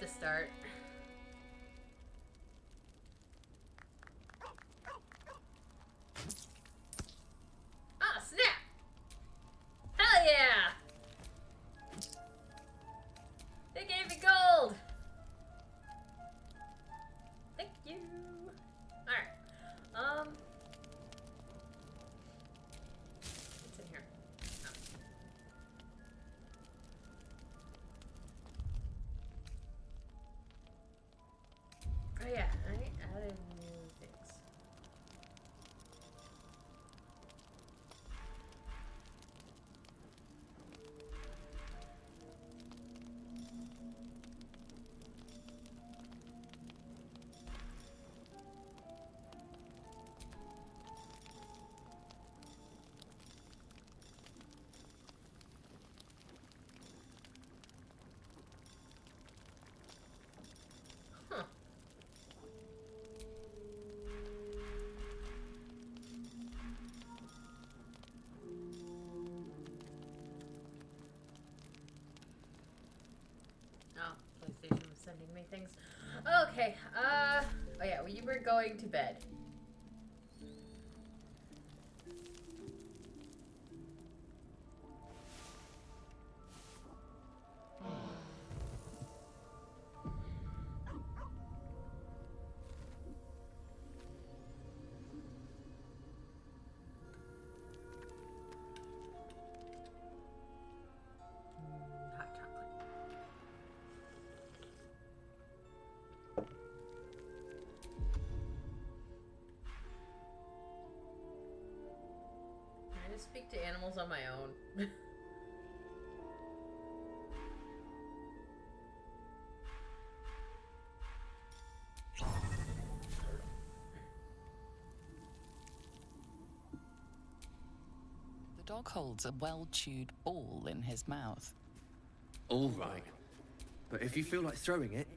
to start. Ah, snap! Hell yeah! They gave me gold! Thank you! Alright. What's in here? Oh. Oh yeah, I added new things. Huh. Oh, PlayStation was sending me things. Okay, oh yeah, we were going to bed. Hot chocolate. I just speak to animals on my own. The dog holds a well-chewed ball in his mouth. All right. But if you feel like throwing it...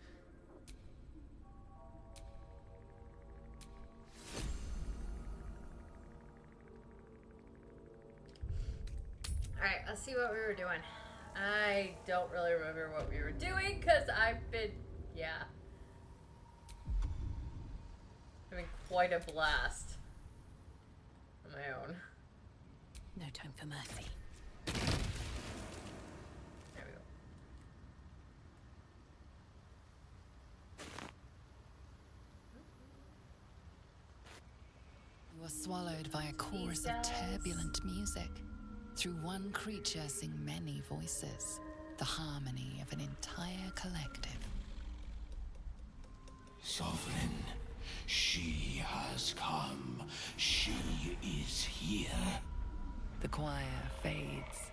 Alright, let's see what we were doing. I don't really remember what we were doing because I've been, yeah, having quite a blast on my own. No time for mercy. There we go. You are swallowed by a chorus of turbulent music. Through one creature sing many voices, the harmony of an entire collective. Sovereign, she has come. She is here. The choir fades.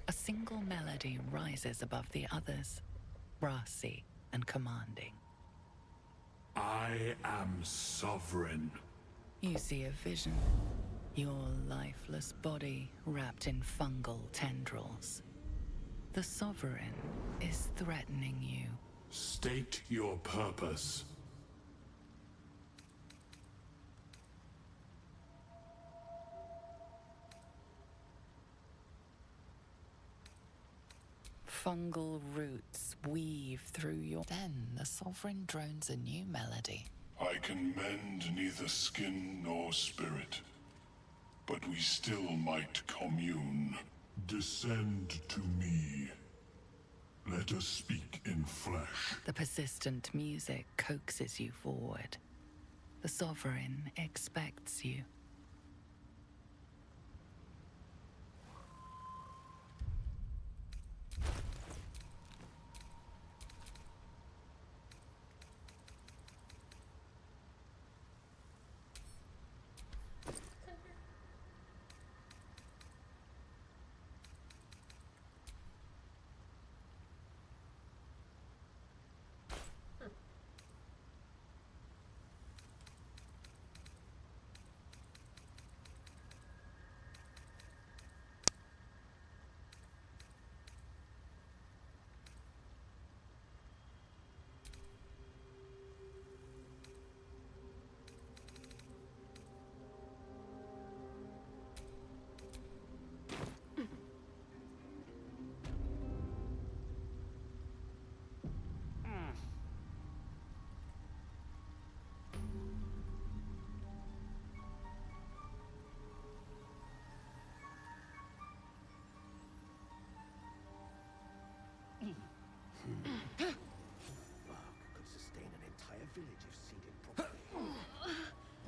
A single melody rises above the others, brassy and commanding. I am sovereign. You see a vision. Your lifeless body wrapped in fungal tendrils. The Sovereign is threatening you. State your purpose. Fungal roots weave through your... Then the Sovereign drones a new melody. I can mend neither skin nor spirit, but we still might commune. Descend to me. Let us speak in flesh. The persistent music coaxes you forward. The Sovereign expects you.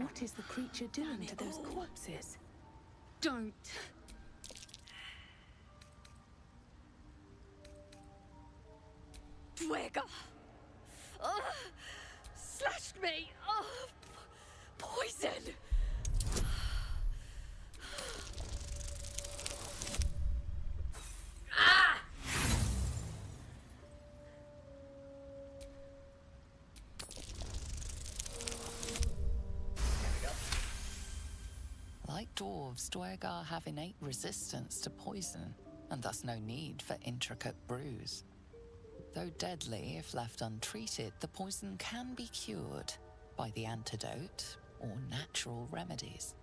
What is the creature doing to those corpses? Don't. Dwega! Slashed me! Poison! Ah! Like dwarves, Dwergar have innate resistance to poison, and thus no need for intricate brews. Though deadly if left untreated, the poison can be cured by the antidote or natural remedies.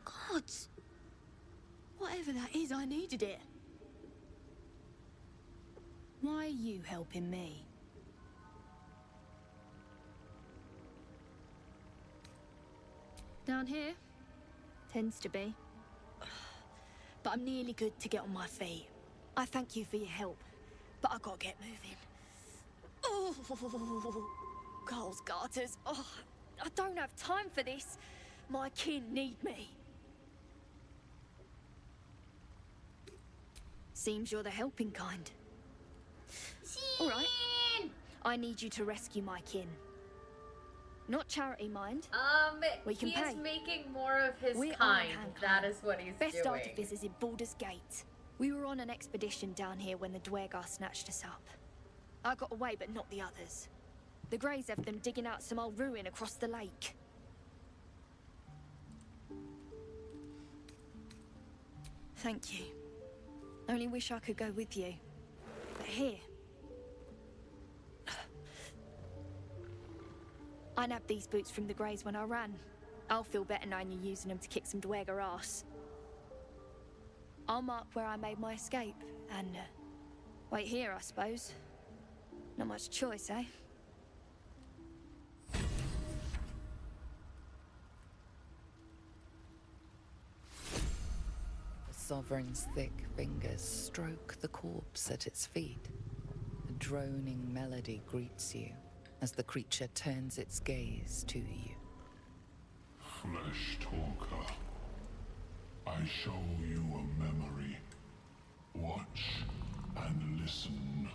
Gods! Whatever that is, I needed it. Why are you helping me? Down here? Tends to be. But I'm nearly good to get on my feet. I thank you for your help, but I gotta get moving. Oh, Carl's garters. Oh, I don't have time for this. My kin need me. Seems you're the helping kind. All right. I need you to rescue my kin. Not charity, mind. We can he pay. is making more of his We're kind. Ironhand That clan. is what he's Best doing. artificers in Baldur's Gate. We were on an expedition down here when the Dwergar snatched us up. I got away, but not the others. The Greys have them digging out some old ruin across the lake. Thank you. Only wish I could go with you. But here... I nabbed these boots from the Greys when I ran. I'll feel better knowing you're using them to kick some Dwergar ass. I'll mark where I made my escape, and wait here, I suppose. Not much choice, eh? The Sovereign's thick fingers stroke the corpse at its feet. A droning melody greets you as the creature turns its gaze to you. Flesh talker, I show you a memory. Watch and listen.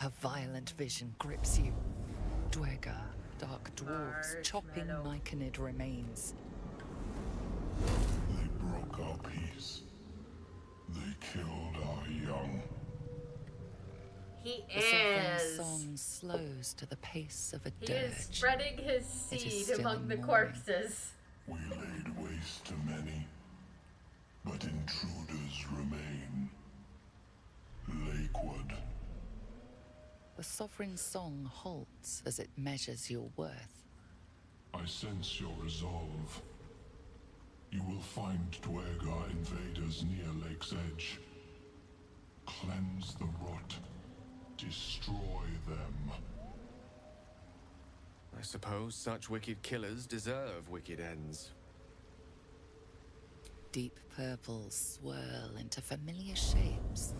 A violent vision grips you. Dwergar, dark dwarves chopping Marshmallow. myconid remains. They broke our peace. They killed our young. He The Sovereign's is. song slows to the pace of a He dirge. is spreading his It is seed still among the morning. corpses. We laid waste to many, but intruders remain. Lakewood. The Sovereign's song halts as it measures your worth. I sense your resolve. You will find Dwergar invaders near Lake's Edge. Cleanse the rot. Destroy them. I suppose such wicked killers deserve wicked ends. Deep purples swirl into familiar shapes.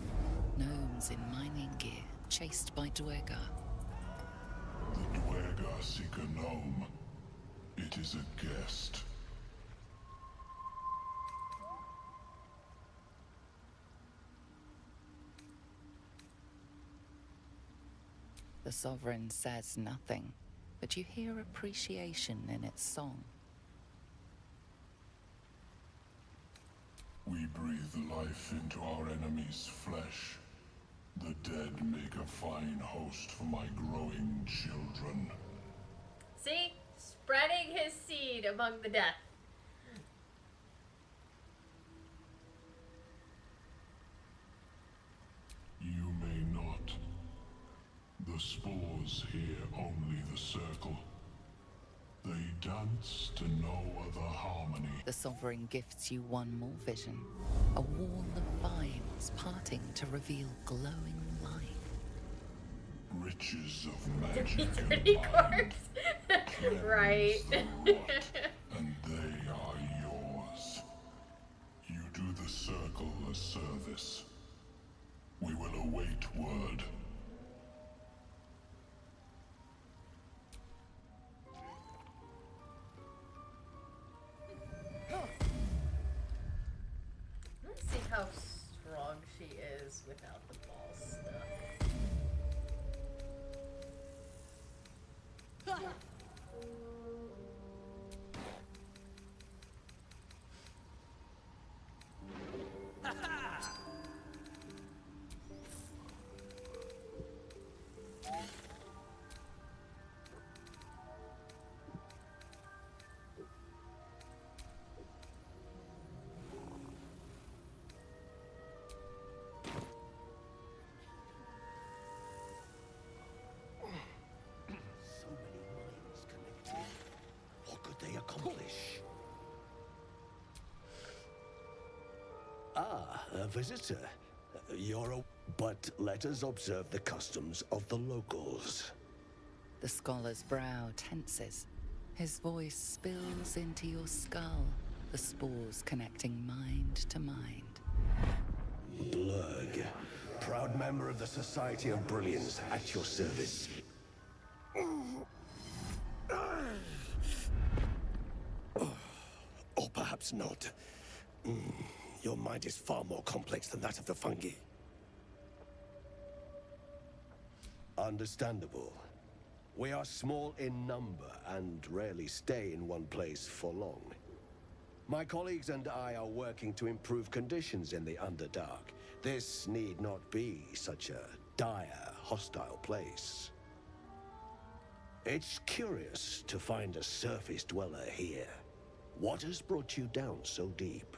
Gnomes in mining gear, chased by Dwergar. The Dwergar seek a gnome. It is a guest. The Sovereign says nothing, but you hear appreciation in its song. We breathe life into our enemy's flesh. The dead make a fine host for my growing children. See? Spreading his seed among the dead. You may not. The spores hear only the circle. They dance to no other harmony. The Sovereign gifts you one more vision. A wall of vines parting to reveal glowing light. Riches of magic Dimitri and Quarks. mind Right. cleanse the rot, and they are yours. You do the Circle a service. We will await word. Let's see how strong she is without the ball stuff. So many minds connected. What could they accomplish? Ah, a visitor. You're a... But let us observe the customs of the locals. The scholar's brow tenses. His voice spills into your skull, the spores connecting mind to mind. Blurg, proud member of the Society of Brilliance, at your service. Or perhaps not. Your mind is far more complex than that of the fungi. Understandable. We are small in number and rarely stay in one place for long. My colleagues and I are working to improve conditions in the Underdark. This need not be such a dire, hostile place. It's curious to find a surface dweller here. What has brought you down so deep?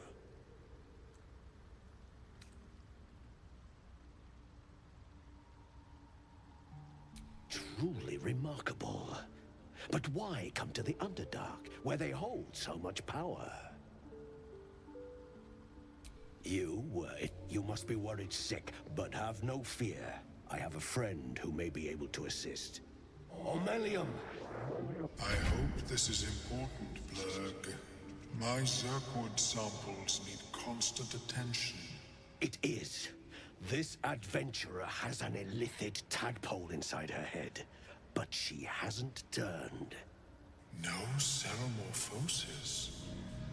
Truly remarkable. But why come to the Underdark, where they hold so much power? You must be worried sick, but have no fear. I have a friend who may be able to assist. Omelium! I hope this is important, Blurg. My Zerkwood samples need constant attention. It is. This adventurer has an illithid tadpole inside her head, but she hasn't turned. No ceremorphosis.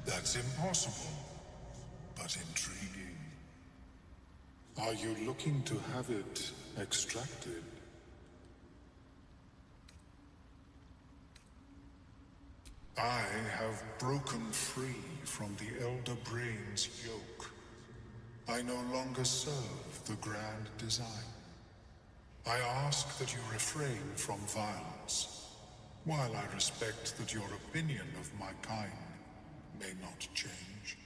That's impossible, but intriguing. Are you looking to have it extracted? I have broken free from the Elder Brain's yoke. I no longer serve the grand design. I ask that you refrain from violence, while I respect that your opinion of my kind may not change.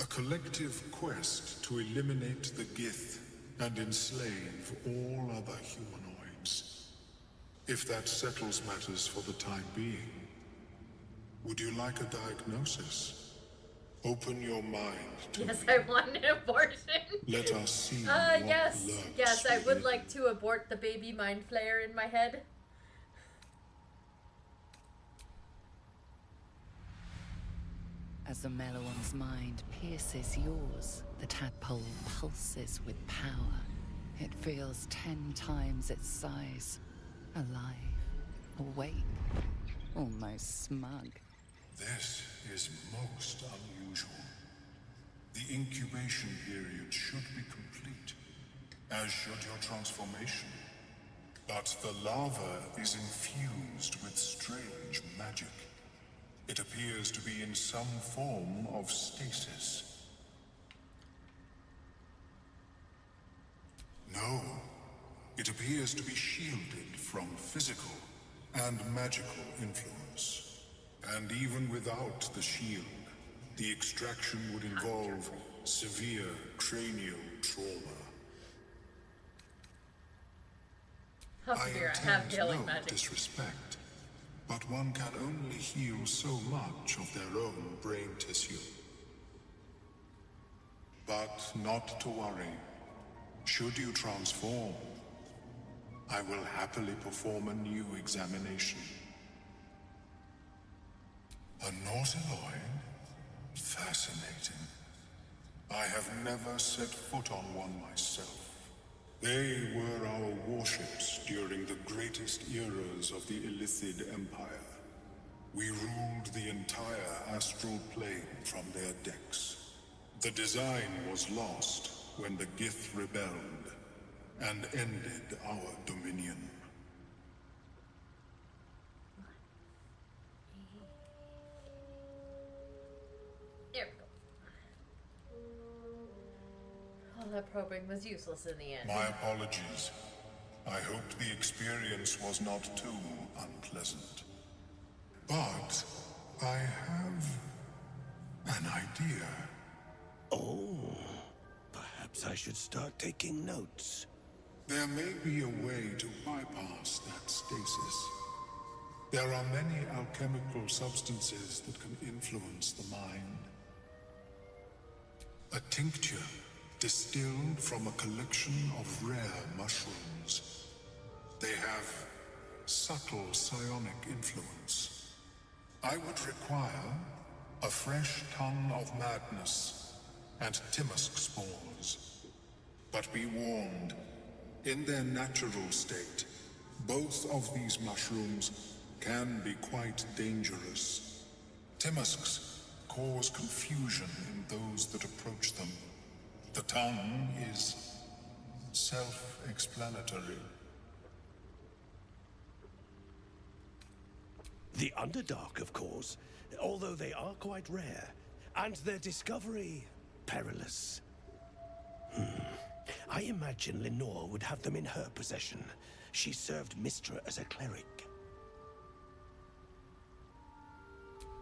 A collective quest to eliminate the Gith and enslave all other humanoids. If that settles matters for the time being, would you like a diagnosis? Open your mind to Yes, me. I want an abortion. Let us see what Yes, lurks yes, I would within. like to abort the baby mind flayer in my head. As the Meloan's mind pierces yours, the tadpole pulses with power. It feels 10 times its size. Alive, awake, almost smug. This is most unusual. The incubation period should be complete, as should your transformation. But the larva is infused with strange magic. It appears to be in some form of stasis. No, it appears to be shielded from physical and magical influence. And even without the shield, the extraction would involve severe cranial trauma. I'll I figure I have intend healing no magic. disrespect, but one can only heal so much of their own brain tissue. But not to worry. Should you transform, I will happily perform a new examination. A Nautiloid? Fascinating. I have never set foot on one myself. They were our warships during the greatest eras of the Illithid Empire. We ruled the entire astral plane from their decks. The design was lost when the Gith rebelled and ended our dominion. There we go. All that probing was useless in the end. My apologies. I hoped the experience was not too unpleasant. But I have an idea. Oh, perhaps I should start taking notes. There may be a way to bypass that stasis. There are many alchemical substances that can influence the mind. A tincture distilled from a collection of rare mushrooms. They have subtle psionic influence. I would require a fresh tongue of madness and Timosk spores. But be warned, in their natural state, both of these mushrooms can be quite dangerous. Timusks cause confusion in those that approach them. The tongue is self-explanatory. The Underdark, of course, although they are quite rare, and their discovery perilous. I imagine Lenore would have them in her possession. She served Mistra as a cleric.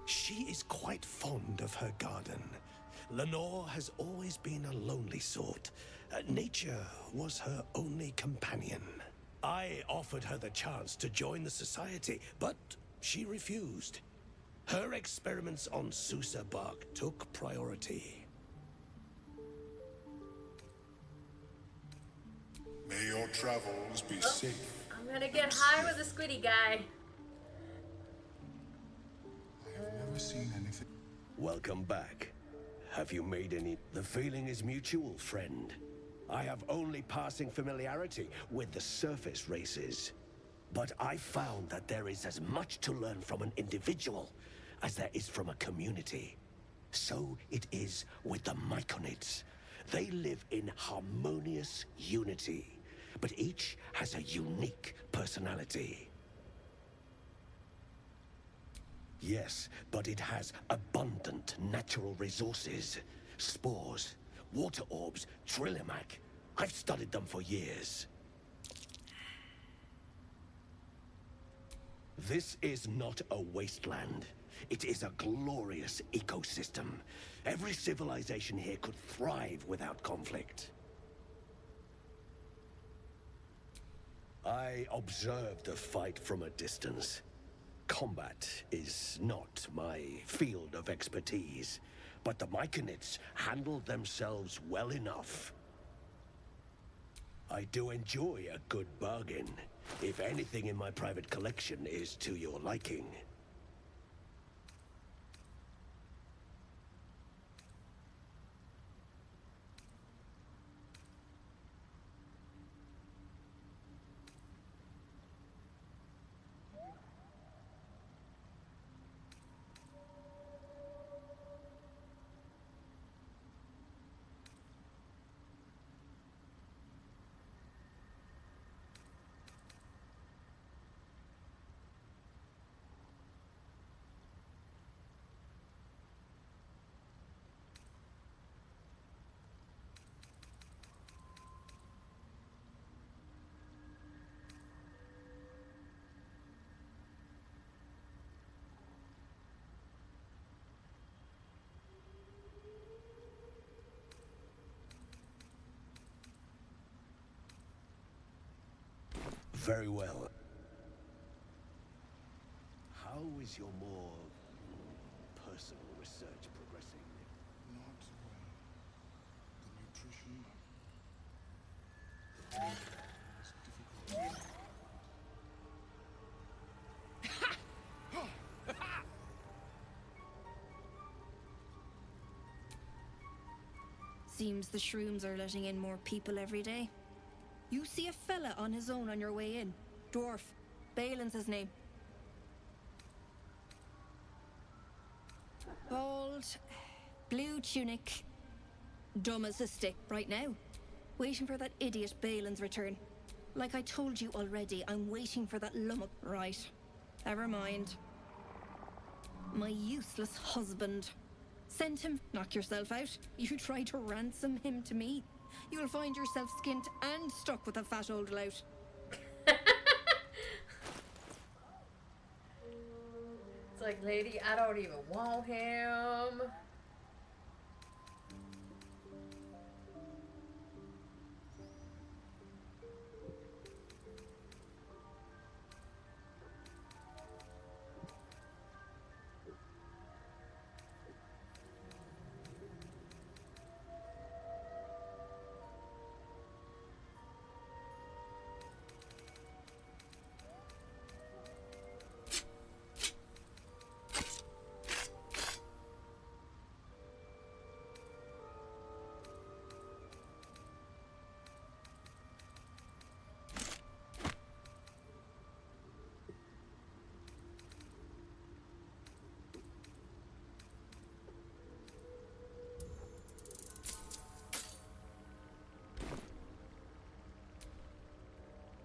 She is quite fond of her garden. Lenore has always been a lonely sort. Nature was her only companion. I offered her the chance to join the society, but she refused. Her experiments on Susa bark took priority. May your travels be safe. I'm gonna get high with the squiddy guy. I have never seen anything. Welcome back. Have you made any? The feeling is mutual, friend. I have only passing familiarity with the surface races. But I found that there is as much to learn from an individual as there is from a community. So it is with the Myconids. They live in harmonious unity, but each has a unique personality. Yes, but it has abundant natural resources. Spores, water orbs, Trillimac. I've studied them for years. This is not a wasteland. It is a glorious ecosystem. Every civilization here could thrive without conflict. I observed the fight from a distance. Combat is not my field of expertise, but the Myconids handled themselves well enough. I do enjoy a good bargain, if anything in my private collection is to your liking. Very well. How is your more personal research progressing? Not well. The nutrition is difficult. Seems the shrooms are letting in more people every day. You see a fella on his own on your way in. Dwarf. Balin's his name. Bald, blue tunic, dumb as a stick right now. Waiting for that idiot Balin's return. Like I told you already, I'm waiting for that lummox. Right. Never mind. My useless husband. Send him. Knock yourself out. You try to ransom him to me. You'll find yourself skint and stuck with a fat old lout. It's like, lady, I don't even want him.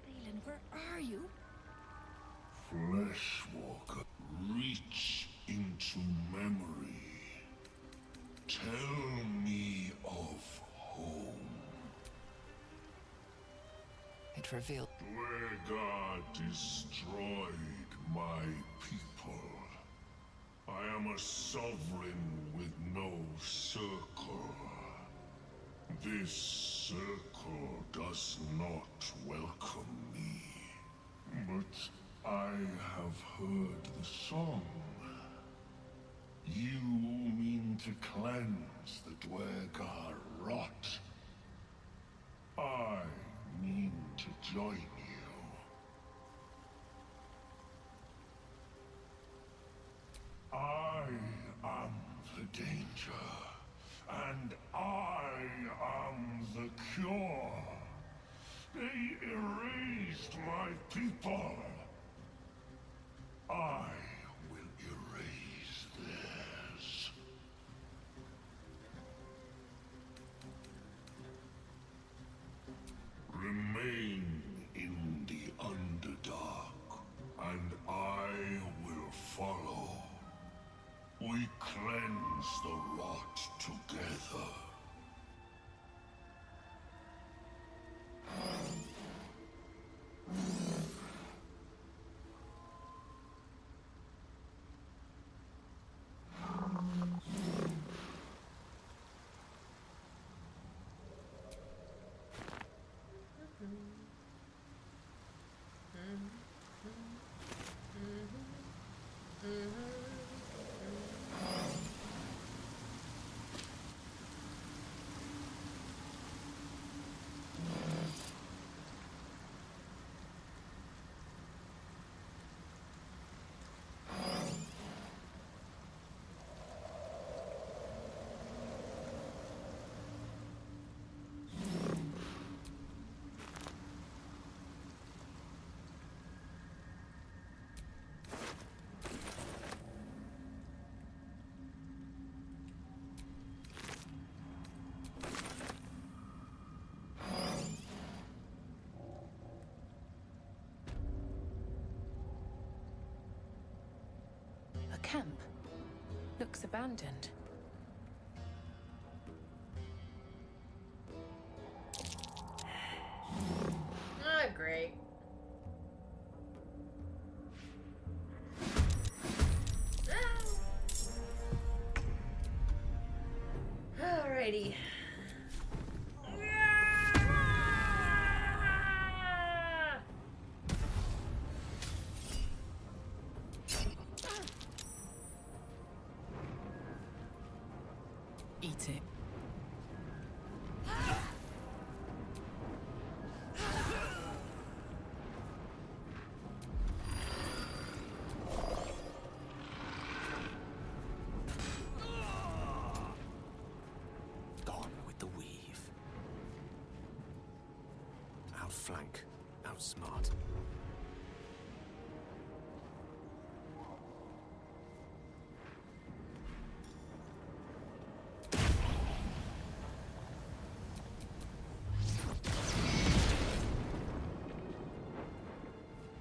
Balin, where are you? Fleshwalker, reach into memory. Tell me of home. It revealed Dwargar destroyed my people. I am a sovereign with no circle. This circle does not welcome me. But I have heard the song. You mean to cleanse the Dwargar rot. I mean to join you. I am the danger, and I am the cure. They erased my people. I will erase theirs. Remain in the Underdark, and I will follow. We cleanse the rot together. A camp. Looks abandoned. Ah, great. Alrighty. outflank, outsmart.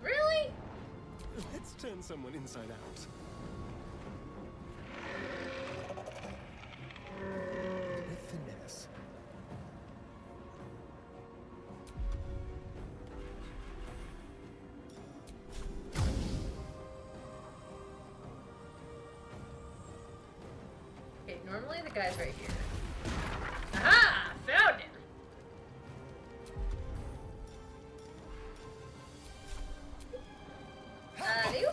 Really? Let's turn someone inside out. With finesse. Okay, normally the guy's right here. Aha! Found him! You?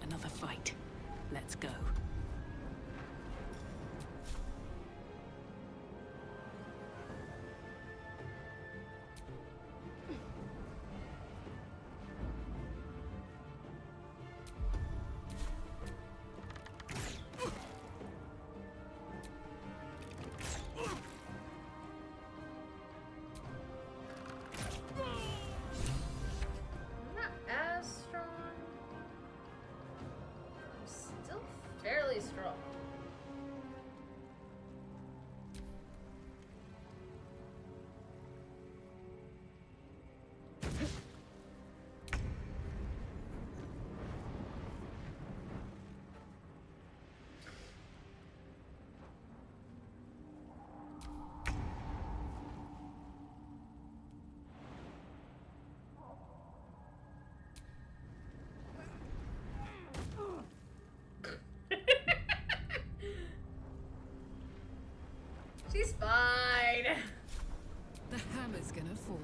Another fight. Let's go. Not as strong. I'm still fairly strong. She's fine. The hammer's gonna fall.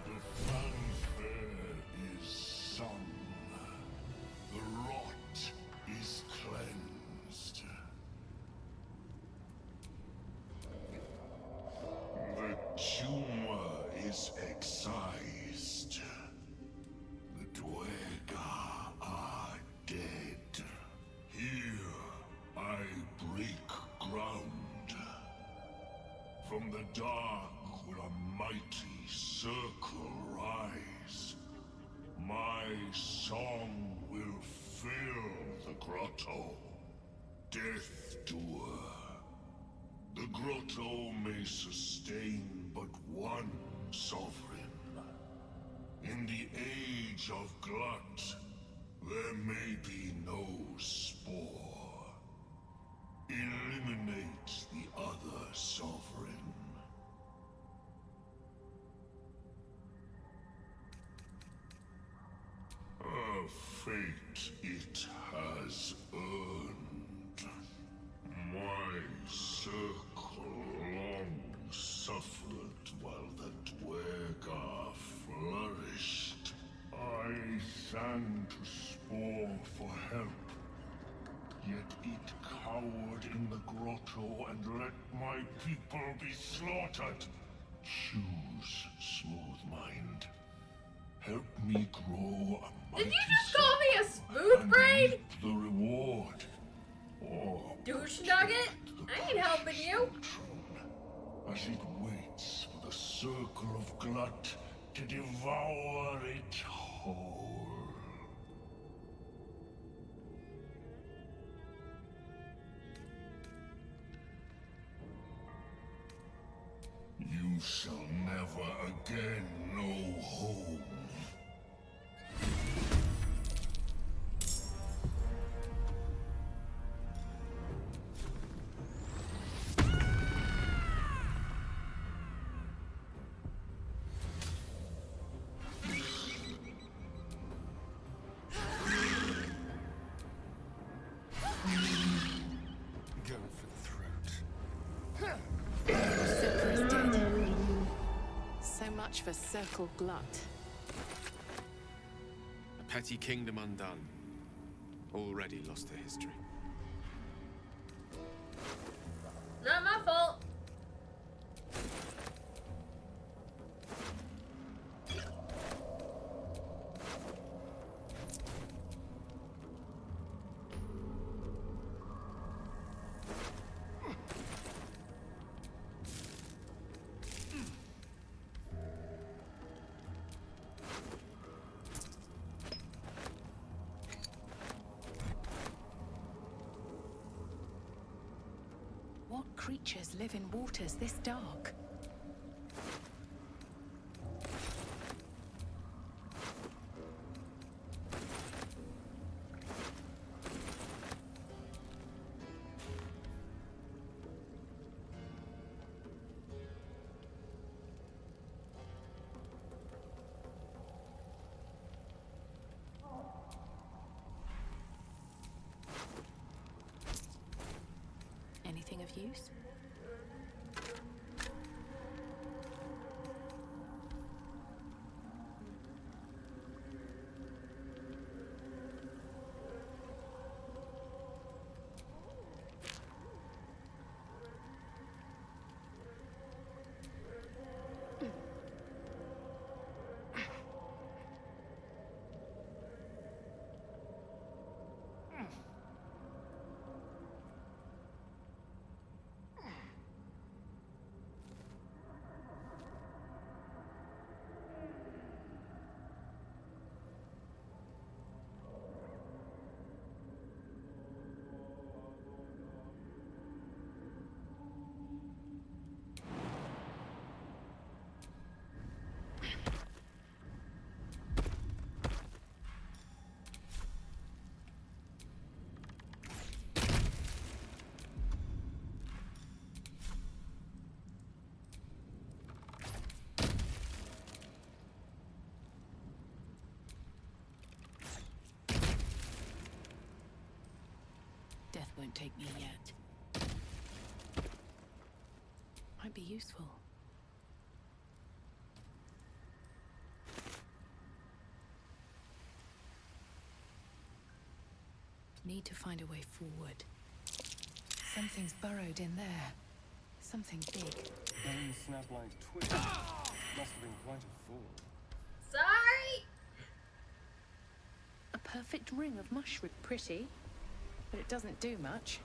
The fanfare is sung. The rot is cleansed. The tumor is excised. The Dwergar are dead. Here I break ground. From the dark will a mighty circle rise. My song will fill the grotto. Death Doer. The grotto may sustain but one sovereign. In the age of glut, there may be no spore. Eliminate the other sovereign. A fate it has earned. My circle long suffered while the Dwergar flourished. I sang to Spore for help. Yet it cowered in the grotto and let my people be slaughtered. Choose, Smooth Mind. Help me grow a mighty Did you just call me a soul smooth and brain? reap the reward. Or Douche nugget? I ain't helping you. as it waits for the circle of glut to devour it whole. You shall never again know home. Go for the throat. Circle's dead. So much for Circle Glut. A petty kingdom undone. Already lost to history. Not my fault. What creatures live in waters this dark? Anything of use? Death won't take me yet. Might be useful. Need to find a way forward. Something's burrowed in there. Something big. Bones snap like twigs. Must have been quite a fall. Sorry! A perfect ring of mushroom. Pretty, but it doesn't do much.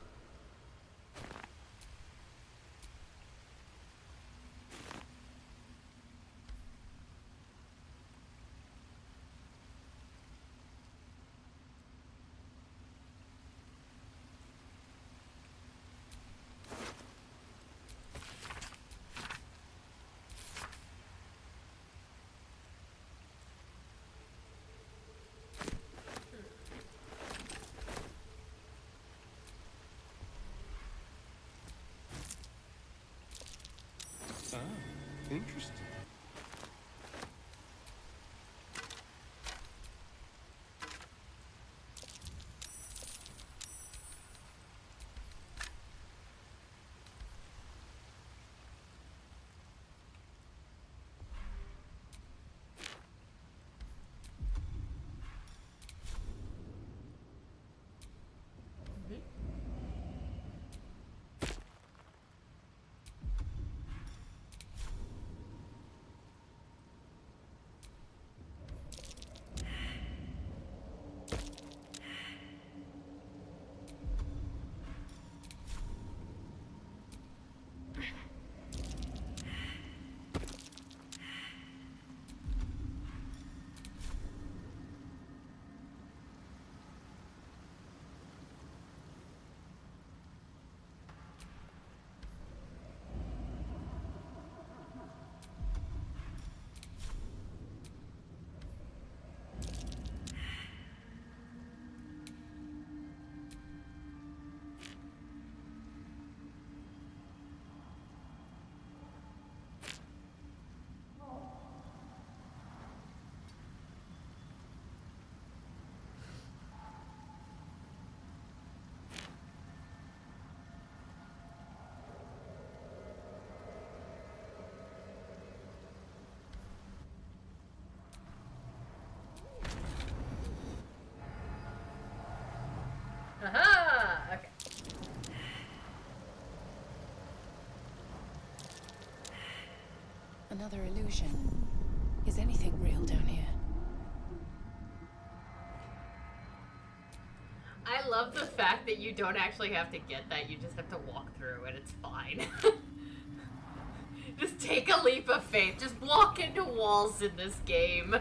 Ah, interesting. Aha! Okay. Another illusion. Is anything real down here? I love the fact that you don't actually have to get that, you just have to walk through and it's fine. Just take a leap of faith. Just walk into walls in this game.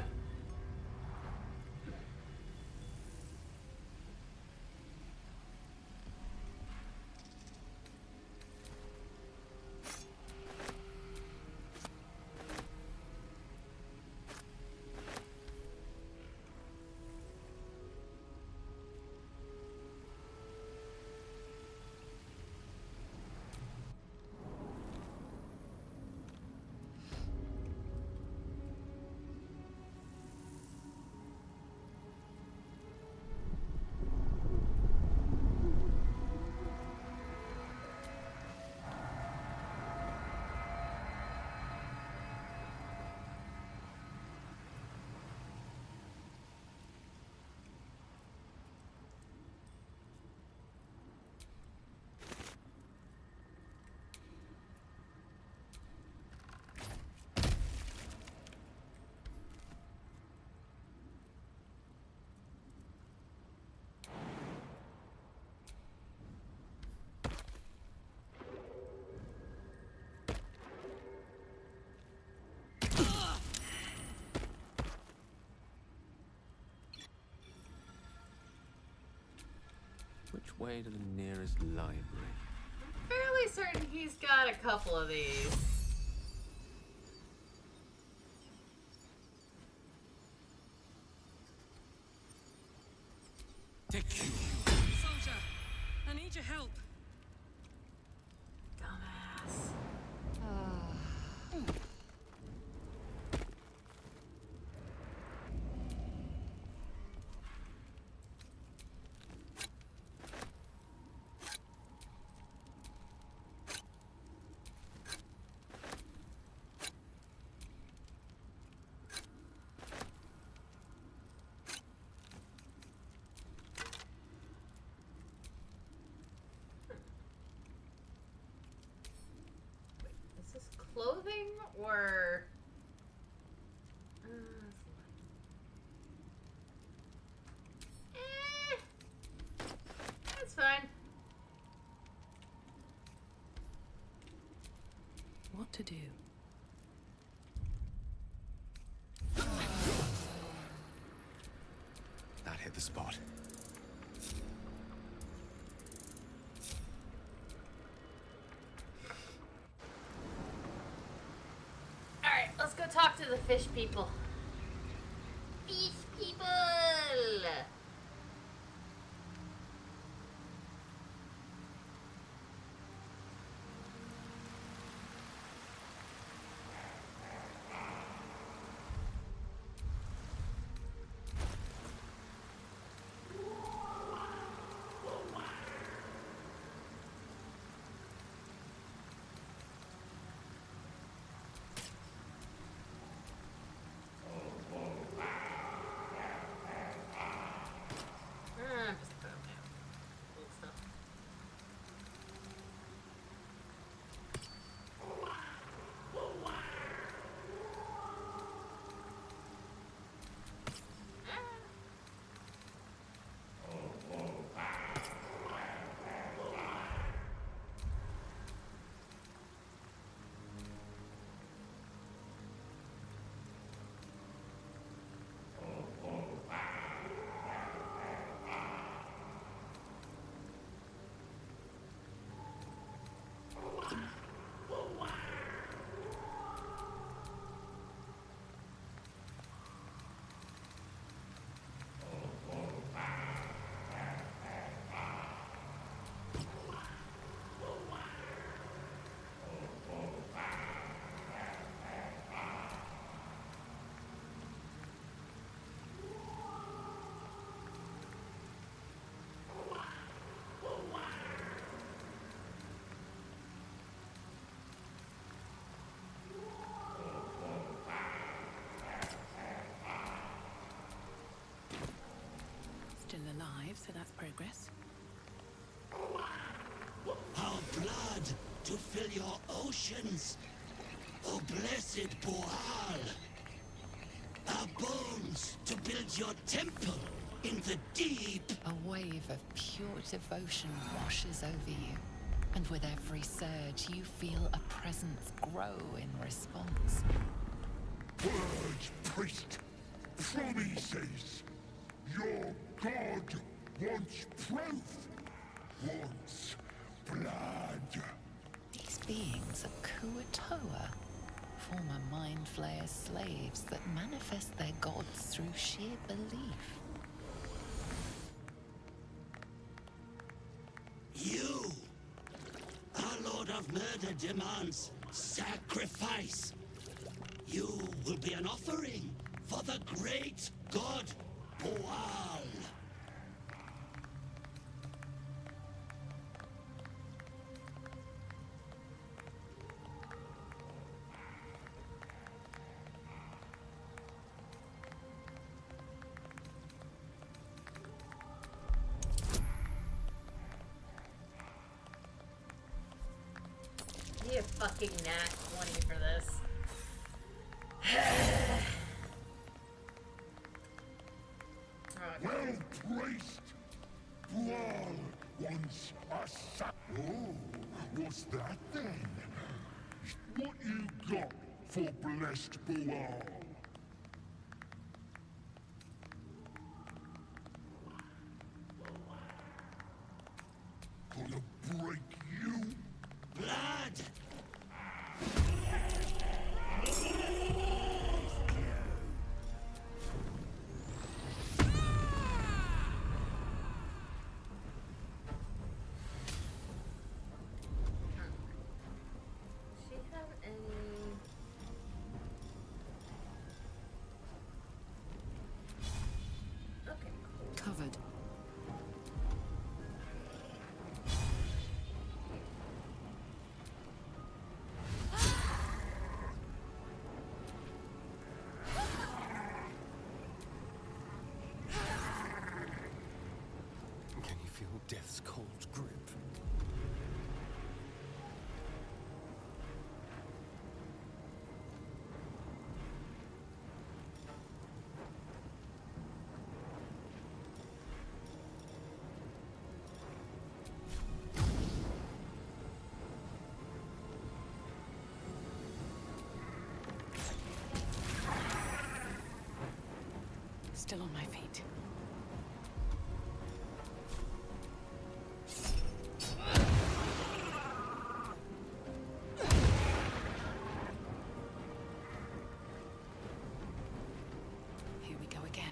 which way to the nearest library? Fairly certain he's got a couple of these. Soldier, I need your help. Dumbass. Is this clothing or? That's fine. What to do? That hit the spot. Alright, let's go talk to the fish people. Fish people! Just put 'em down. Cool stuff. Still alive, so that's progress. Our blood to fill your oceans, O blessed Boal. Our bones to build your temple in the deep. A wave of pure devotion washes over you, and with every surge, you feel a presence grow in response. Purge, priest. Promises. Your god wants proof. Wants blood. These beings are Kuatoa, former Mind Flayer's slaves that manifest their gods through sheer belief. You, our Lord of Murder, demands sacrifice. You will be an offering for the great god Boal. You fucking nat 20 for this. Well, priest. Boal wants a Oh, what's that then? What you got for blessed Boal? Does she have any? Okay, cool. Covered. Can you feel death's cold grip? Still on my feet. Here we go again.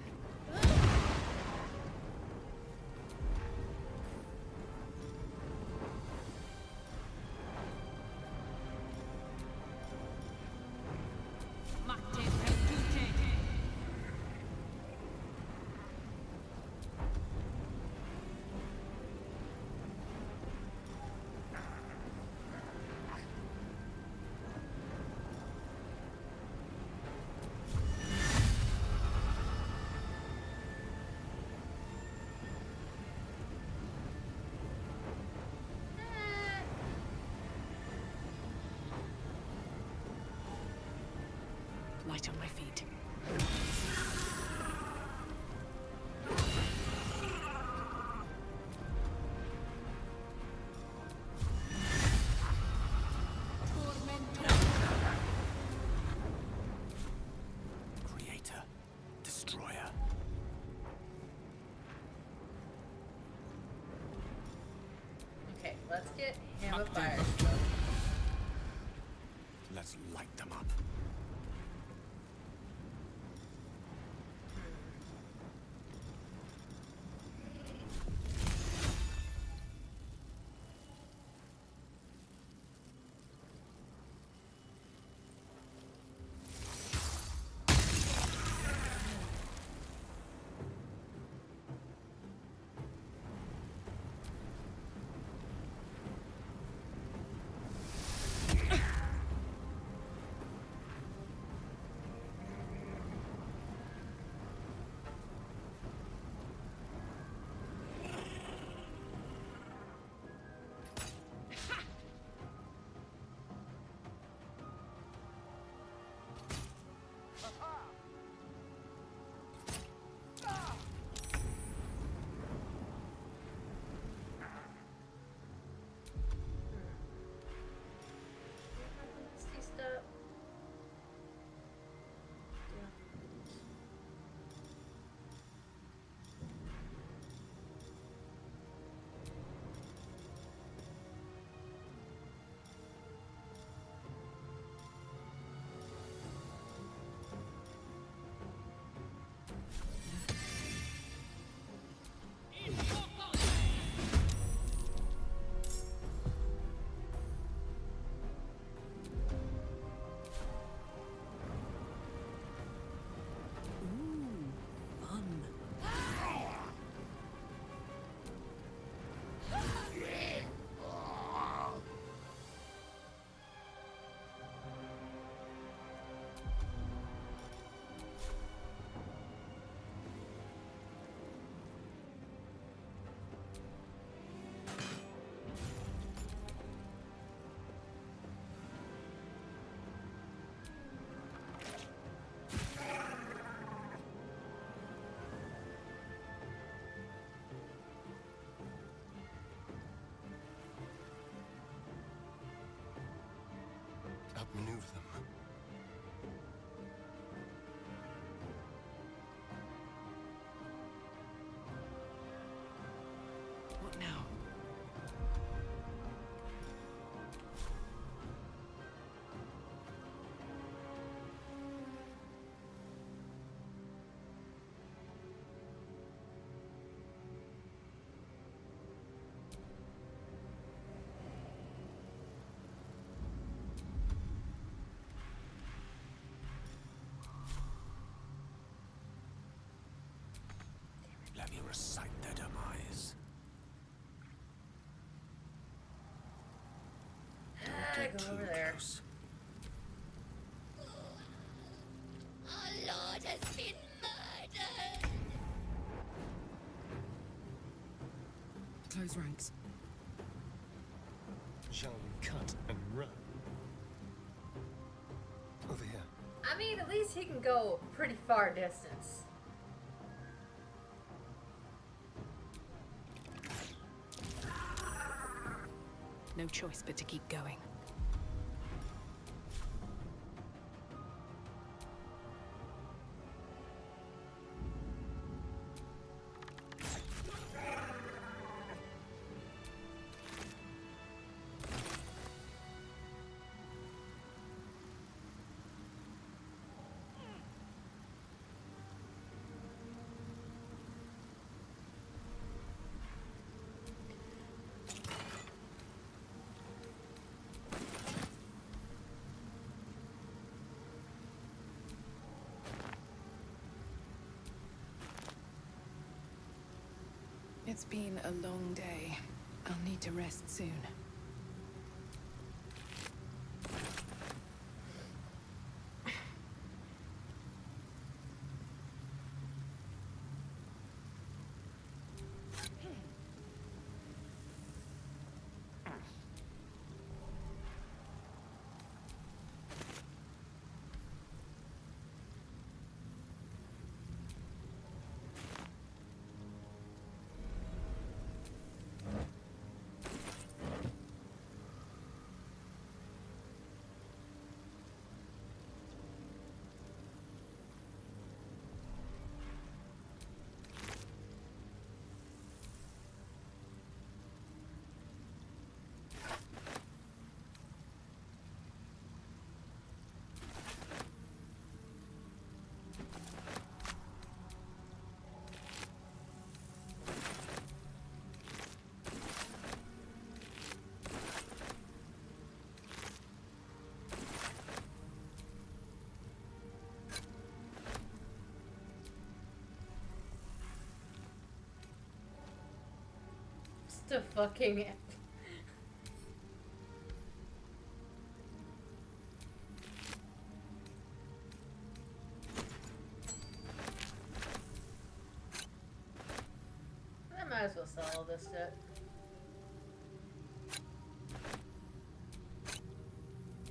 Light on my feet. Creator. Destroyer. Okay, let's get him a fire. Let's light them up. See stuff. Outmaneuver them. What now? recite their demise. Don't Go over there. close. Our Lord has been murdered! Close ranks. Shall we cut and run? Over here. I mean, at least he can go pretty far distance. No choice but to keep going. It's been a long day. I'll need to rest soon. Just a fucking... I might as well sell all this shit.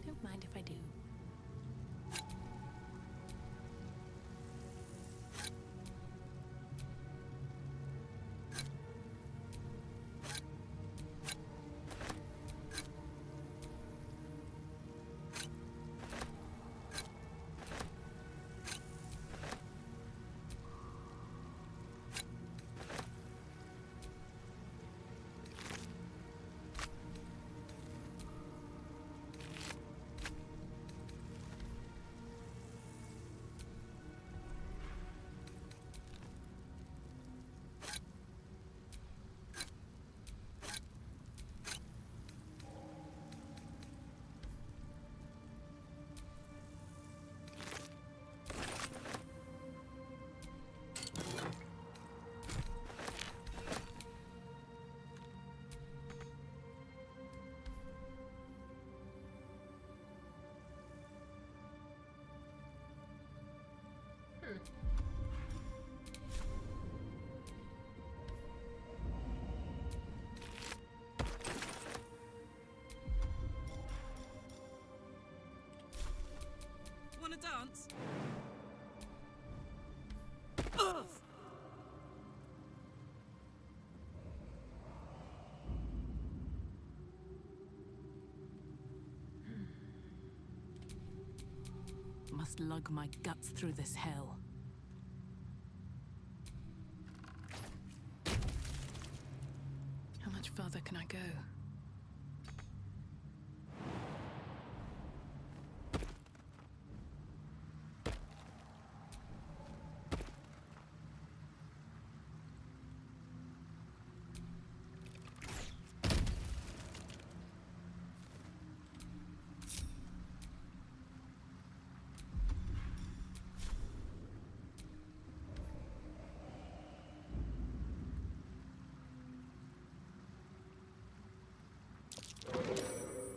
Don't mind if I do. Wanna dance? Must lug my guts through this hell. How much further can I go?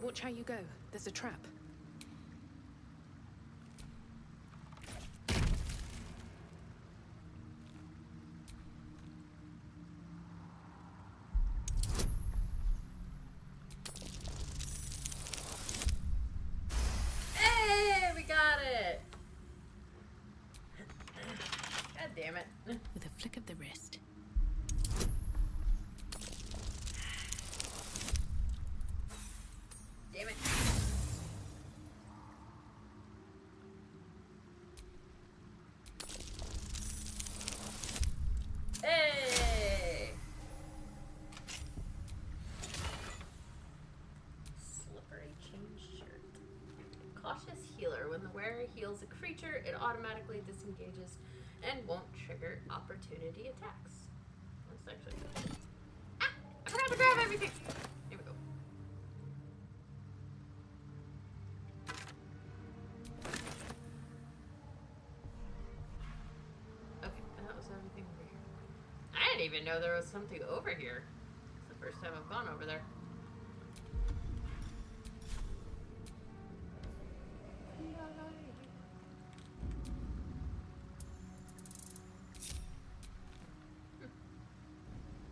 Watch how you go. There's a trap. Hey, we got it. God damn it. With a flick of the wrist. Damn it. Hey! Slippery chain shirt. Cautious healer. When the wearer heals a creature, it automatically disengages and won't trigger opportunity attacks. That's actually good. Ah! I forgot to grab everything! Here we go. Okay, that was everything over here. I didn't even know there was something over here. It's the first time I've gone over there.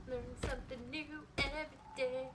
Learn something new every day.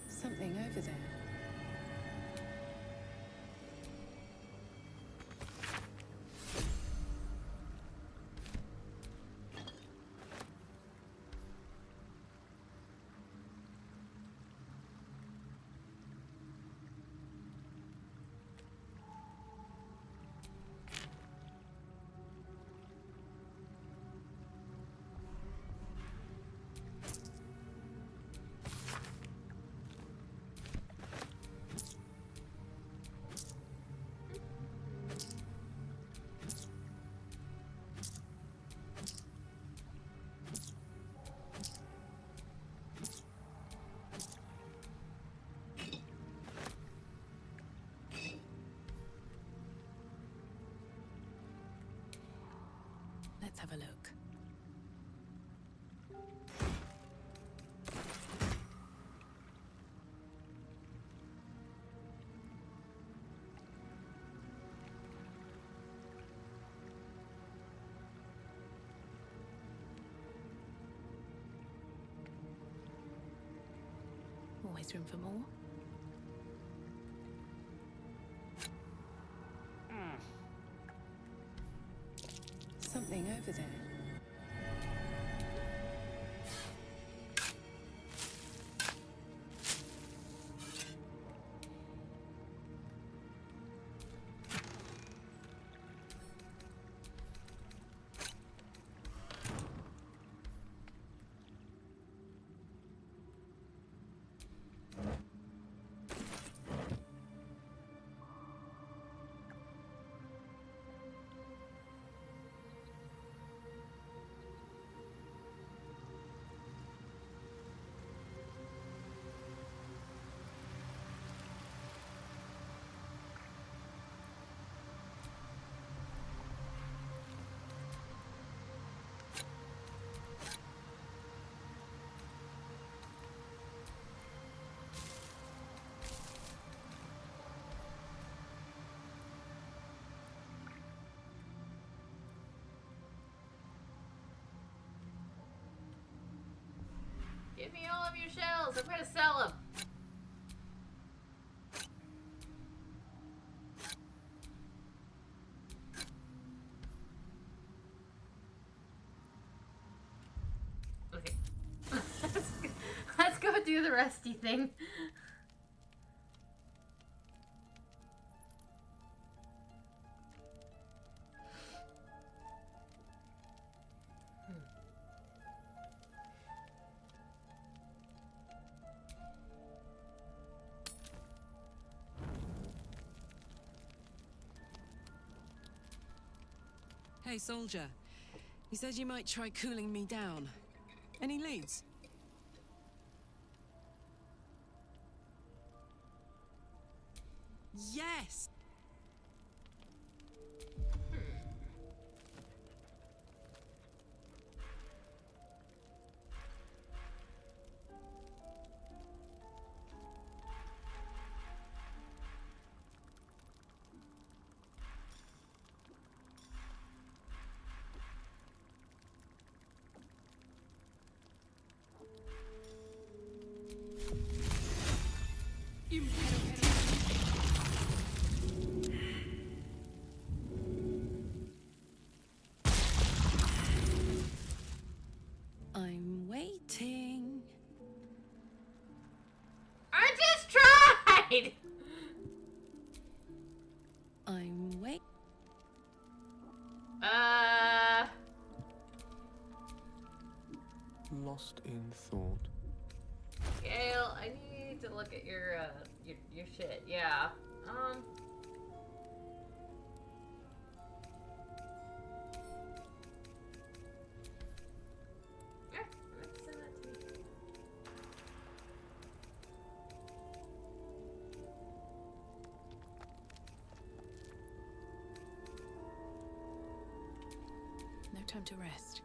Something over there. Let's have a look. Always room for more. Something over there. Give me all of your shells. I'm gonna sell them. Okay. Let's go do the resty thing. Hey, soldier. He says you might try cooling me down. Any leads? Yes! I'm waiting. I just tried! I'm wait. Lost in thought. Gail, I need to look at your shit. Yeah. Yeah, let's send that to me. No time to rest.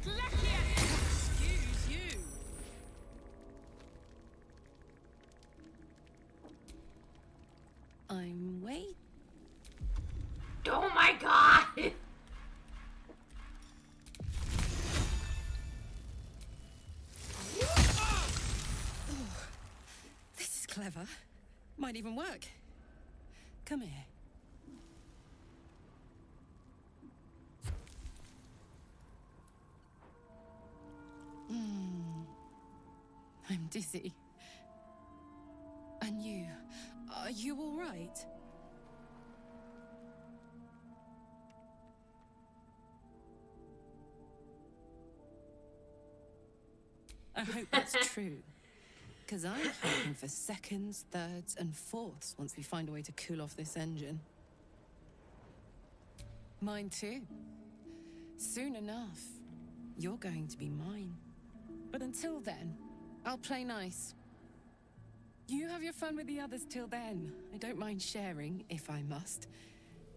Excuse you. I'm wait. Oh my god! This is clever. Might even work. Come here. I'm dizzy. And you? Are you all right? I hope that's true. Because I'm hoping for seconds, thirds, and fourths once we find a way to cool off this engine. Mine too. Soon enough, you're going to be mine. But until then, I'll play nice. You have your fun with the others till then. I don't mind sharing, if I must.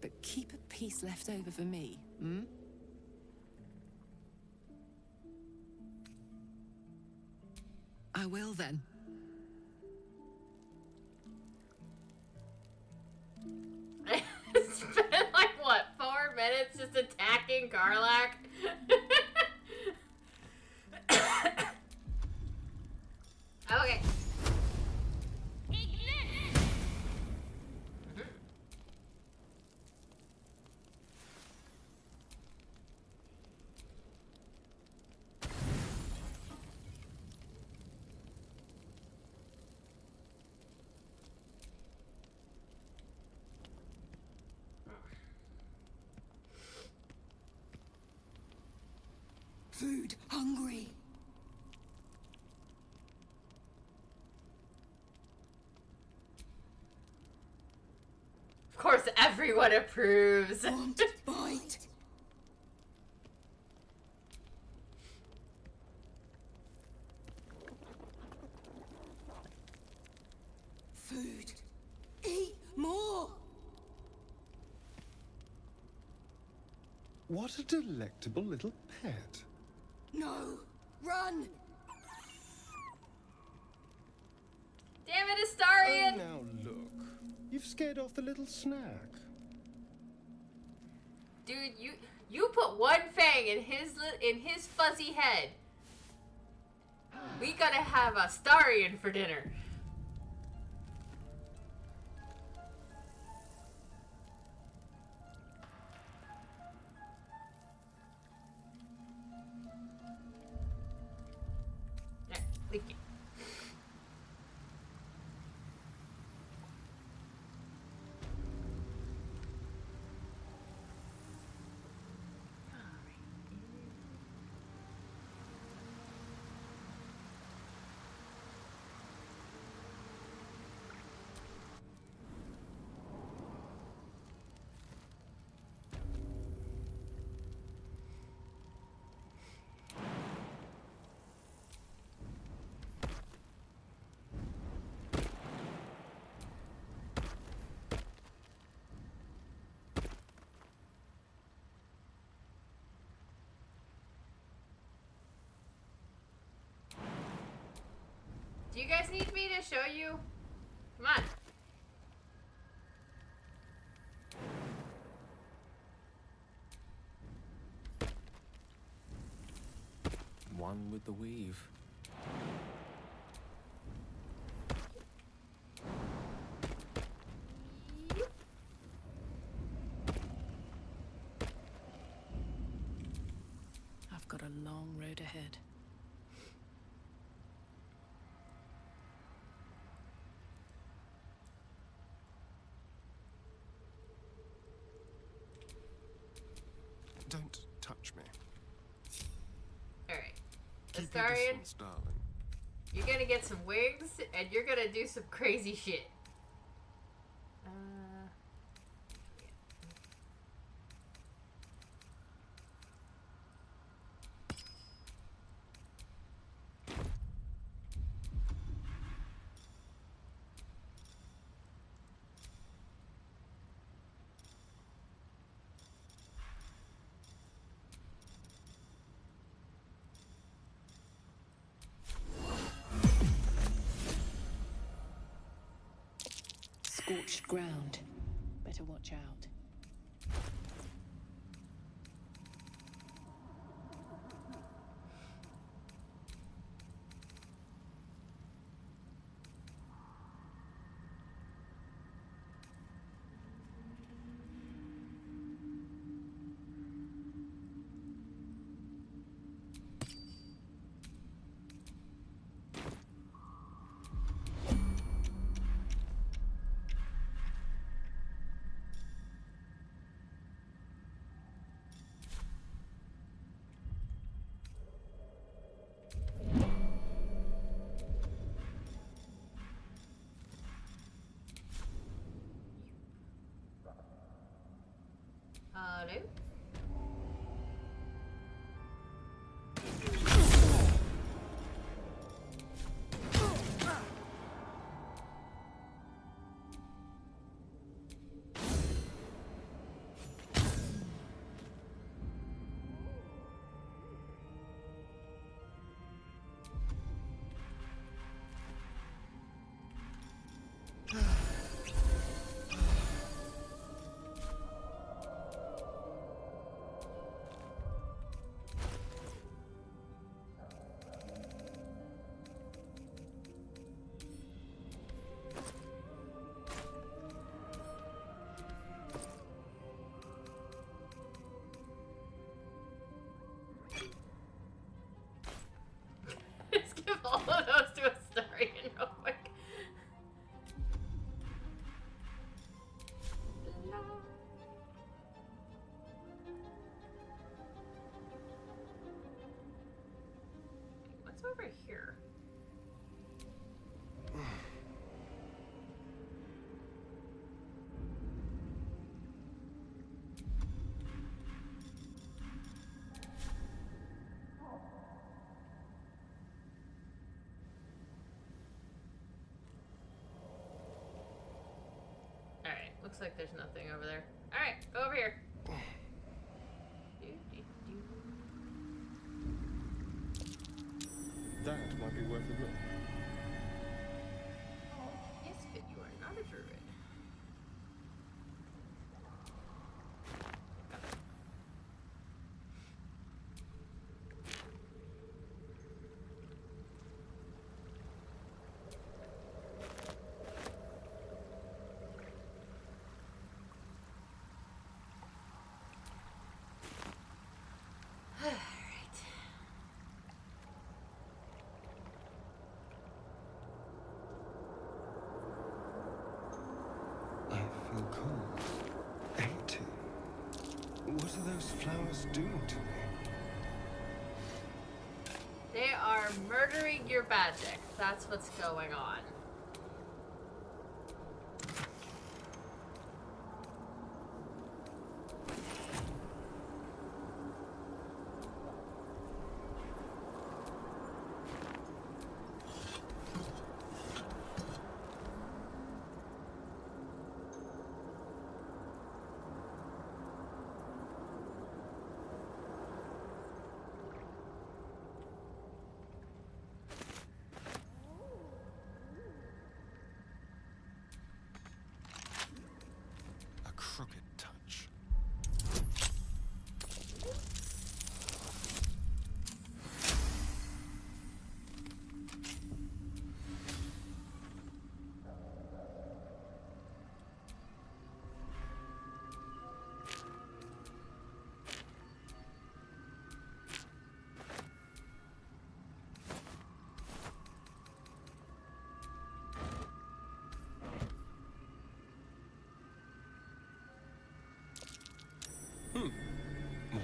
But keep a piece left over for me, hmm? I will then. Spent like what, 4 minutes just attacking Garlac? Okay. Food hungry. Of course, everyone approves. Want bite. Food. Eat more. What a delectable little pet. No. Run. Damn it, Oh, Astarion! now look. You've scared off the little snack. Dude, you put one fang in his fuzzy head. We gotta have Astarion for dinner. you guys need me to show you? Come on. One with the weave. I've got a long road ahead. Don't touch me. Alright. Keep your Astarion, distance, darling. you're gonna get some wigs, and you're gonna do some crazy shit. Scorched ground. Better watch out. Hello? Just give all of those to Astarion real quick. What's over here? Alright, looks like there's nothing over there. Alright, go over here. That might be worth a look. Yes, but you are not a druid. I feel cold. Empty. What are those flowers doing to me? They are murdering your magic. That's what's going on.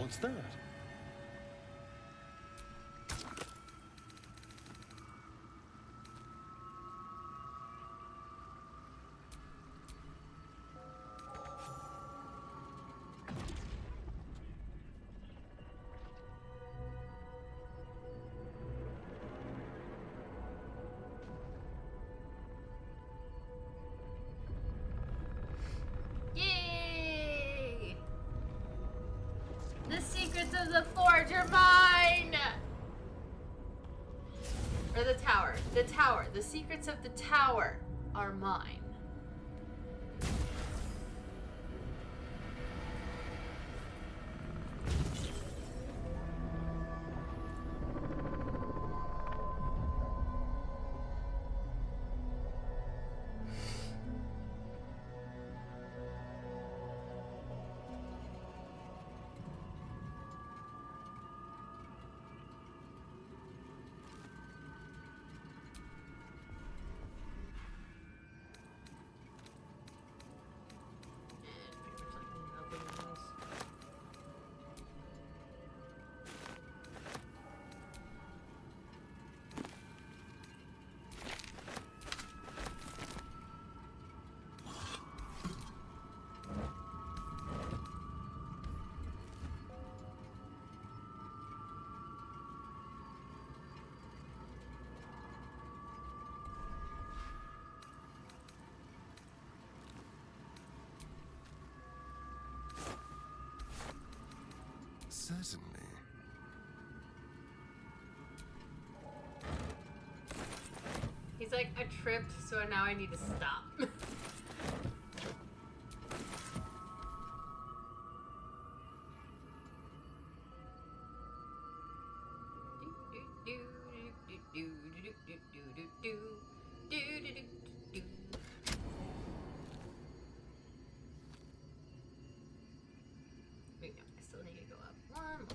What's that? Yay! The secrets of the forge are mine! Or the tower. The tower. The secrets of the tower are mine. Certainly. He's like, I tripped, so now I need to stop. Wait, no, I still need to go up one more.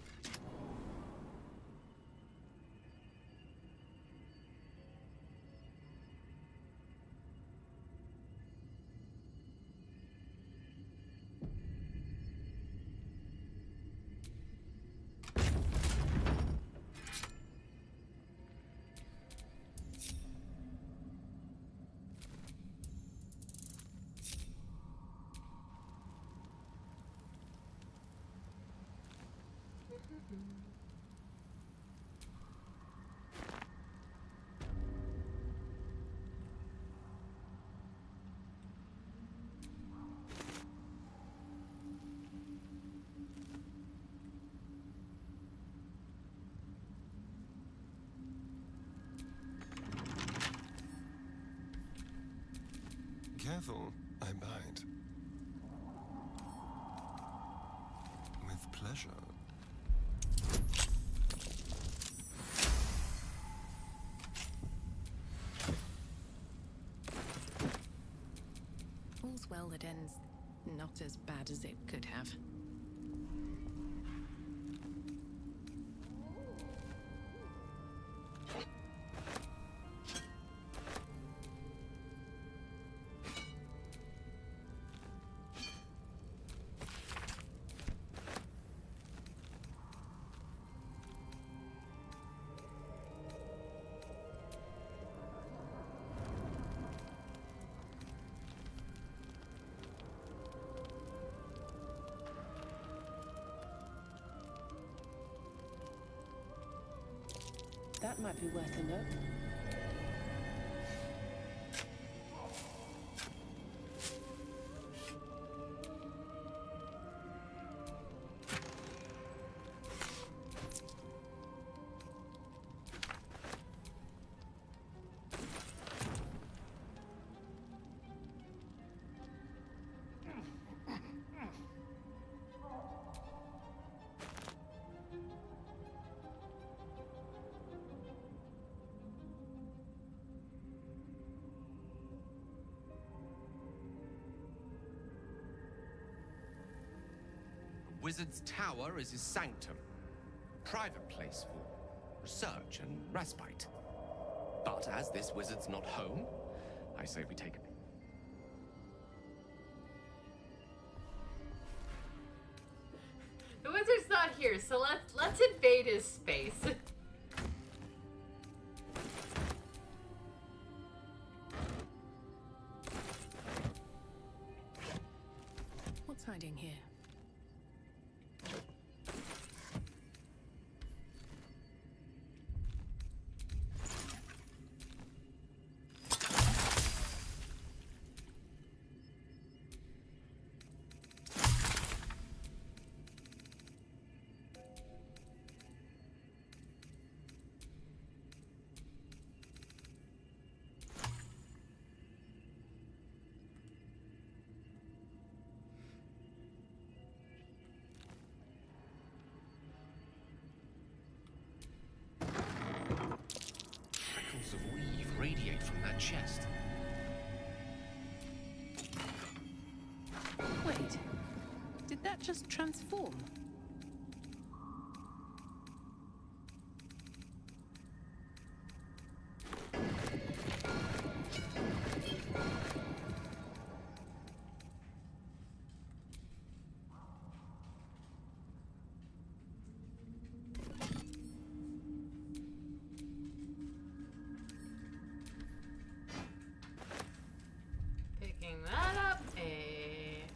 Careful, I bite. With pleasure. All's well that ends not as bad as it could have. That might be worth a look. Wizard's Tower is his sanctum. Private place for research and respite. But as this wizard's not home, I say we take him. The wizard's not here, so let's invade his space. What's hiding here? Freckles of weave radiate from that chest. Wait, did that just transform? Picking that up and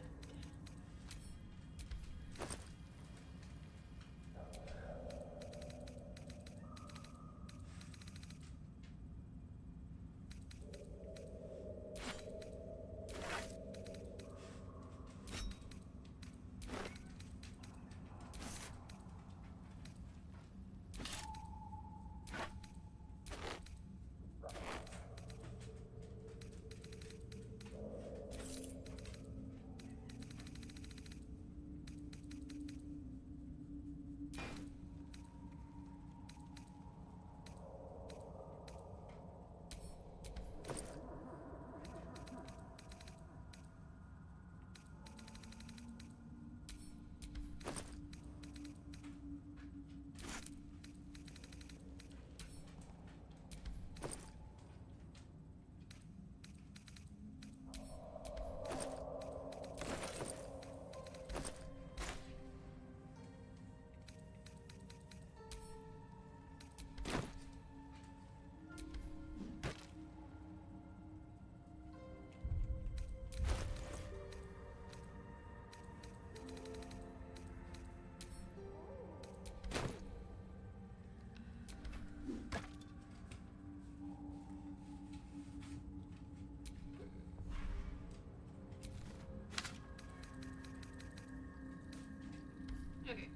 okay.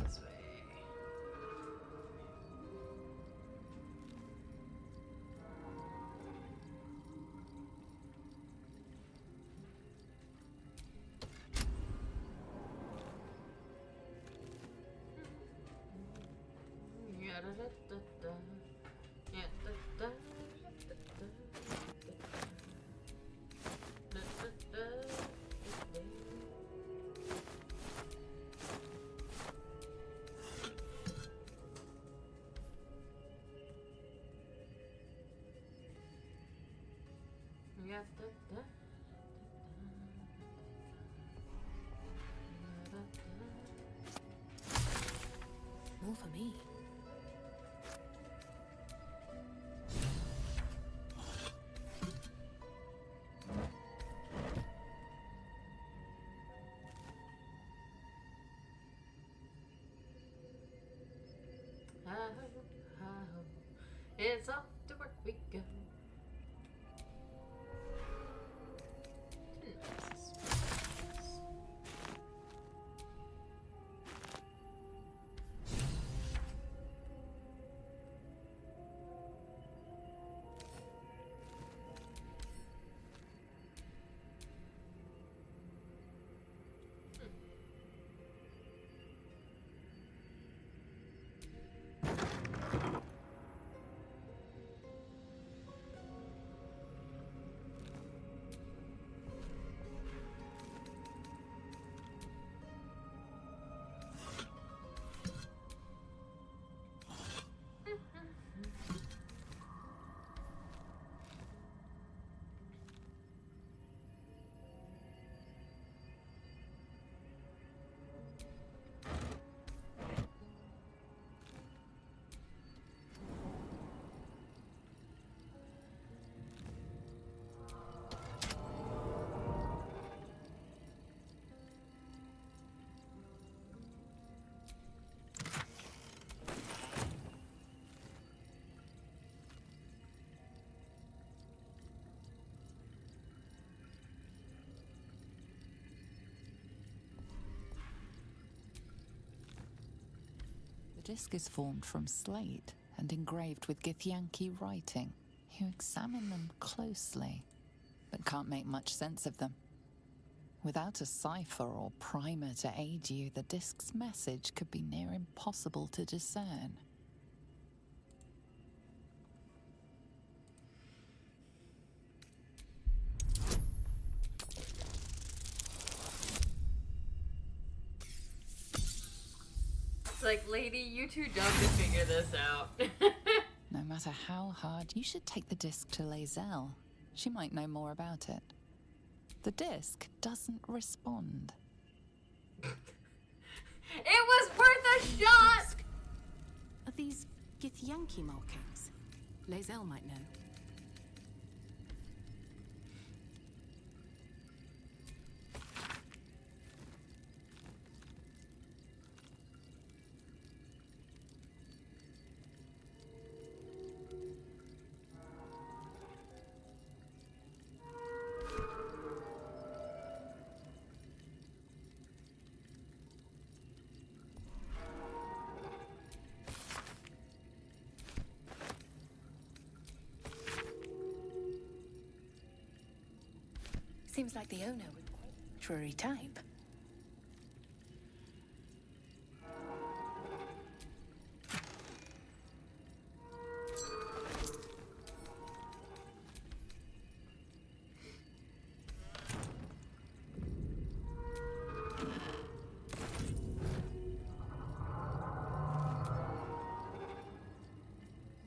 This way. Yeah, da, da, da, da. Yeah, da, da, da, da, da, da, da, da, da. Yeah, da, da, da, da, More for me. Hi-ho, it's off to work we go. disc is formed from slate and engraved with Githyanki writing. You examine them closely, but can't make much sense of them. Without a cipher or primer to aid you, the disc's message could be near impossible to discern. It's like, lady, you too dumb to figure this out. No matter how hard, you should take the disc to Lae'zel. She might know more about it. The disc doesn't respond. It was worth a shot! Are these Githyanki markings? Lae'zel might know. Seems like the owner would contrary type.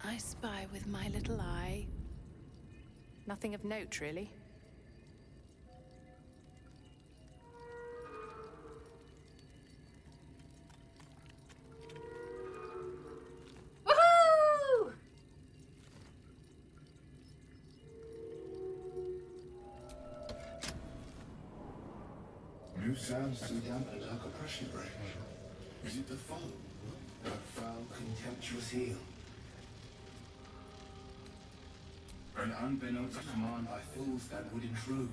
I spy with my little eye. Nothing of note, really. Woohoo! New sounds to dampen dark oppression break. Is it the foe? That foul, contemptuous heel? An unbeknownst command by fools that would intrude.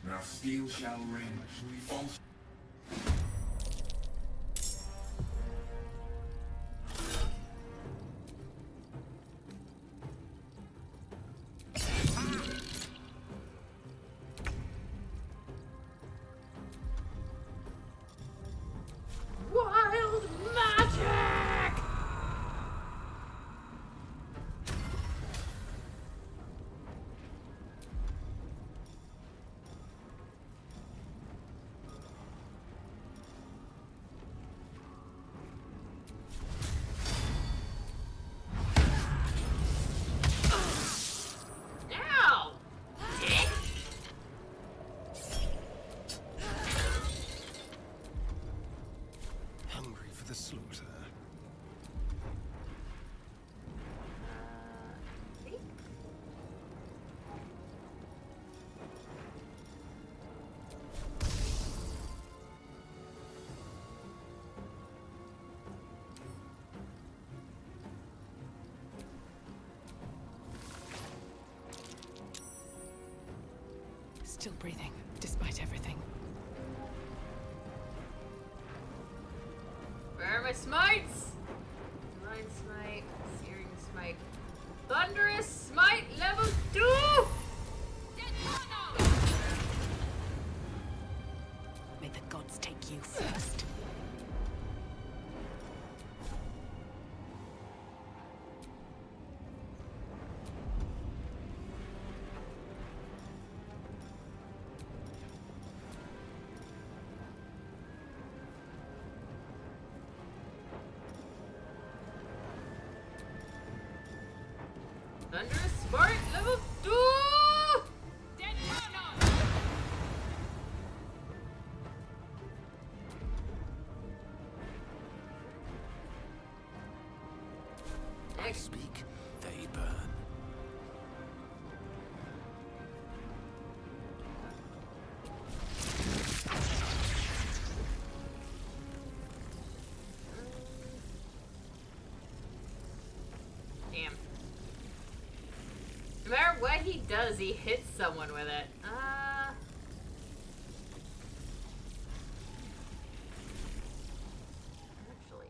Now steel shall ring. False. Wild magic! Ow! Dick! Hungry for the slaughter. Still breathing, despite everything. Where are my smites? Divine smite, searing smite, thunderous smite level 2! May the gods take you first. Thunderous smite level 2! I speak, they burn. Damn. No matter what he does, he hits someone with it. Actually.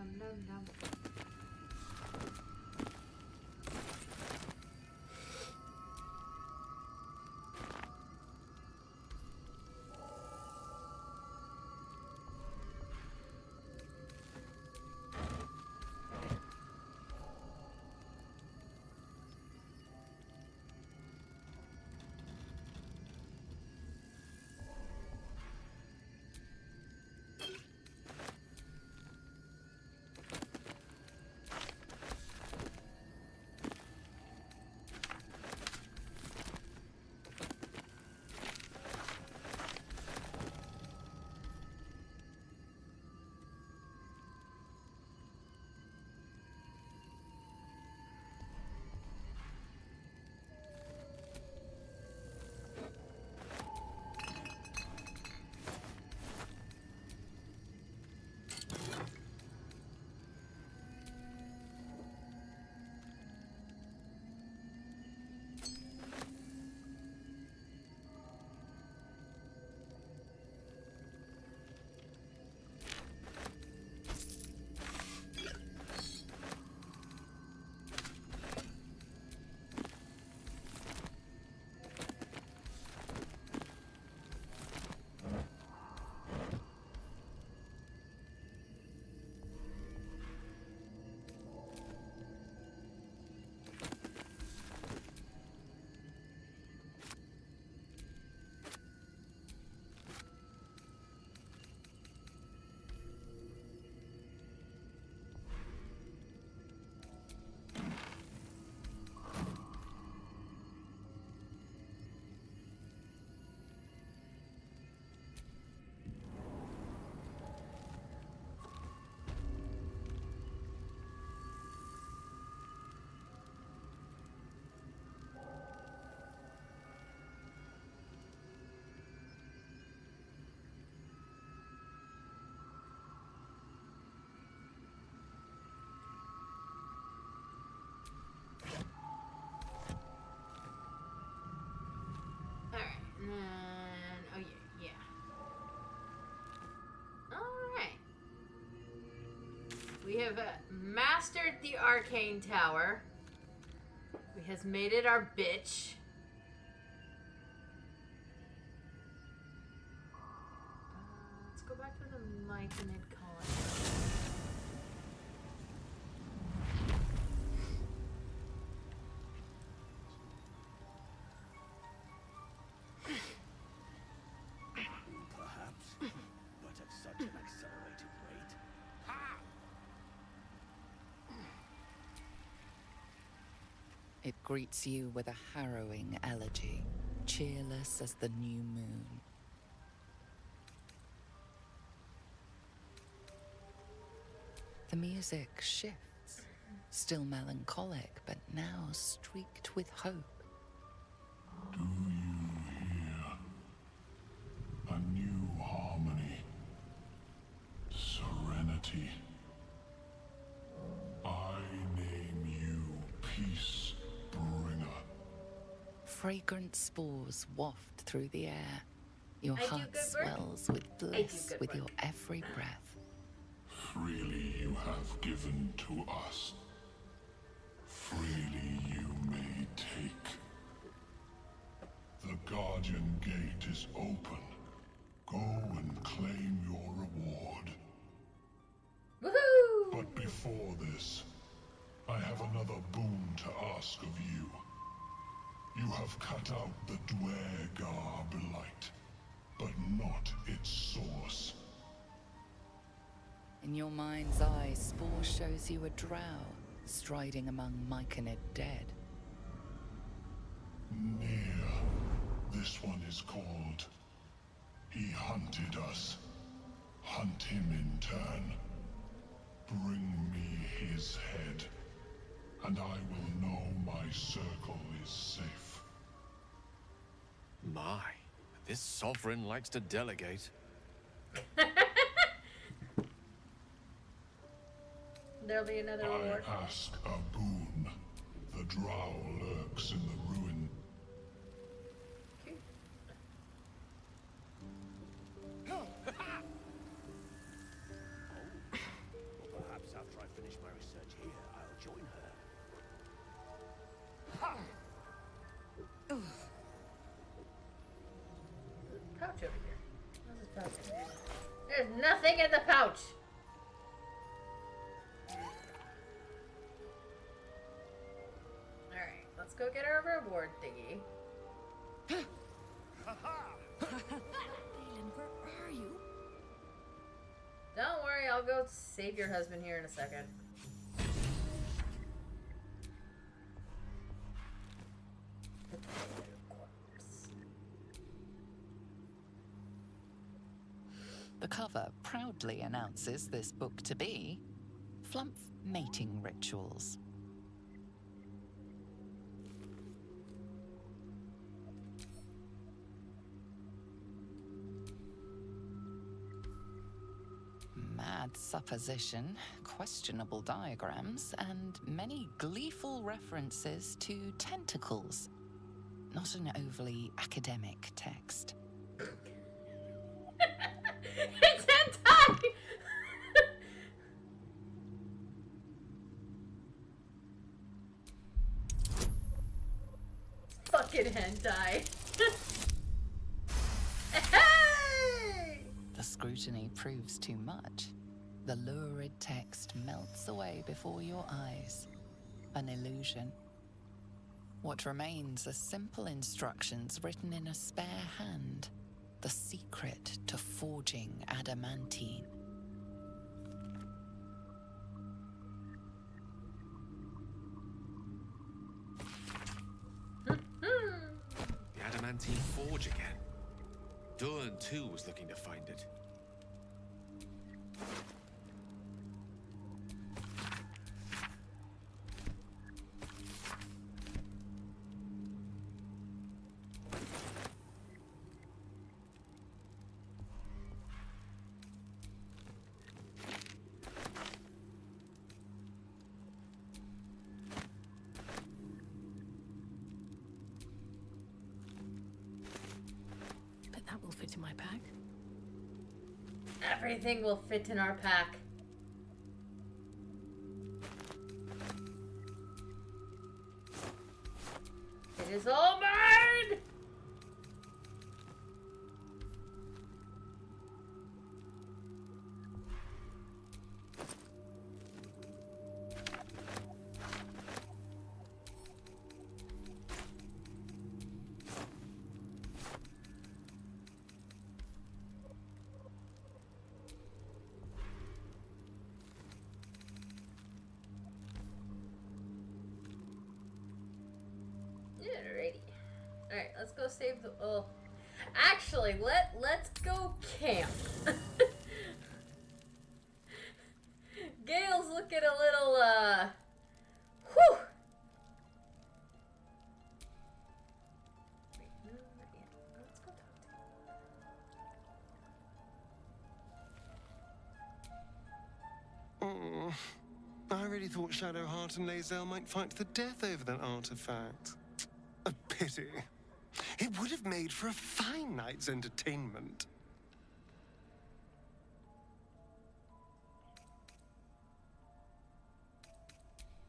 nom, nom, nom. Oh yeah, yeah. Alright. We have mastered the arcane tower. We has made it our bitch. Let's go back to the Myconid colony. It greets you with a harrowing elegy, cheerless as the new moon. The music shifts, still melancholic, but now streaked with hope. Do you hear? A new harmony. Serenity. I name you Peace Bringer. Fragrant spores waft through the air. Your I do heart good work. swells with bliss with your every breath. Freely you have given to us. Freely you may take. The Guardian Gate is open. Go and claim your reward. Woohoo! But before this, I have another boon to ask of you. You have cut out the Dwergar blight, but not its source. In your mind's eye, Spore shows you a drow striding among Myconid dead. Near. This one is called. He hunted us. Hunt him in turn. Bring me his head, and I will know my circle is safe. My, this sovereign likes to delegate. There'll be another reward. I ask a boon. The drow lurks in the ruin. Perhaps pouch over here? What's this pouch in here? There's nothing in the pouch! Alright, let's go get our reward thingy. Leland, where are you? Don't worry, I'll go save your husband here in a second. The cover proudly announces this book to be Flumph Mating Rituals. Mad supposition, questionable diagrams, and many gleeful references to tentacles. Not an overly academic text. It's hentai! Fucking hentai. Hey! The scrutiny proves too much. The lurid text melts away before your eyes. An illusion. What remains are simple instructions written in a spare hand. The secret to forging adamantine. The adamantine forge again. Duran too was looking to find it. But that will fit in my pack. Everything will fit in our pack. It is all mine! Alrighty. Alright, let's go save the... Oh. Actually, let's go camp. Gale's looking a little, whew! Wait, no, not yet. Let's go talk to him. Oh, I really thought Shadowheart and Lae'zel might fight to the death over that artifact. A pity. It would have made for a fine night's entertainment.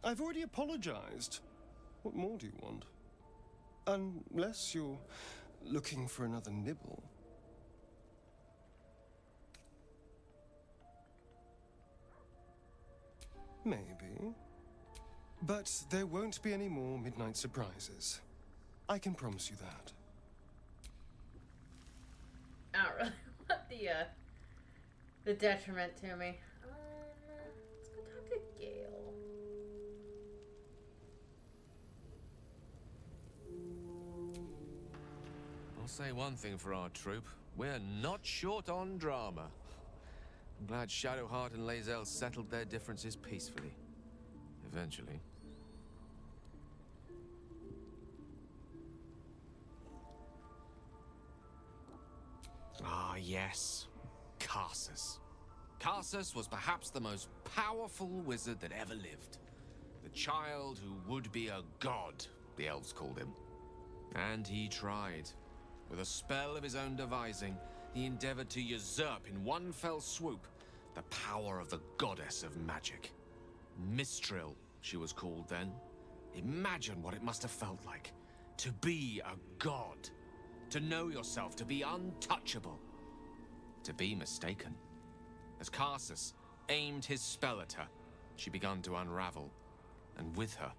I've already apologized. What more do you want? Unless you're looking for another nibble. Maybe. But there won't be any more midnight surprises. I can promise you that. I don't really want the detriment to me. Let's go talk to Gale. I'll say one thing for our troop. We're not short on drama. I'm glad Shadowheart and Lae'zel settled their differences peacefully. Eventually. Ah, yes. Karsus. Karsus was perhaps the most powerful wizard that ever lived. The child who would be a god, the elves called him. And he tried. With a spell of his own devising, he endeavored to usurp in one fell swoop the power of the goddess of magic. Mistril, she was called then. Imagine what it must have felt like to be a god, To know yourself, to be untouchable. To be mistaken. As Karsus aimed his spell at her, she began to unravel. And with her,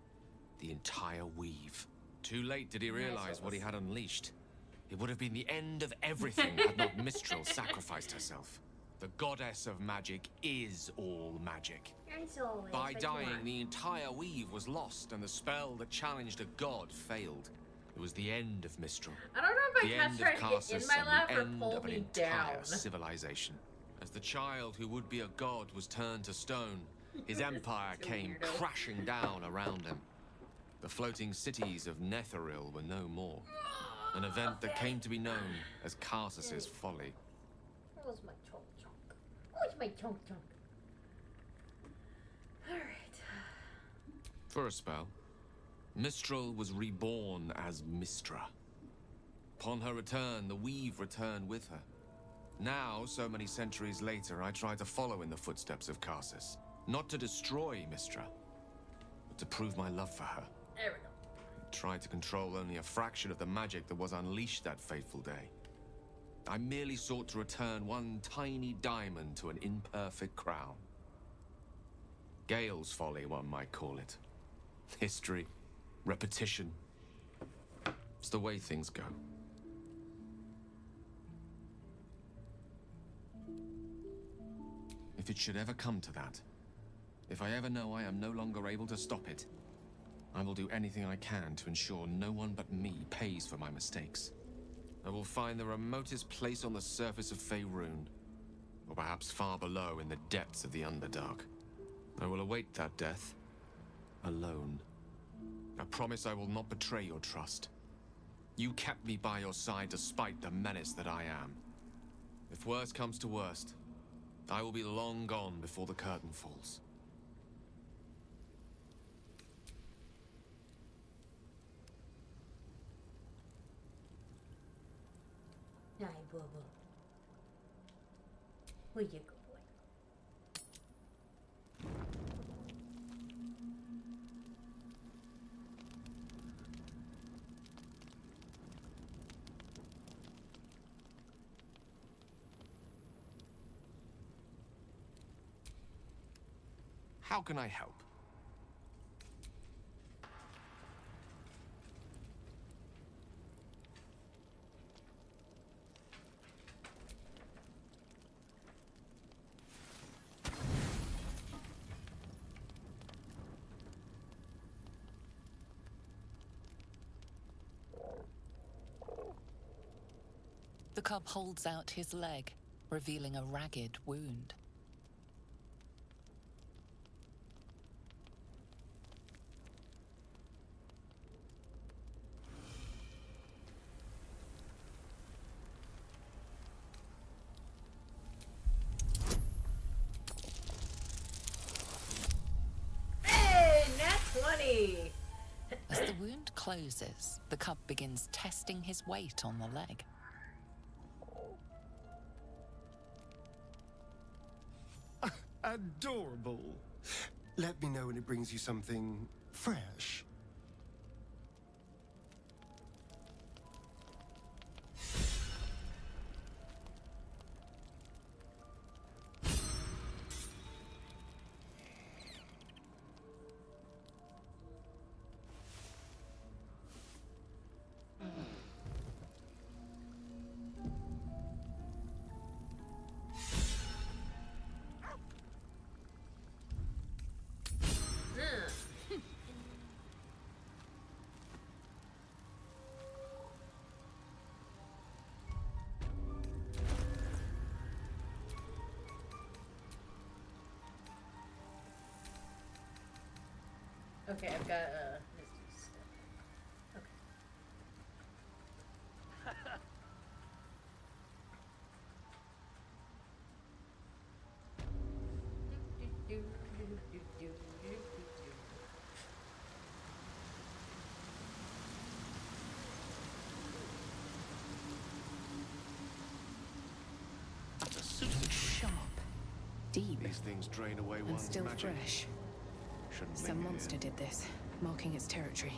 the entire weave. Too late did he realize what he had unleashed. It would have been the end of everything had not Mistral sacrificed herself. The goddess of magic is all magic. By dying, the entire weave was lost, and the spell that challenged a god failed. It was the end of Mistral. I don't know if The my end cat's of trying to get in Karsus my and lap the or end pull of an me entire down. civilization. As the child who would be a god was turned to stone, his empire came crashing down around him. The floating cities of Netheril were no more. An event that came to be known as Karsus's folly. Where's my chunk chunk? Where's my chunk chunk? Alright. For a spell, Mistral was reborn as Mistra. Upon her return, the weave returned with her. Now, so many centuries later, I try to follow in the footsteps of Karsus. Not to destroy Mistra, but to prove my love for her. There we go. Try to control only a fraction of the magic that was unleashed that fateful day. I merely sought to return one tiny diamond to an imperfect crown. Gale's folly, one might call it. History, repetition. It's the way things go. If it should ever come to that, if I ever know I am no longer able to stop it, I will do anything I can to ensure no one but me pays for my mistakes. I will find the remotest place on the surface of Faerun, or perhaps far below in the depths of the Underdark. I will await that death, alone. I promise I will not betray your trust. You kept me by your side despite the menace that I am. If worst comes to worst, I will be long gone before the curtain falls. Hi, Bubba. Where you go, boy? How can I help? The cub holds out his leg, revealing a ragged wound. Hey, nat 20! As the wound closes, the cub begins testing his weight on the leg. Adorable. Let me know when it brings you something fresh. Okay, I've got Misty Step. Okay. Sharp. Deep. These things drain away And one's still magic. fresh. Shouldn't Some linger here. monster did this, marking its territory.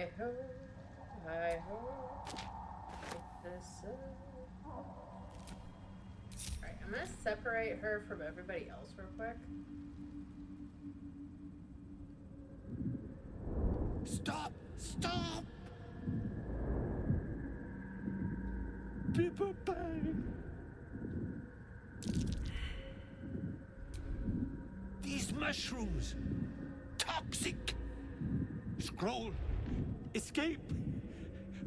Hi ho, hi ho. Take this up. Alright, I'm gonna separate her from everybody else real quick. Stop! Stop! People bang. These mushrooms! Toxic! Scroll! Escape!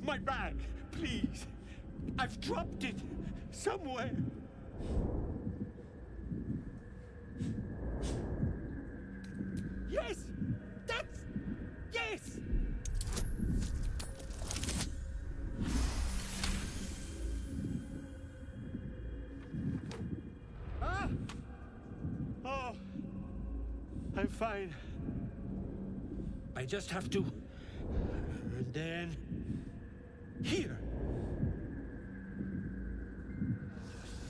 My bag, please! I've dropped it somewhere! Yes! That's... Yes! Ah! Oh! I'm fine. I just have to... And then... Here!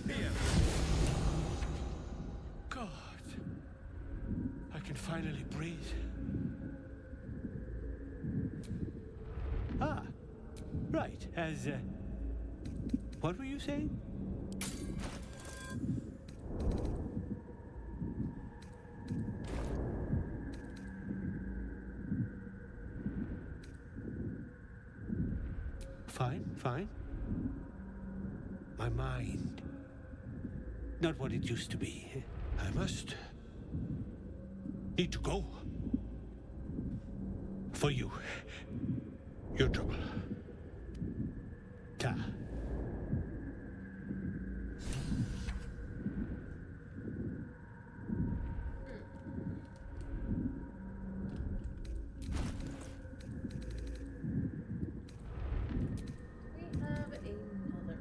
Here! God! I can finally breathe. Ah! Right, what were you saying? Fine. My mind. Not what it used to be. I must... need to go. For you. Your trouble. Ta. We have another one.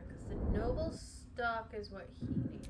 Because the noble stock is what he needs.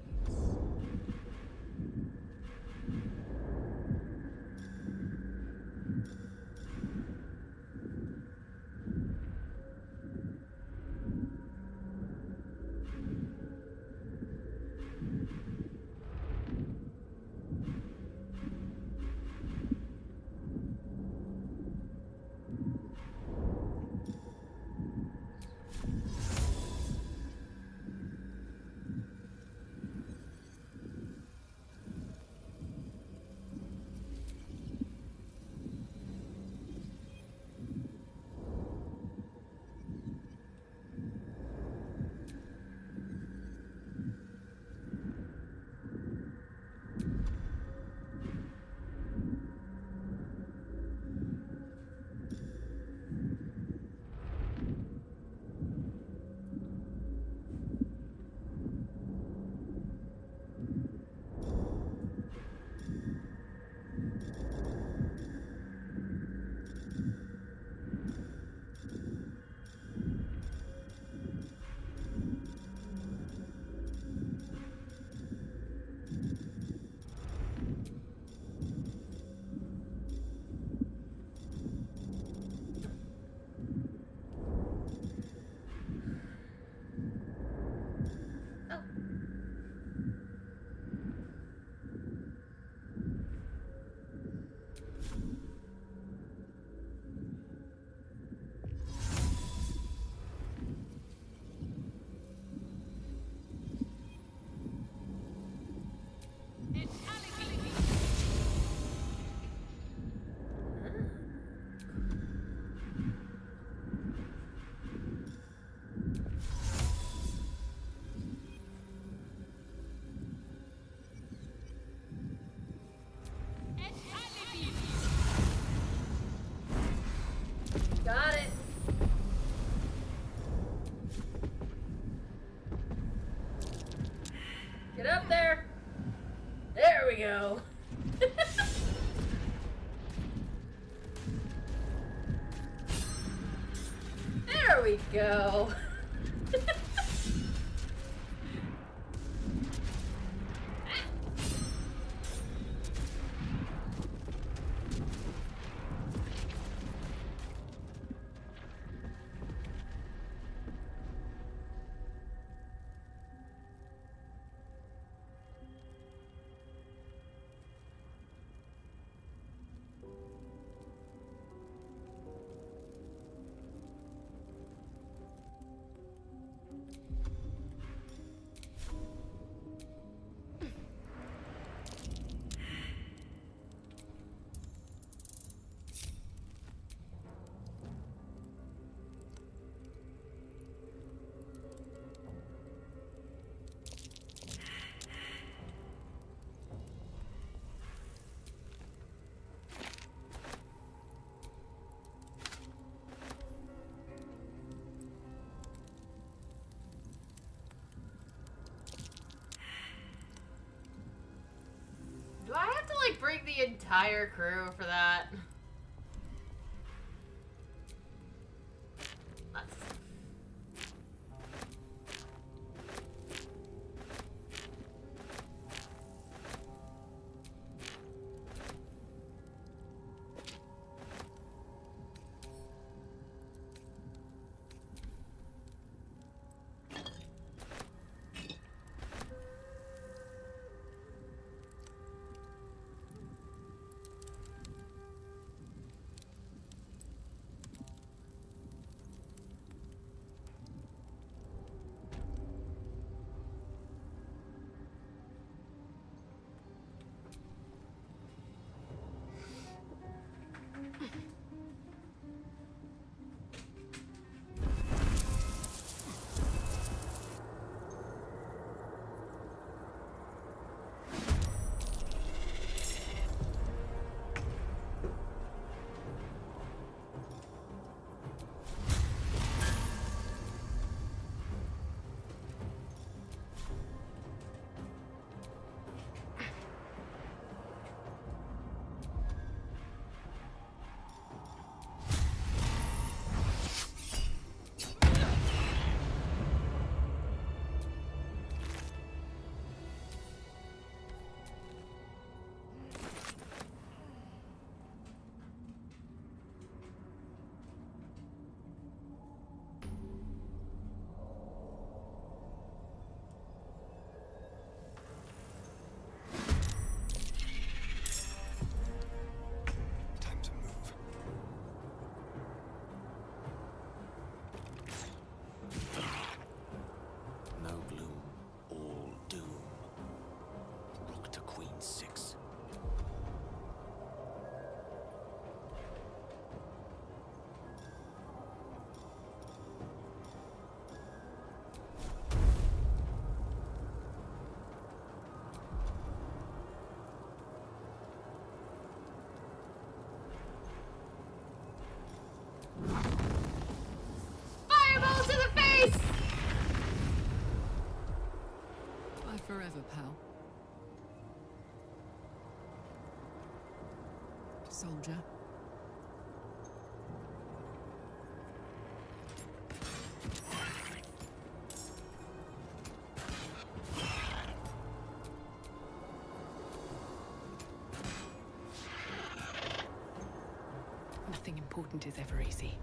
Got it. Get up there. There we go. go. Do I have to like bring the entire crew for that? That's... Time to move. No gloom, all doom. Rook to Queen 6. Fireball to the face! Bye forever, pal. Soldier. Nothing important is ever easy.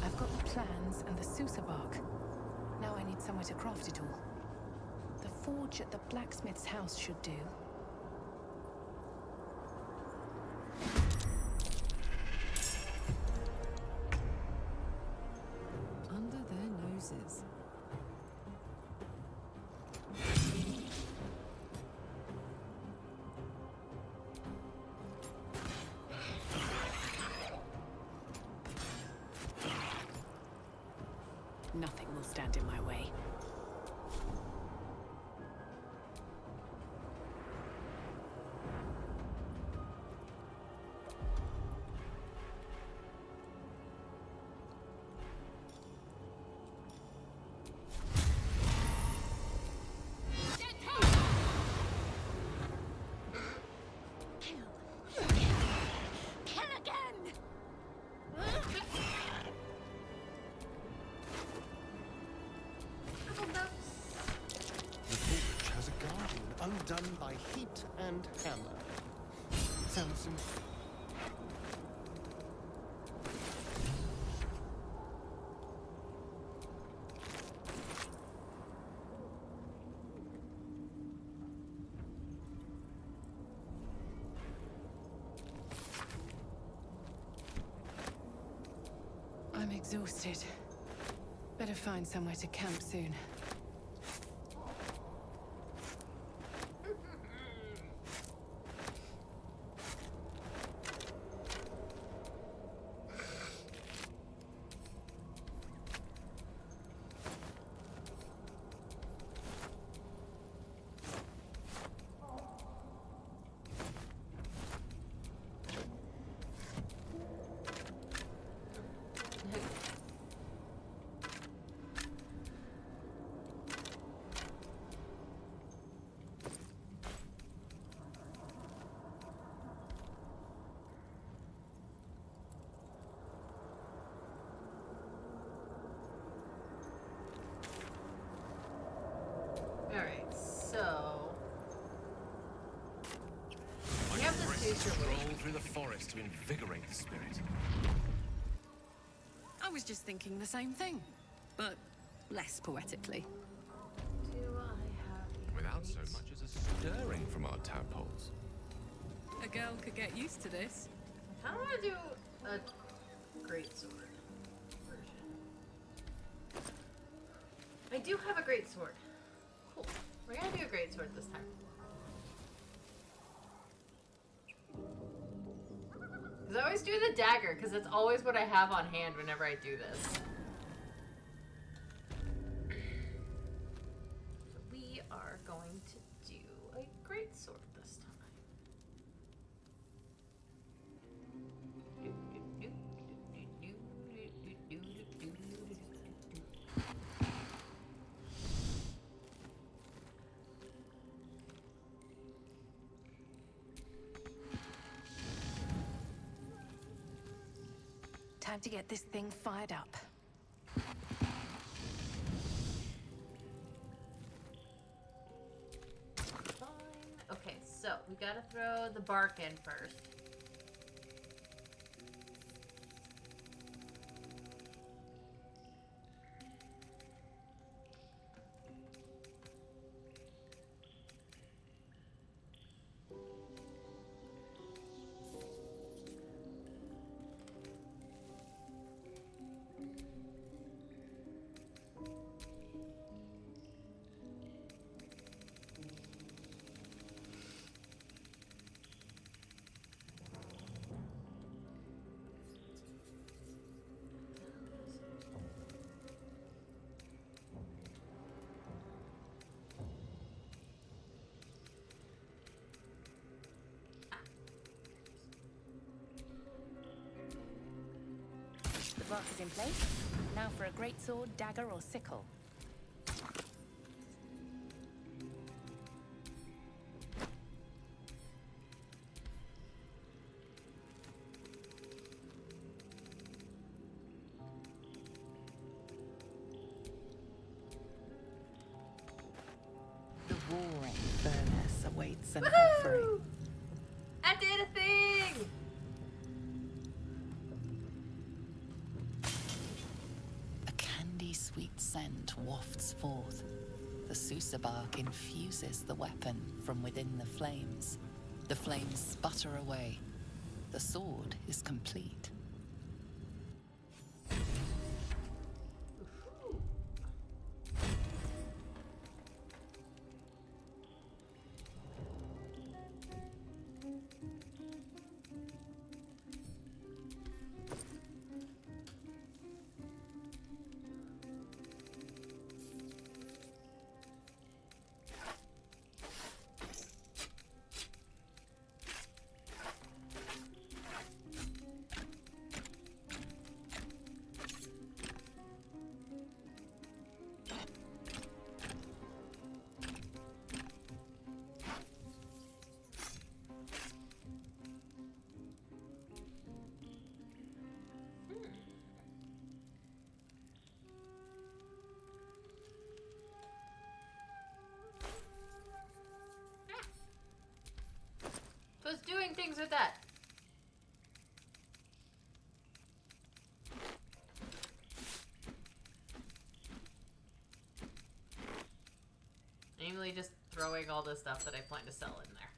I've got the plans and the Sousa bark. Now I need somewhere to craft it all. The forge at the blacksmith's house should do. Under their noses. Nothing will stand in my way. The forge has a guardian undone by heat and hammer. Sounds I'm exhausted. Better find somewhere to camp soon. Alright, so I we have this brisk future stroll wait. through the forest to invigorate the spirit. I was just thinking the same thing, but less poetically. Do I have Without so much as a stirring from our tadpoles. A girl could get used to this. I kind of want to do a greatsword version. I do have a greatsword. Cool. We're gonna do a greatsword this time. Because I always do the dagger, because that's always what I have on hand whenever I do this. So we are going to do a greatsword this time. Time to get this thing fired up. Fine. Okay, so we gotta throw the bark in first. The bark is in place. Now for a greatsword, dagger, or sickle. The roaring furnace awaits an Woohoo! offering. I did a thing! A candy-sweet scent wafts forth. The Susa bark infuses the weapon from within the flames. The flames sputter away. The sword is complete. literally just throwing all the stuff that I plan to sell in there.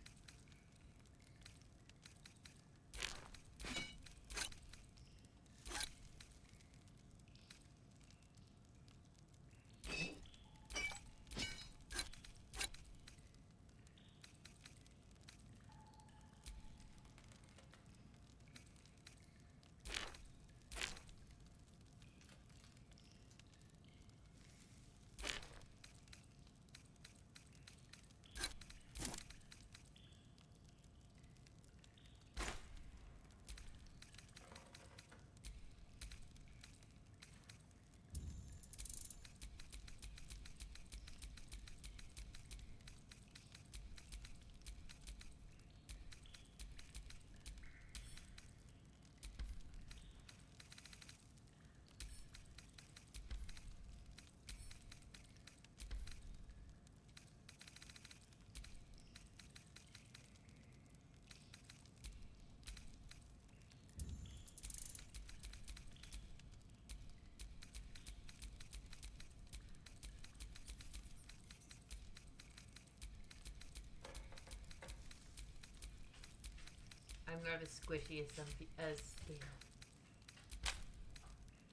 I'm not as squishy as some as yeah.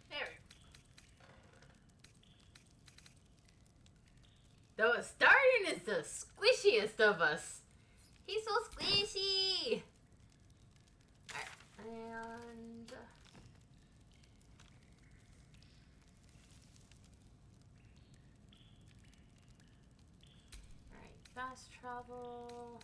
There we go. Though Astarion is the squishiest of us. He's so squishy. Alright, and alright, fast travel.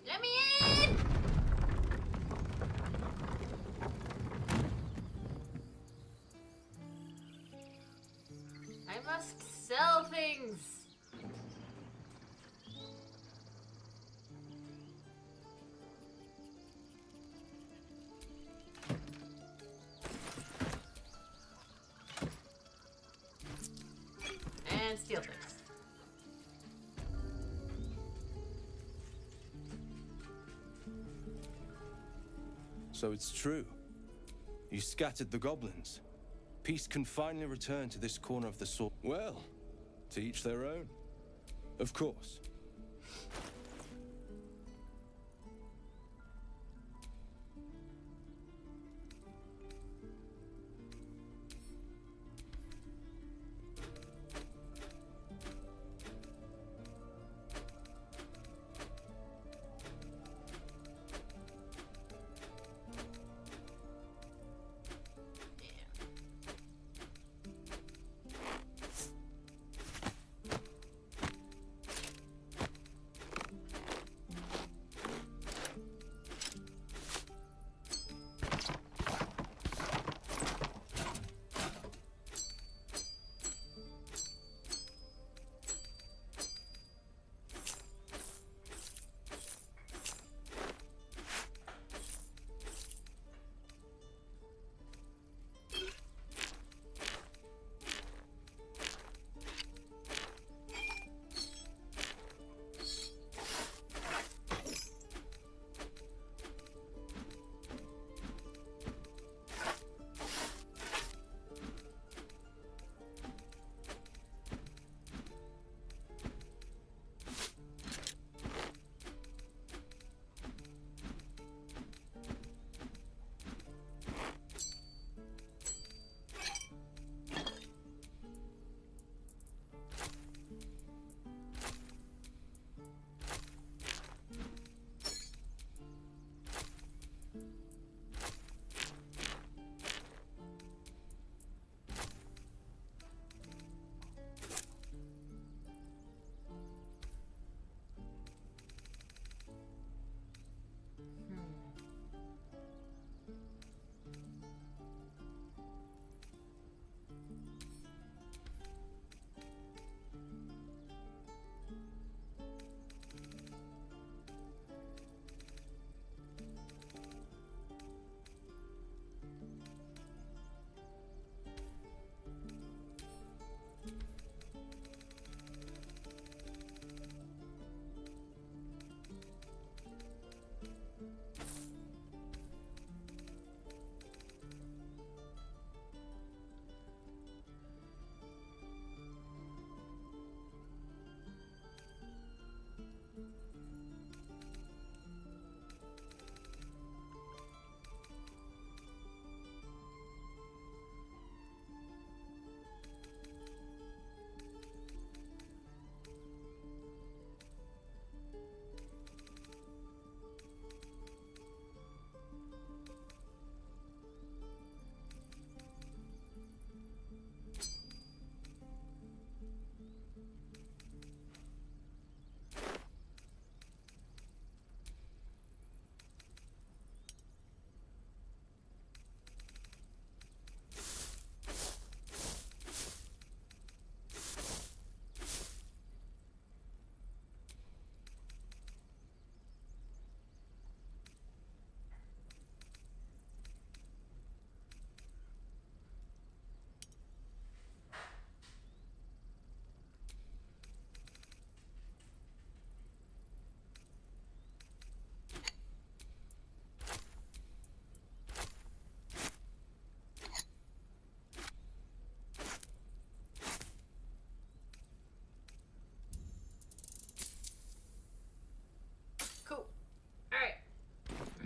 Let me in! I must sell things. And steal things. So it's true. You scattered the goblins. Peace can finally return to this corner of the sword. Well, to each their own. Of course.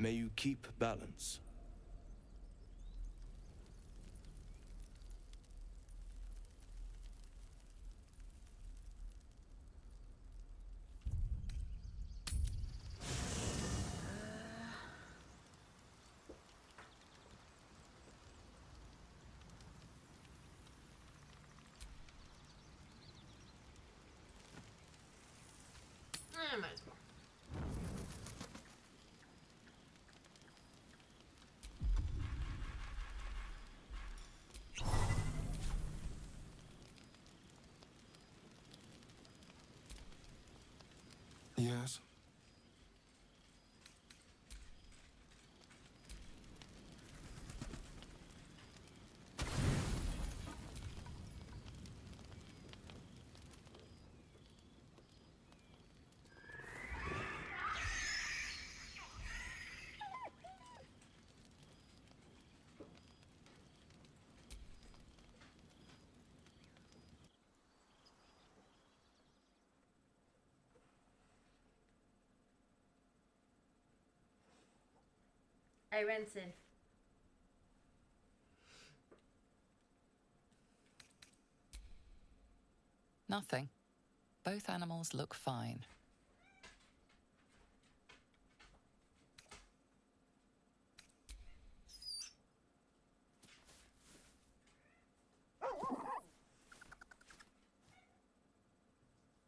May you keep balance. Might as well. Yes? I Renson. Nothing. Both animals look fine.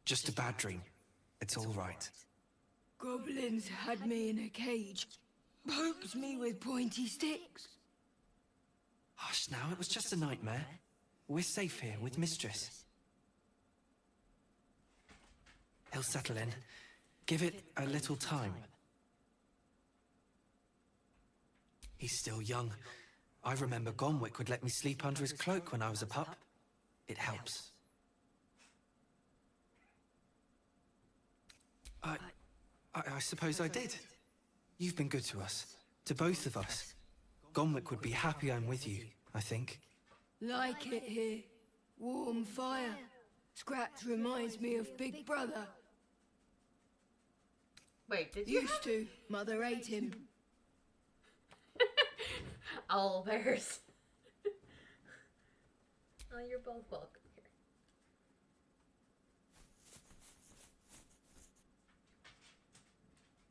Just a bad dream. It's all right. Goblins had me in a cage. Poked me with pointy sticks. Hush now, it was just a nightmare. We're safe here with Mistress. He'll settle in. Give it a little time. He's still young. I remember Gonwick would let me sleep under his cloak when I was a pup. It helps. I suppose I did. You've been good to us. To both of us. Gonwick would be happy I'm with you, I think. Like it here. Warm fire. Scratch reminds me of Big Brother. Wait, did you? Used to. Mother ate him. Owl bears. Oh, you're both welcome here.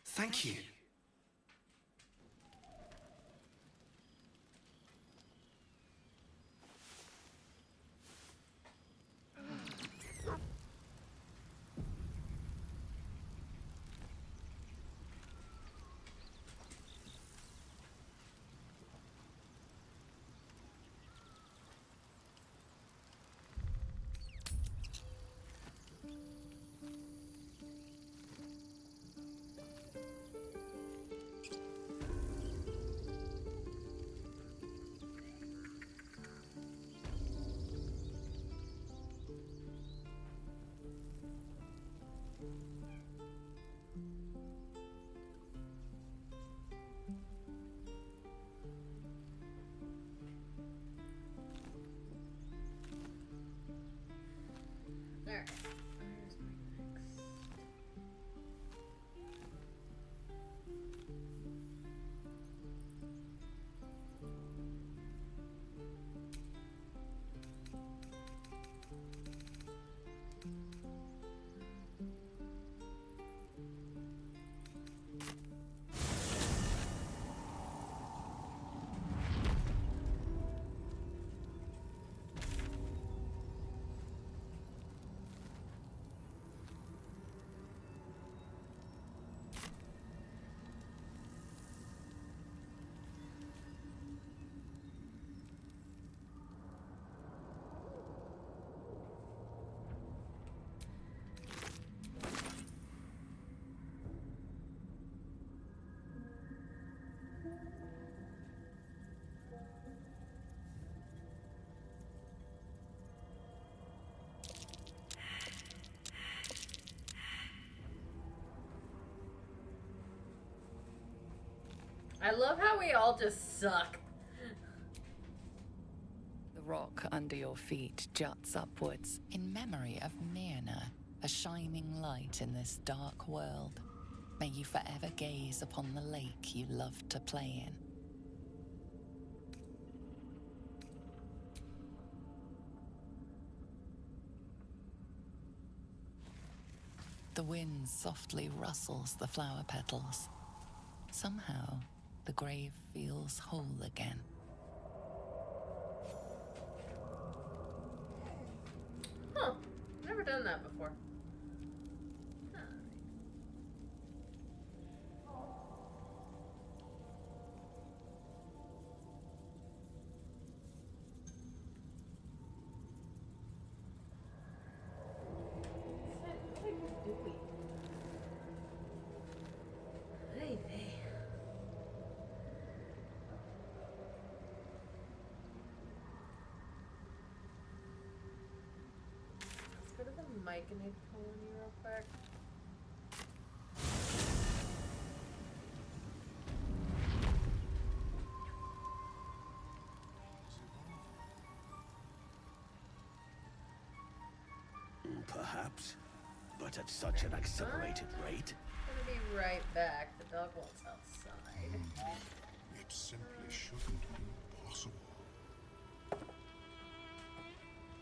Thank you. Alright. Where's my next? I love how we all just suck. The rock under your feet juts upwards in memory of Nirna, a shining light in this dark world. May you forever gaze upon the lake you loved to play in. The wind softly rustles the flower petals. Somehow, the grave feels whole again. Huh. Never done that before. Myconid colony real quick. Perhaps, but at such an accelerated rate. I'm gonna be right back. The dog wants outside. It simply shouldn't be possible.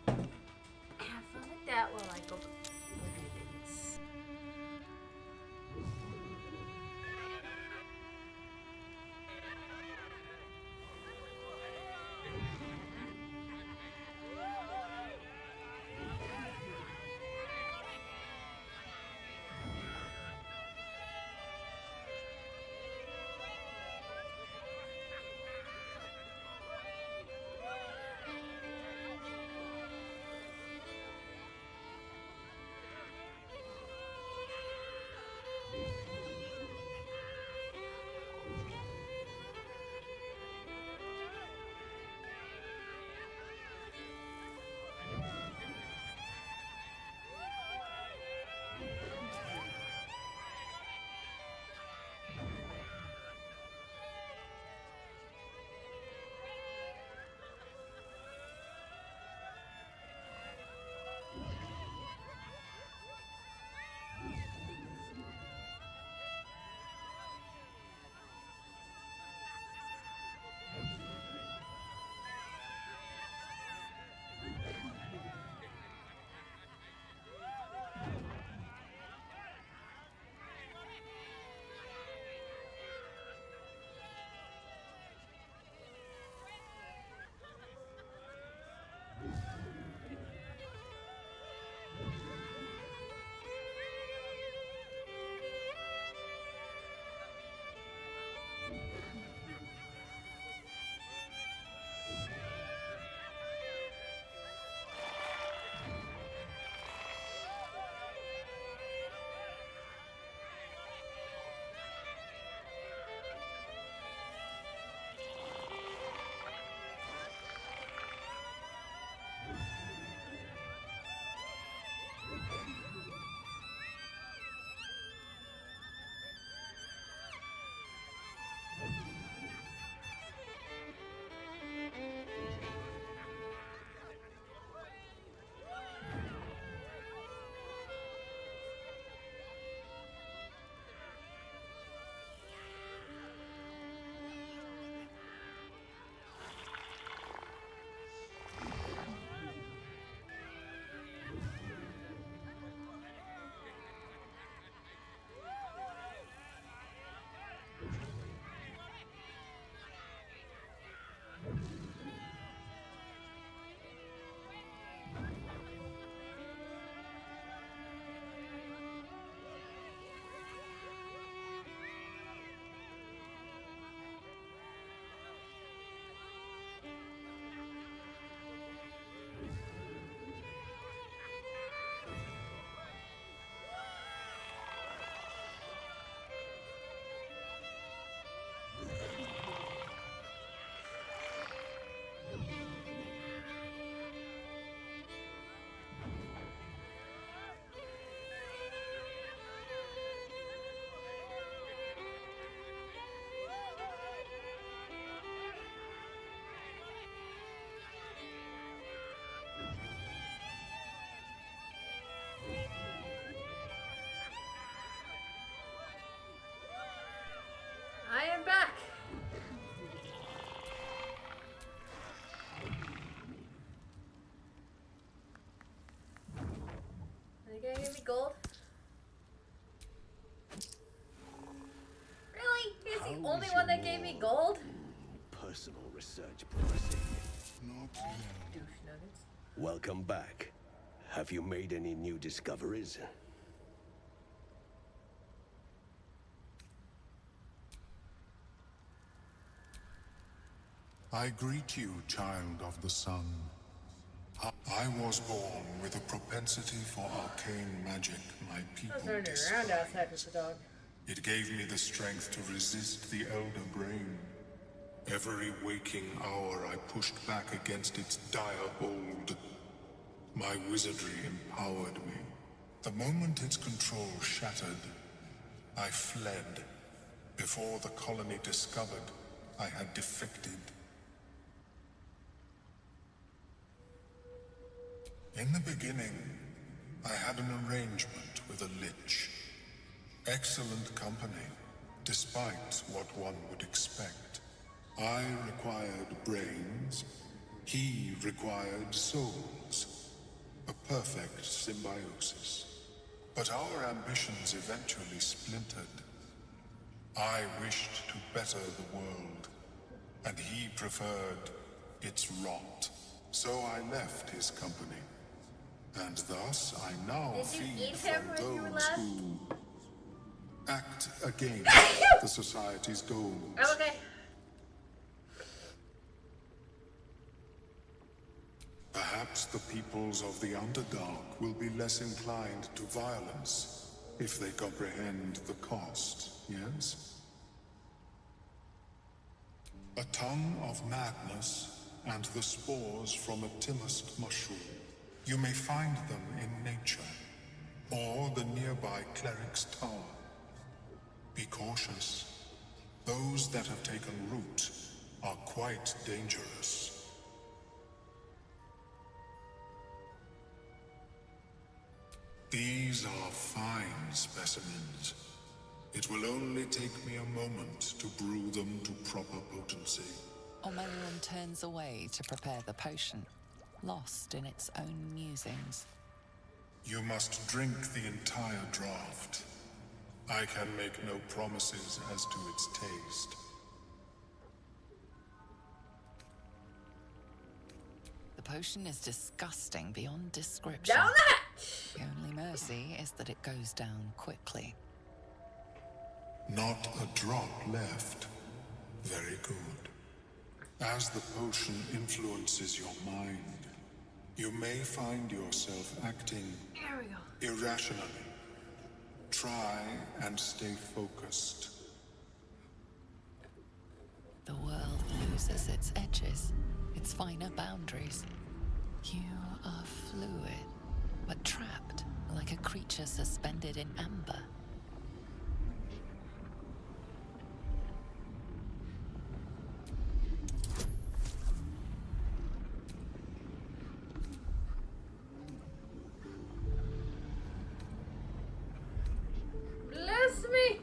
Have fun with that while I go to Vampadin's. Are they gonna give me gold? Really? He's the only one that gave me gold? Personal research progressing. Douche nuggets. Welcome back. Have you made any new discoveries? I greet you, child of the sun. I was born with a propensity for arcane magic my people I was running despise. around outside with the dog. It gave me the strength to resist the Elder Brain. Every waking hour I pushed back against its dire hold. My wizardry empowered me. The moment its control shattered, I fled. Before the colony discovered I had defected. In the beginning, I had an arrangement with a lich. Excellent company, despite what one would expect. I required brains, he required souls. A perfect symbiosis. But our ambitions eventually splintered. I wished to better the world, and he preferred its rot. So I left his company. And thus I now feed from those who act against the society's goals. Okay. Perhaps the peoples of the Underdark will be less inclined to violence if they comprehend the cost, yes? A tongue of madness and the spores from a Timust mushroom. You may find them in nature, or the nearby cleric's tower. Be cautious. Those that have taken root are quite dangerous. These are fine specimens. It will only take me a moment to brew them to proper potency. Omelion turns away to prepare the potion, lost in its own musings. You must drink the entire draught. I can make no promises as to its taste. The potion is disgusting beyond description. Down the hatch! The only mercy is that it goes down quickly. Not a drop left. Very good. As the potion influences your mind, you may find yourself acting irrationally. Try and stay focused. The world loses its edges, its finer boundaries. You are fluid, but trapped like a creature suspended in amber. Bless me!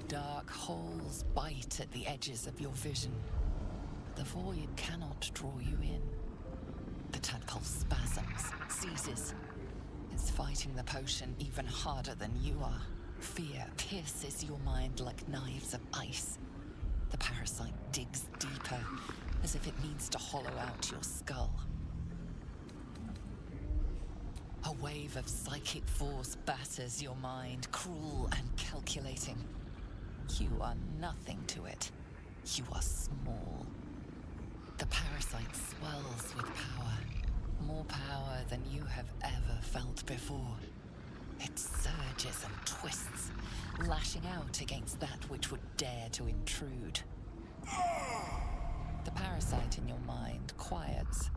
Dark holes bite at the edges of your vision, but the void cannot draw you in. The tadpole spasms, seizes. It's fighting the potion even harder than you are. Fear pierces your mind like knives of ice. The parasite digs deeper, as if it needs to hollow out your skull. A wave of psychic force batters your mind, cruel and calculating. You are nothing to it. You are small. The parasite swells with power. More power than you have ever felt before. It surges and twists, lashing out against that which would dare to intrude. The parasite in your mind quiets,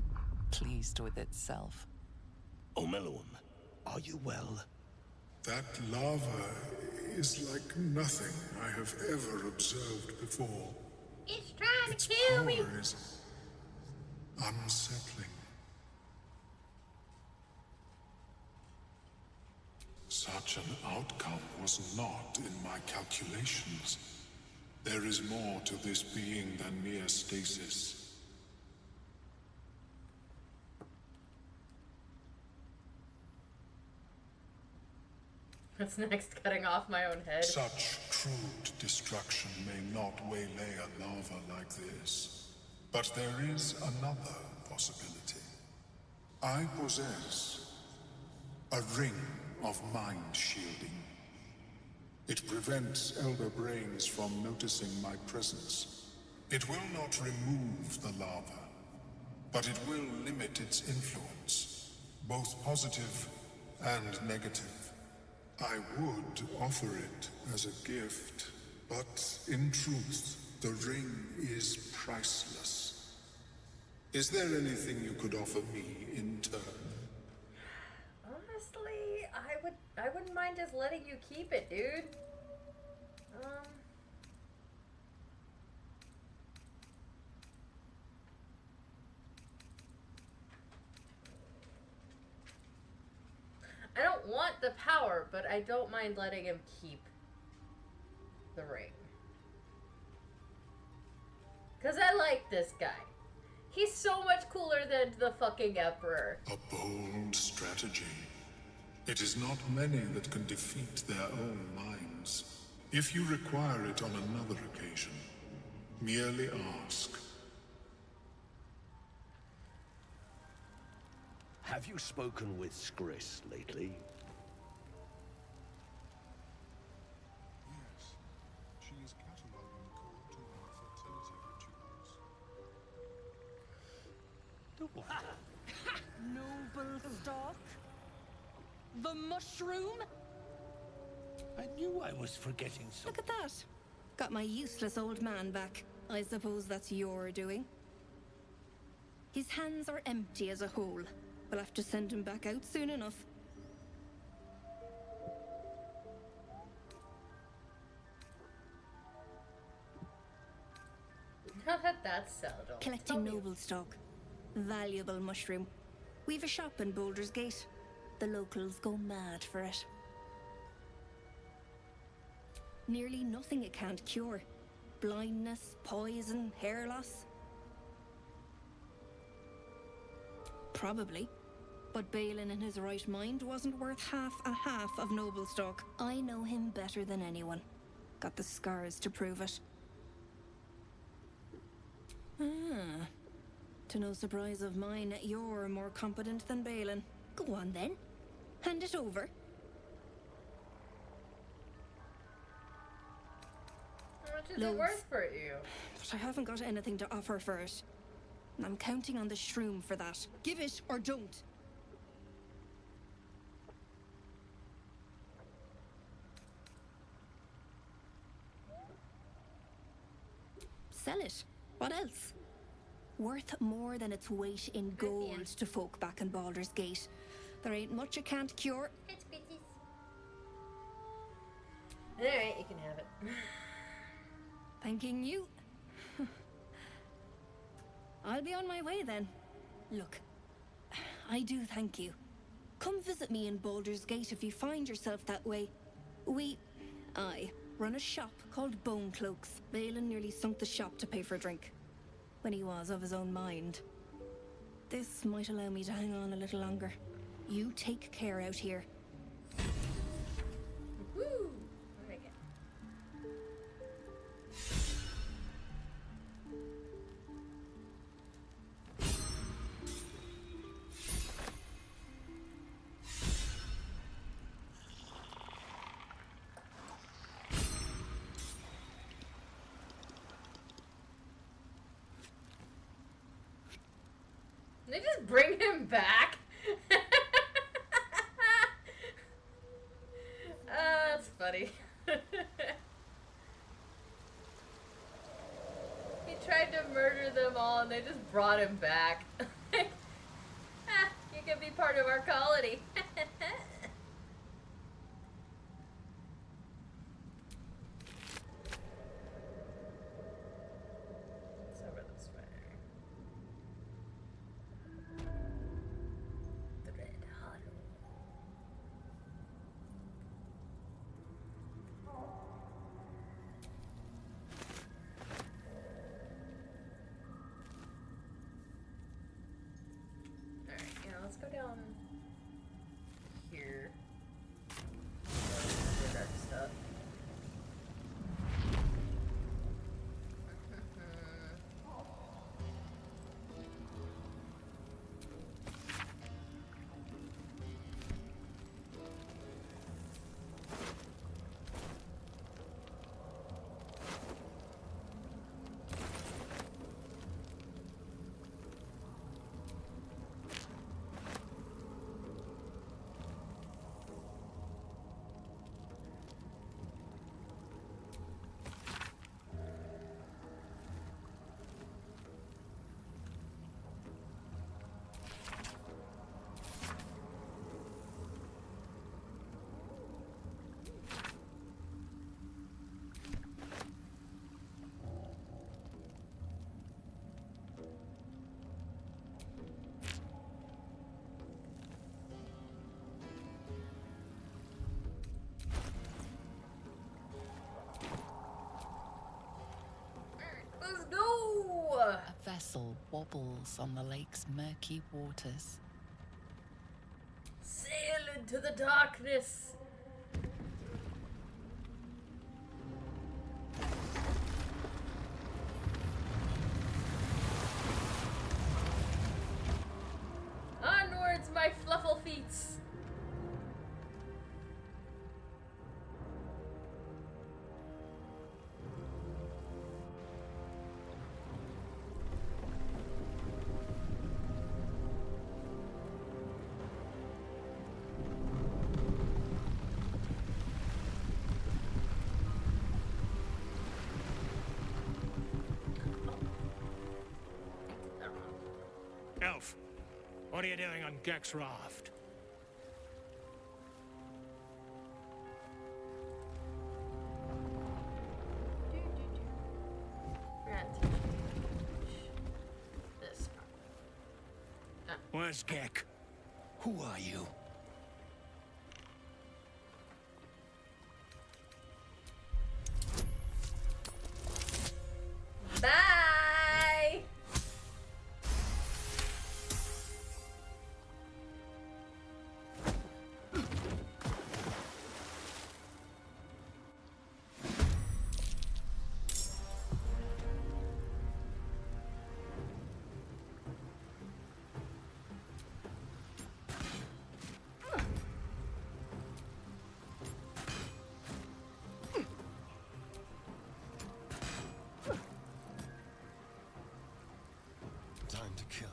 pleased with itself. Omelion, are you well? That lava is like nothing I have ever observed before. It's trying Its to kill power me! is unsettling. Such an outcome was not in my calculations. There is more to this being than mere stasis. What's next? Cutting off my own head? Such crude destruction may not waylay a lava like this. But there is another possibility. I possess a ring of mind shielding. It prevents elder brains from noticing my presence. It will not remove the lava, but it will limit its influence, both positive and negative. I would offer it as a gift, but in truth, the ring is priceless. Is there anything you could offer me in turn? Honestly, I wouldn't mind just letting you keep it, dude. I don't want the power, but I don't mind letting him keep the ring. Because I like this guy. He's so much cooler than the fucking Emperor. A bold strategy. It is not many that can defeat their own minds. If you require it on another occasion, merely ask. Have you spoken with Skris lately? Yes. She is cataloging the code to our fertility rituals. Noble stock? The mushroom? I knew I was forgetting something. Look at that. Got my useless old man back. I suppose that's your doing. His hands are empty as a whole. We'll have to send him back out soon enough. How did that sound? Collecting noble stock. Valuable mushroom. We've a shop in Baldur's Gate. The locals go mad for it. Nearly nothing it can't cure. Blindness, poison, hair loss. Probably. But Balin in his right mind wasn't worth half and half of noble stock. I know him better than anyone. Got the scars to prove it. Ah. To no surprise of mine, you're more competent than Balin. Go on then. Hand it over. How much is it worth for you? But I haven't got anything to offer for it. And I'm counting on the shroom for that. Give it or don't. Sell it. What else? Worth more than its weight in gold to folk back in Baldur's Gate. There ain't much it can't cure. It's bitches. Alright, you can have it. Thanking you. I'll be on my way then. Look, I do thank you. Come visit me in Baldur's Gate if you find yourself that way. I run a shop called Bone Cloaks. Balin nearly sunk the shop to pay for a drink. When he was of his own mind. This might allow me to hang on a little longer. You take care out here. Woo! What did I get? They just bring him back? That's funny. He tried to murder them all and they just brought him back. You can be part of our colony. It's over this way. The Red Hollow. Alright, yeah, let's go down here. vessel wobbles on the lake's murky waters. Sail into the darkness! Onwards, my fluffle feets! Elf, what are you doing on Gek's raft? This part. Where's Gek? Who are you? Bye! Time to kill.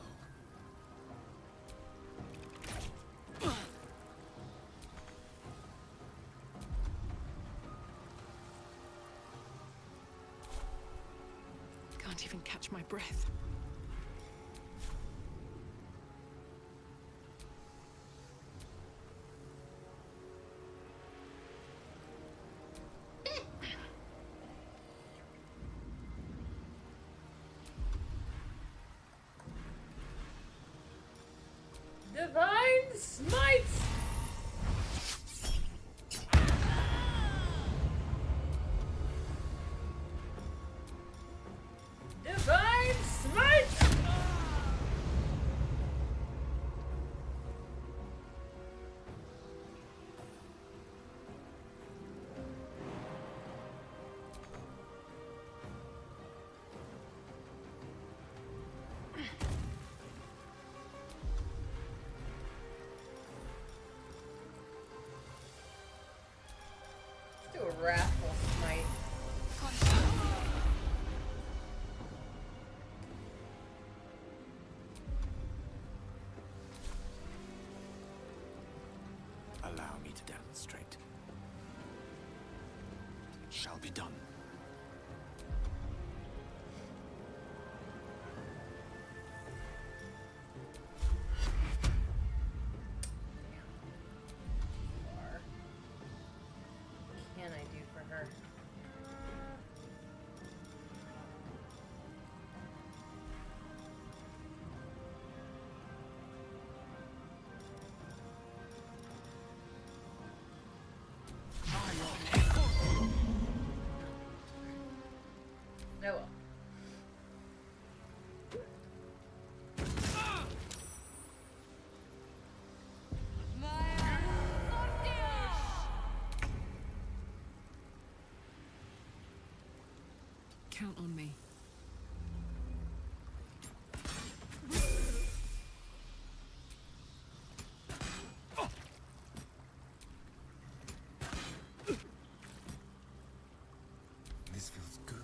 Can't even catch my breath. Divine Smite! Divine Smite! Let's do a Wrathful Smite. Allow me to demonstrate. It shall be done. What can I do for her? Oh well. Count on me. This feels good.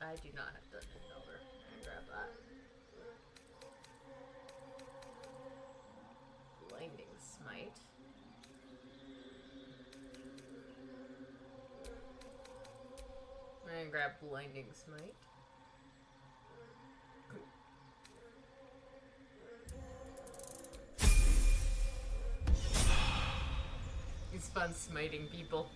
I do not have Dungeon Delver. I'm gonna grab that. Blinding Smite. I'm gonna grab Blinding Smite. It's fun smiting people.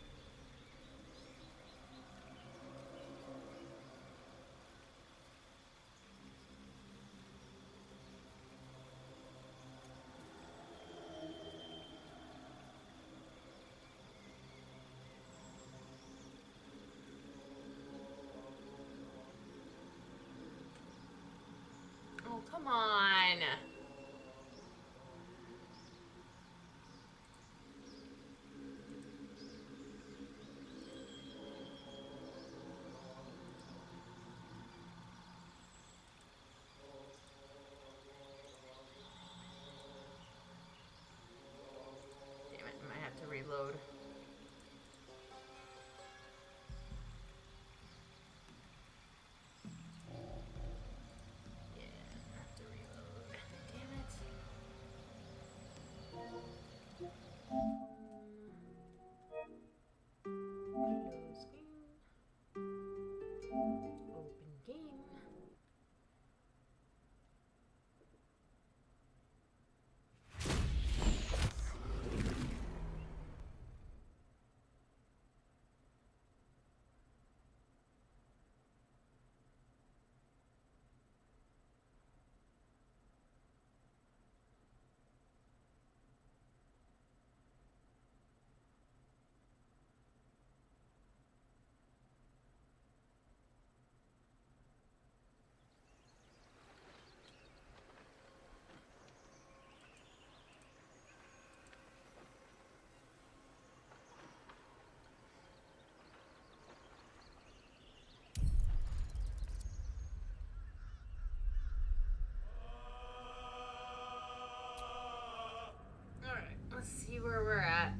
Oh, come on. Damn it, I might have to reload. Yeah, I have to reload. Damn it. Close game. Open game. Alright, let's see where we're at.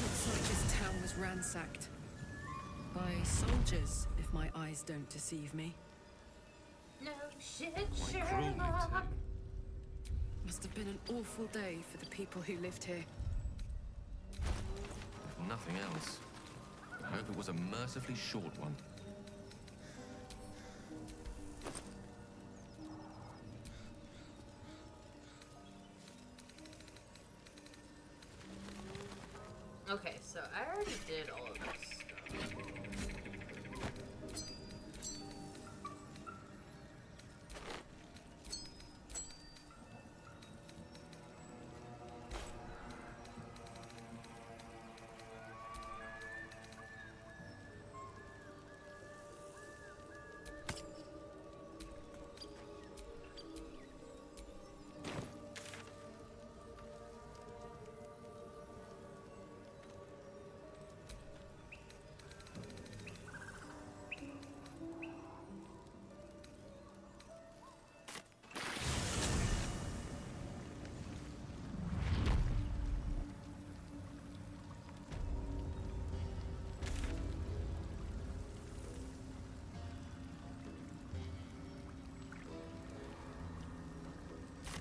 Looks like this town was ransacked. By soldiers, if my eyes don't deceive me. No shit, Sherlock. Must have been an awful day for the people who lived here. If nothing else, I hope it was a mercifully short one. Okay, so I already did all of this stuff.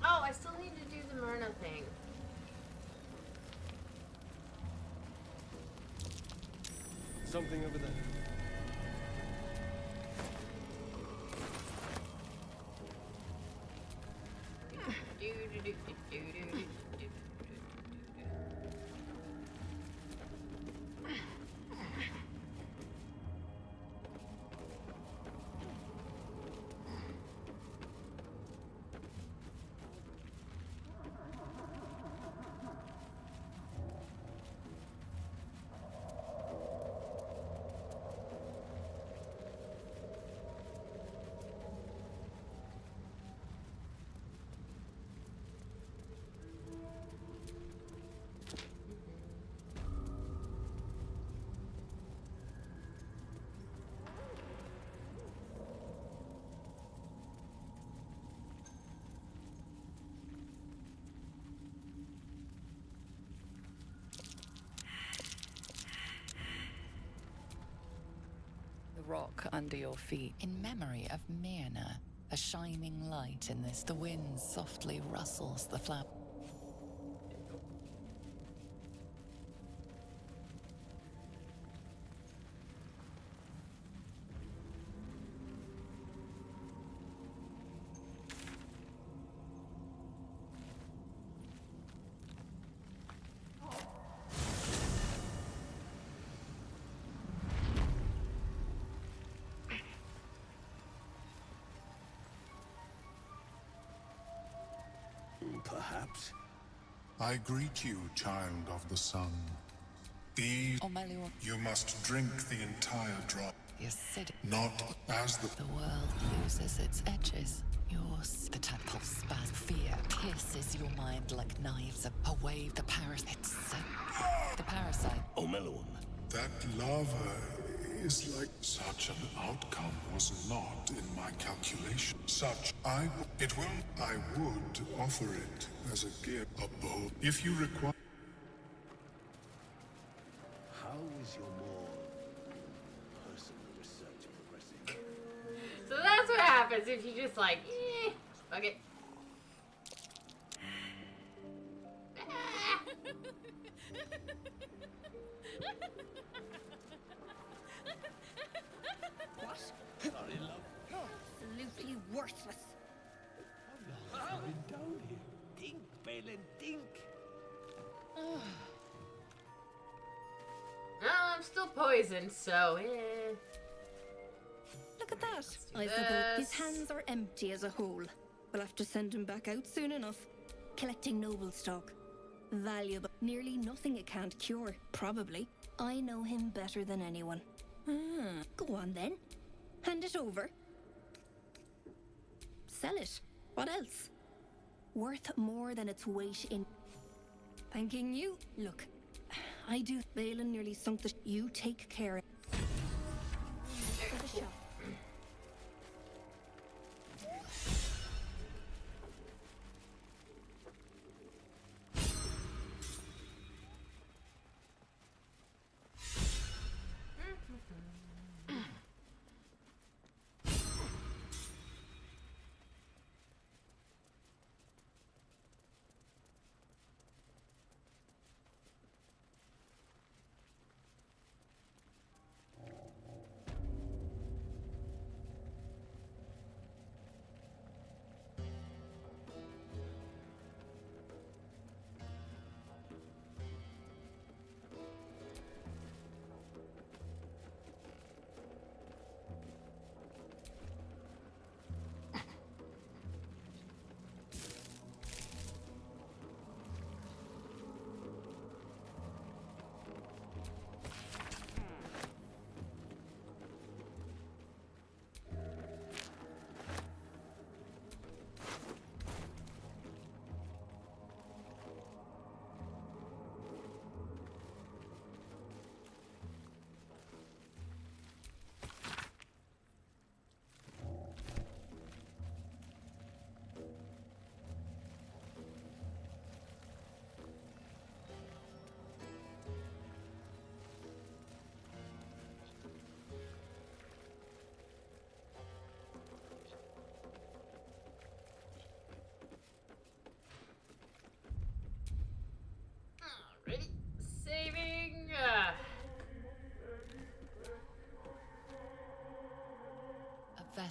Oh, I still need to do the Myrna thing. Something over there. The rock under your feet, in memory of Myrna, a shining light in this. The wind softly rustles the flower. Perhaps. I greet you, child of the sun. These you must drink the entire drop. The acidic. Not as the world loses its edges. Yours, the tadpole spasm. Fear pierces your mind like knives. Away the parasite. The parasite. Omelum. That lava is like such an outcome was not in my calculation. I would offer it as a gift. A bow. If you require. How is your more personal research progressing? So that's what happens if you just like, fuck it. What? Sorry, love. Absolutely worthless. How long have you been down here? Dink, Balin, dink. Well, I'm still poisoned, so Look at that. I do suppose his this. hands are empty as a whole. We'll have to send him back out soon enough. Collecting noble stock. Valuable. Nearly nothing it can't cure. Probably. I know him better than anyone. Go on then. Hand it over. Sell it. What else? Worth more than its weight in... Thanking you. Look, I do... Balin nearly sunk the... You take care of... For the shop.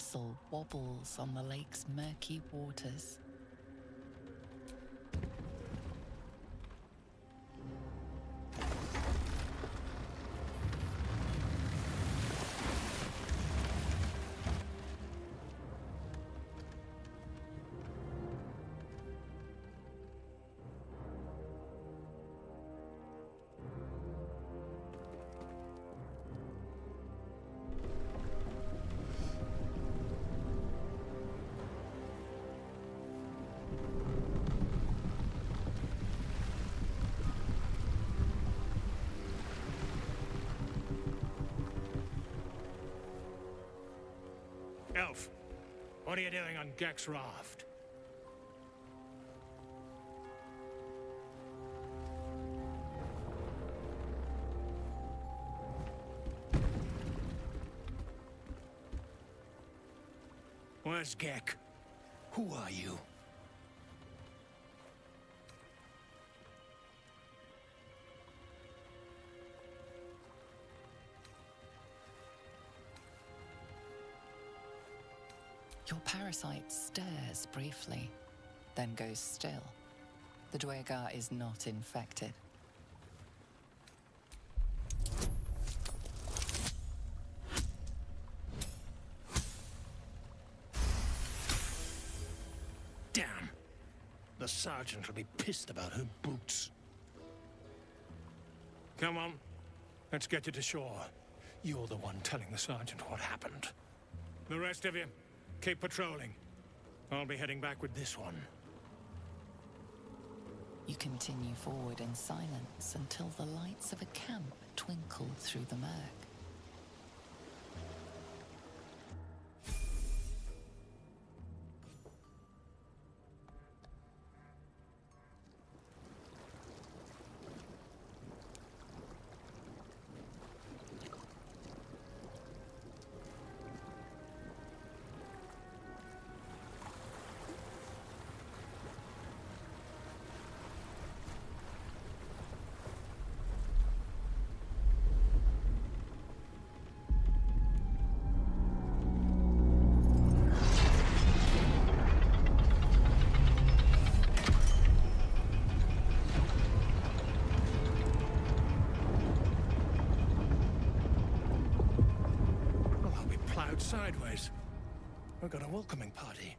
vessel wobbles on the lake's murky waters. Elf, what are you doing on Gek's raft? Where's Gek? Who are you? Your parasite stirs briefly, then goes still. The Dwegar is not infected. Damn! The sergeant will be pissed about her boots. Come on, let's get you to shore. You're the one telling the sergeant what happened. The rest of you, keep patrolling. I'll be heading back with this one. You continue forward in silence until the lights of a camp twinkle through the murk. Sideways. We've got a welcoming party.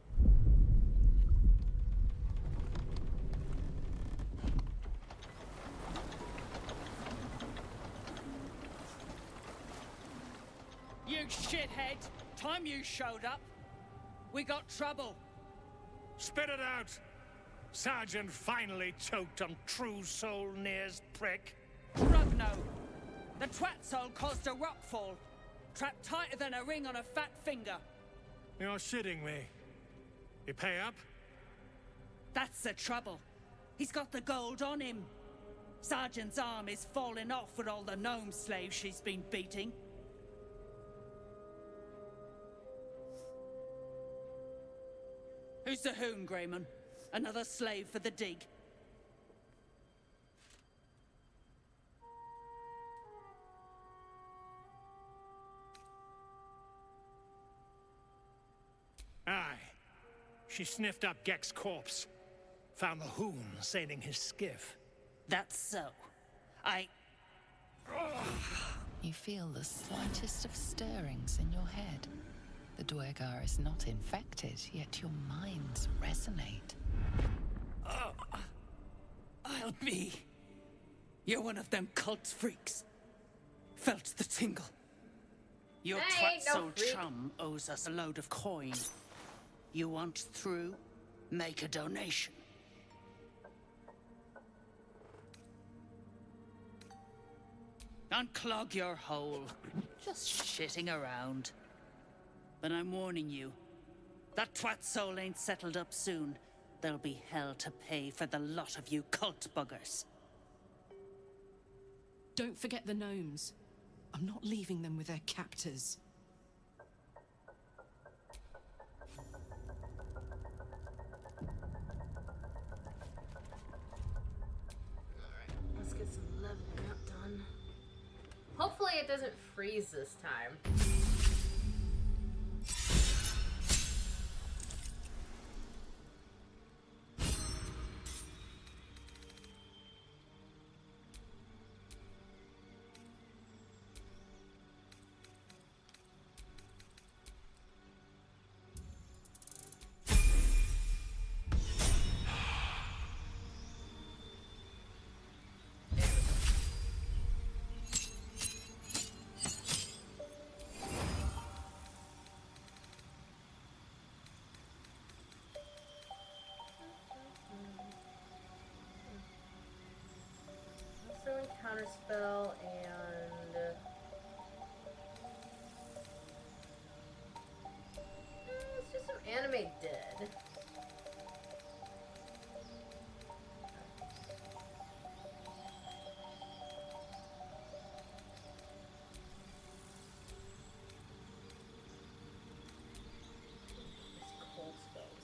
You shithead! Time you showed up, we got trouble. Spit it out! Sergeant finally choked on True Soul Near's prick. Rugno! The twat soul caused a rockfall. Trapped tighter than a ring on a fat finger. You're shitting me. You pay up? That's the trouble. He's got the gold on him. Sergeant's arm is falling off with all the gnome slaves she's been beating. Who's the hoon, Greyman? Another slave for the dig? Aye. She sniffed up Gek's corpse. Found the hoon sailing his skiff. That's so. You feel the slightest of stirrings in your head. The Dwegar is not infected, yet your minds resonate. I'll be. You're one of them cult freaks. Felt the tingle. Your twat-soul chum owes us a load of coin. You want through? Make a donation. Unclog your hole. Just shitting around. But I'm warning you. That twat soul ain't settled up soon. There'll be hell to pay for the lot of you cult buggers. Don't forget the gnomes. I'm not leaving them with their captors. Let's get some leveling up done. Hopefully it doesn't freeze this time. spell and let's do some animate dead. Cold spells.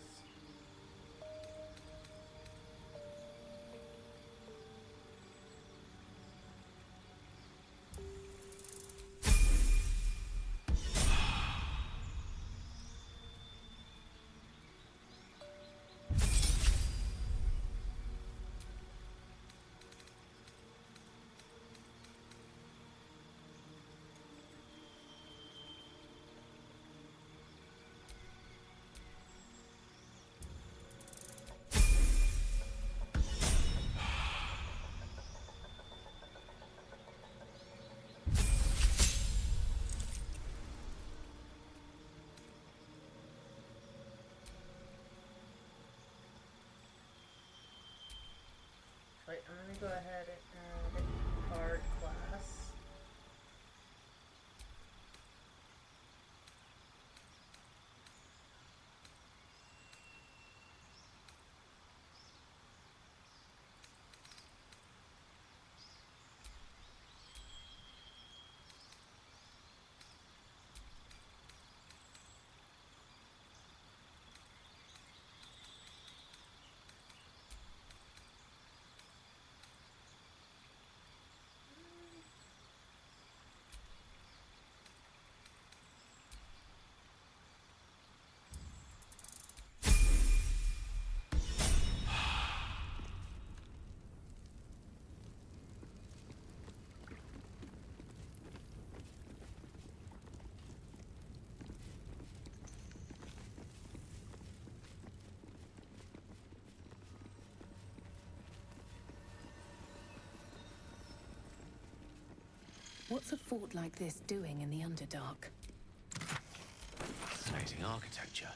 Wait, I'm gonna go ahead and add card class. What's a fort like this doing in the Underdark? Fascinating architecture.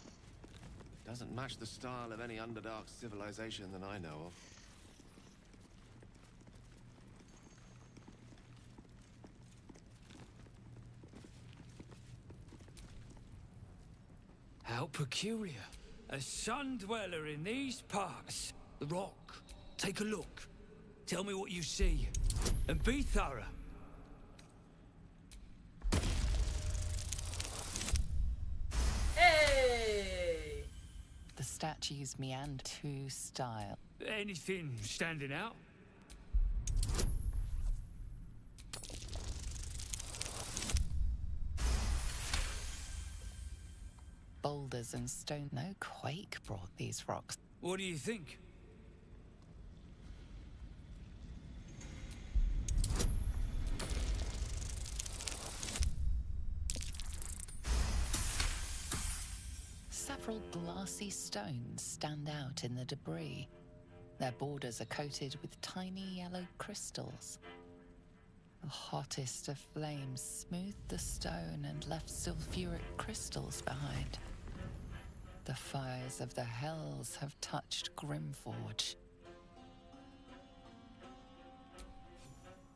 Doesn't match the style of any Underdark civilization that I know of. How peculiar. A sun dweller in these parts. The rock. Take a look. Tell me what you see. And be thorough. Hey! The statues meander to style. Anything standing out? Boulders and stone. No quake brought these rocks. What do you think? Several glassy stones stand out in the debris. Their borders are coated with tiny yellow crystals. The hottest of flames smoothed the stone and left sulfuric crystals behind. The fires of the hells have touched Grimforge.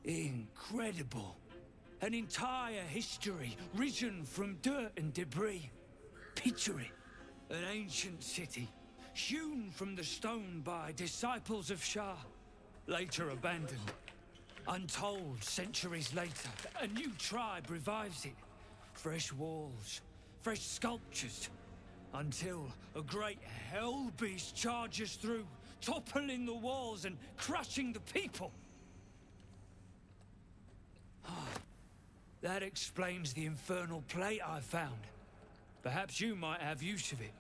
Incredible. An entire history risen from dirt and debris. Picture it. An ancient city, hewn from the stone by disciples of Shah, later abandoned. Untold centuries later, a new tribe revives it. Fresh walls, fresh sculptures, until a great hell beast charges through, toppling the walls and crushing the people. That explains the infernal plate I found. Perhaps you might have use of it.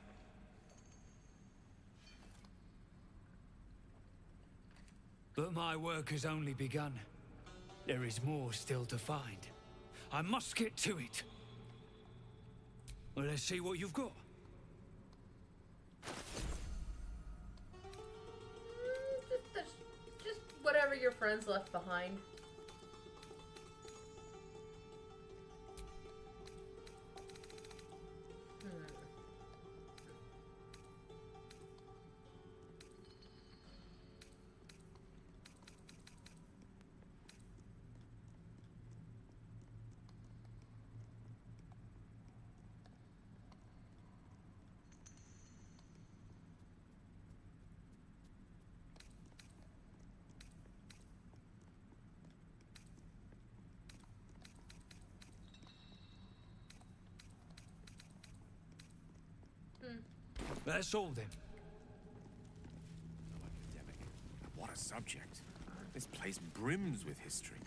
But my work has only begun. There is more still to find. I must get to it. Well, let's see what you've got. Just whatever your friends left behind. That's all then. What a subject. This place brims with history.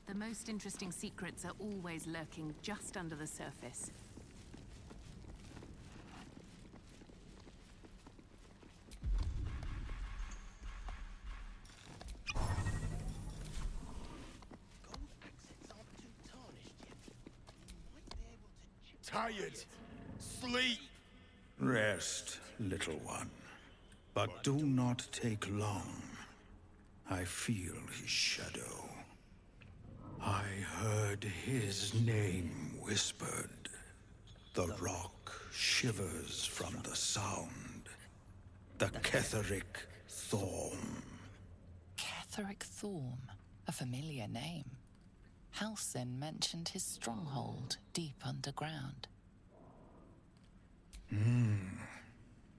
The most interesting secrets are always lurking just under the surface. Tired. Sleep. Rest, little one. But do not take long. I feel his shadow. I heard his name whispered. The rock shivers from the sound. The Ketheric Thorm. Ketheric Thorm, a familiar name. Halsin mentioned his stronghold deep underground.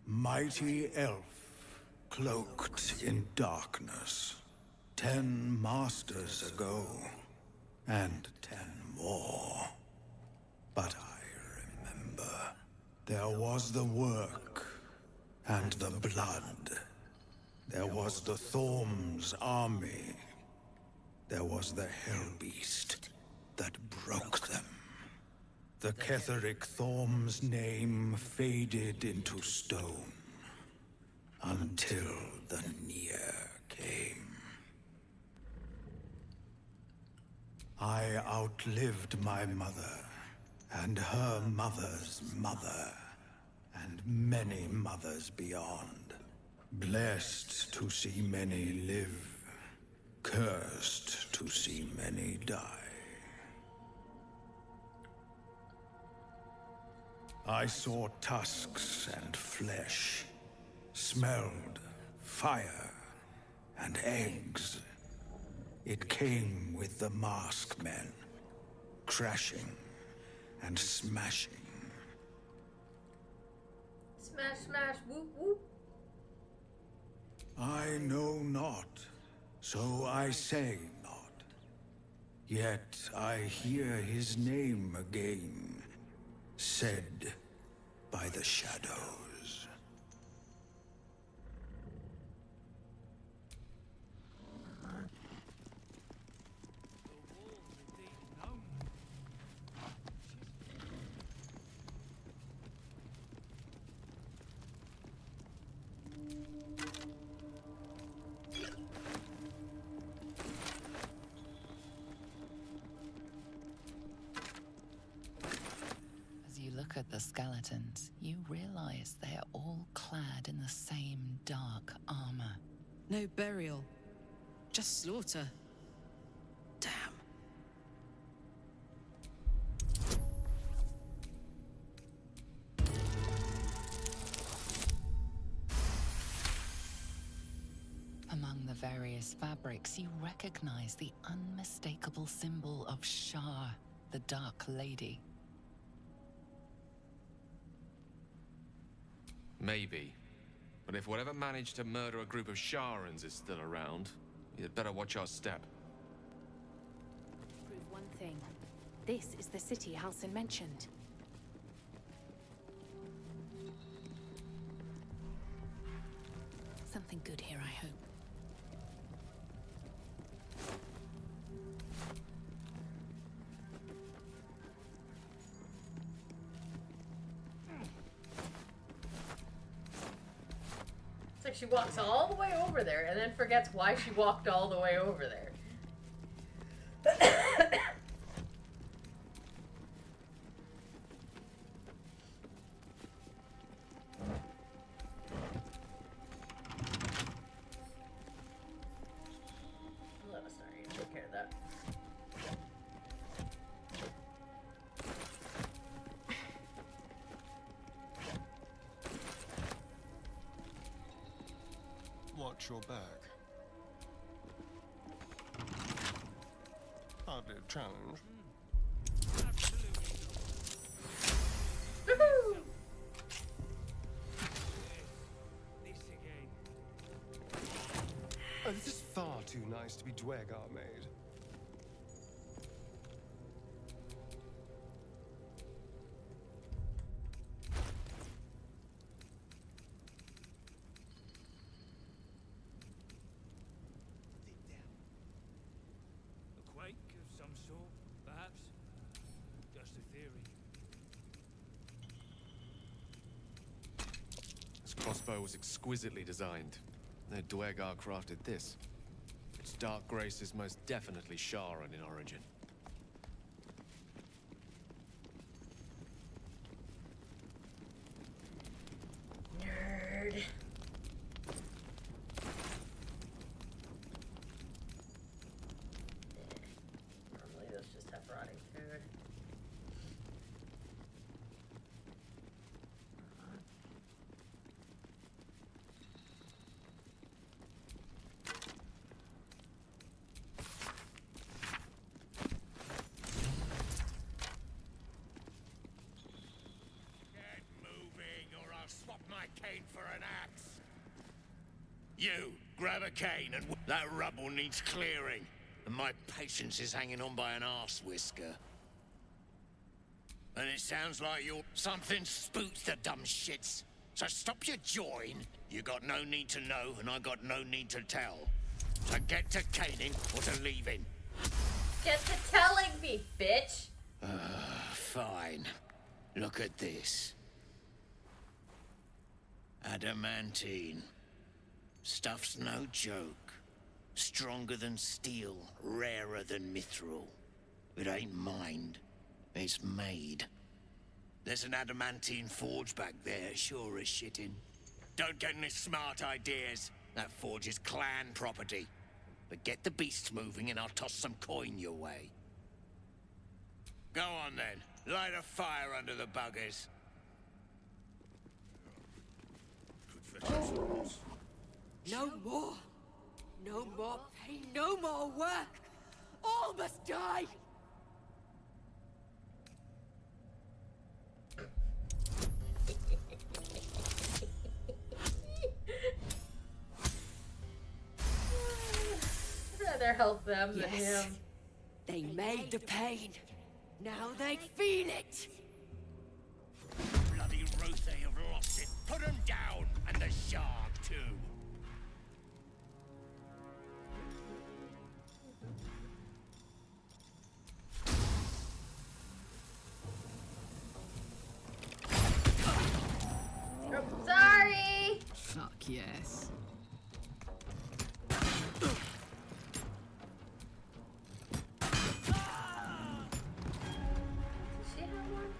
Mighty elf, cloaked in darkness. 10 masters ago, and 10 more. But I remember, there was the work, and the blood. There was the Thorm's army. There was the Hellbeast that broke them. The Ketheric Thorm's name faded into stone until the Near came. I outlived my mother, and her mother's mother, and many mothers beyond. Blessed to see many live, cursed to see many die. I saw tusks and flesh, smelled fire and eggs. It came with the mask men, crashing and smashing. Smash, smash, whoop, whoop. I know not, so I say not. Yet I hear his name again, said by the shadows. As you look at the skeletons, you realize they are all clad in the same dark armor. No burial. Just slaughter. Damn. Among the various fabrics, you recognize the unmistakable symbol of Shar, the Dark Lady. Maybe. But if whatever managed to murder a group of Sharans is still around, you'd better watch our step. Prove one thing. This is the city Halsin mentioned. Something good here, I hope. It's like she walks all the way over there and then forgets why she walked all the way over there. Let us know. You take care of that. Watch your back. Hardly a challenge. Woohoo! Oh, this is far too nice to be Dwegar made. some sort, perhaps? Just a theory. This crossbow was exquisitely designed. No Dwegar crafted this. Its dark grace is most definitely Sharan in origin. Nerd. Normally those just have rotting food. Get moving, or I'll swap my cane for an axe. You, grab a cane and... That rubble needs clearing, and my patience is hanging on by an arse whisker. And it sounds like you're... Something spooks the dumb shits. So stop your jawing. You got no need to know, and I got no need to tell. So get to caning or to leaving. Get to telling me, bitch. Fine. Look at this. Adamantine. Stuff's no joke. Stronger than steel, rarer than mithril. It ain't mined, it's made. There's an adamantine forge back there, sure as shitting. Don't get any smart ideas. That forge is clan property. But get the beasts moving and I'll toss some coin your way. Go on then. Light a fire under the buggers. No more. No more pain, no more work. All must die. I'd rather help them than Yes. him. They made the pain. Now they feel it. Bloody Ruth, they have lost it. Put them down, and the shark too. Oh, sorry. Fuck yes. Does she have one?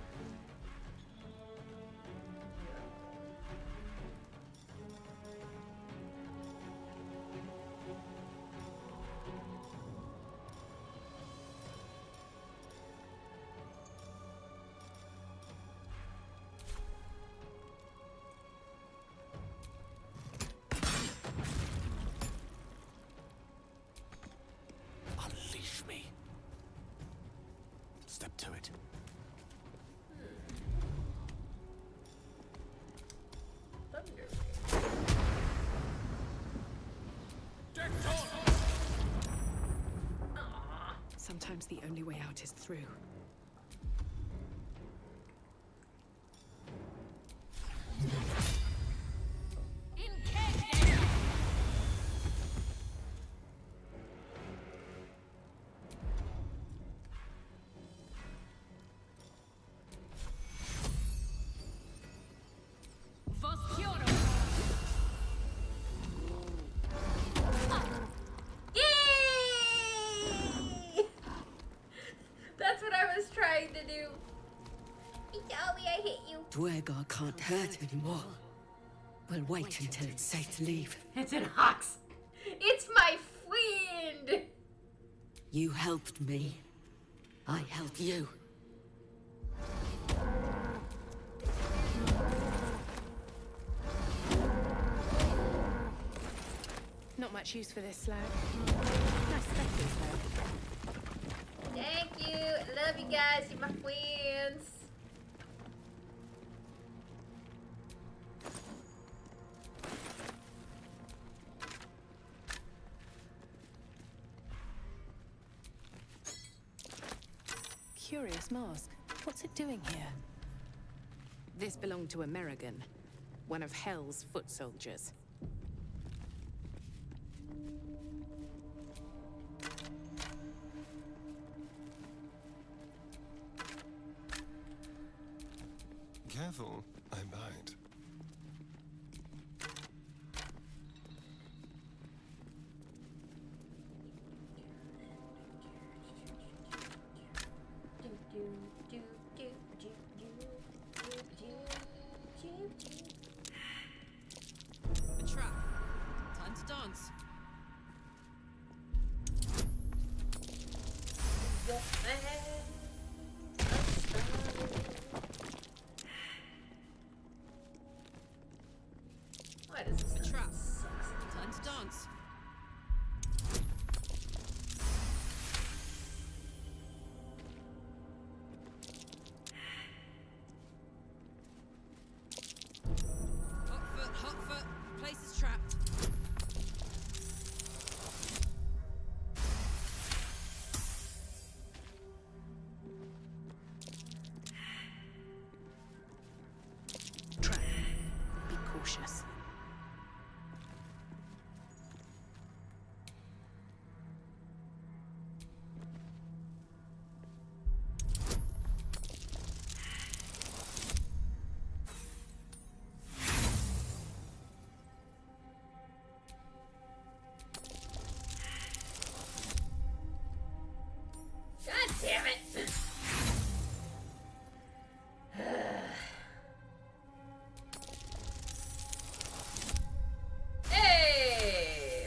Unleash me. Step to it. Sometimes the only way out is through. Yay! That's what I was trying to do. You told me I hit you. Dwegar can't hurt anymore. We'll wait until it's safe to leave. It's an ox. It's my friend. You helped me. I help you. Not much use for this slag. Nice speckles though. Thank you. I love you guys. You're my friends. Curious mask. What's it doing here? This belonged to Amerigan, one of Hell's foot soldiers. careful, I bite. A trap. Time to dance. What is this? A trap. Time to dance. Hot foot. Place is trapped. Trap. Be cautious. God damn it! Hey!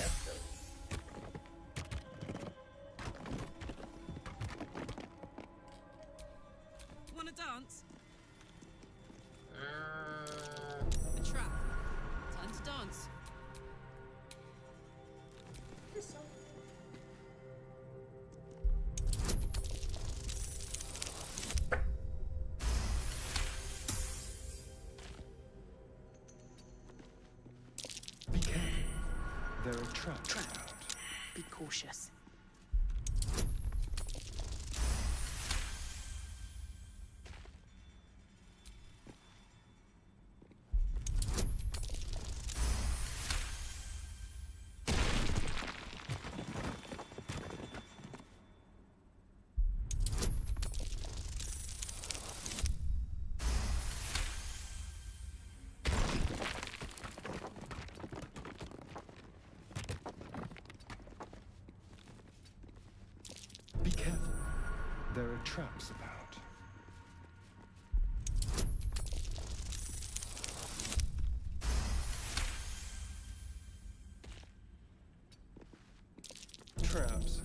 Wanna dance? A trap. Time to dance. Be careful. There are traps Trap. out. Be cautious. Be careful. There are traps about. Traps.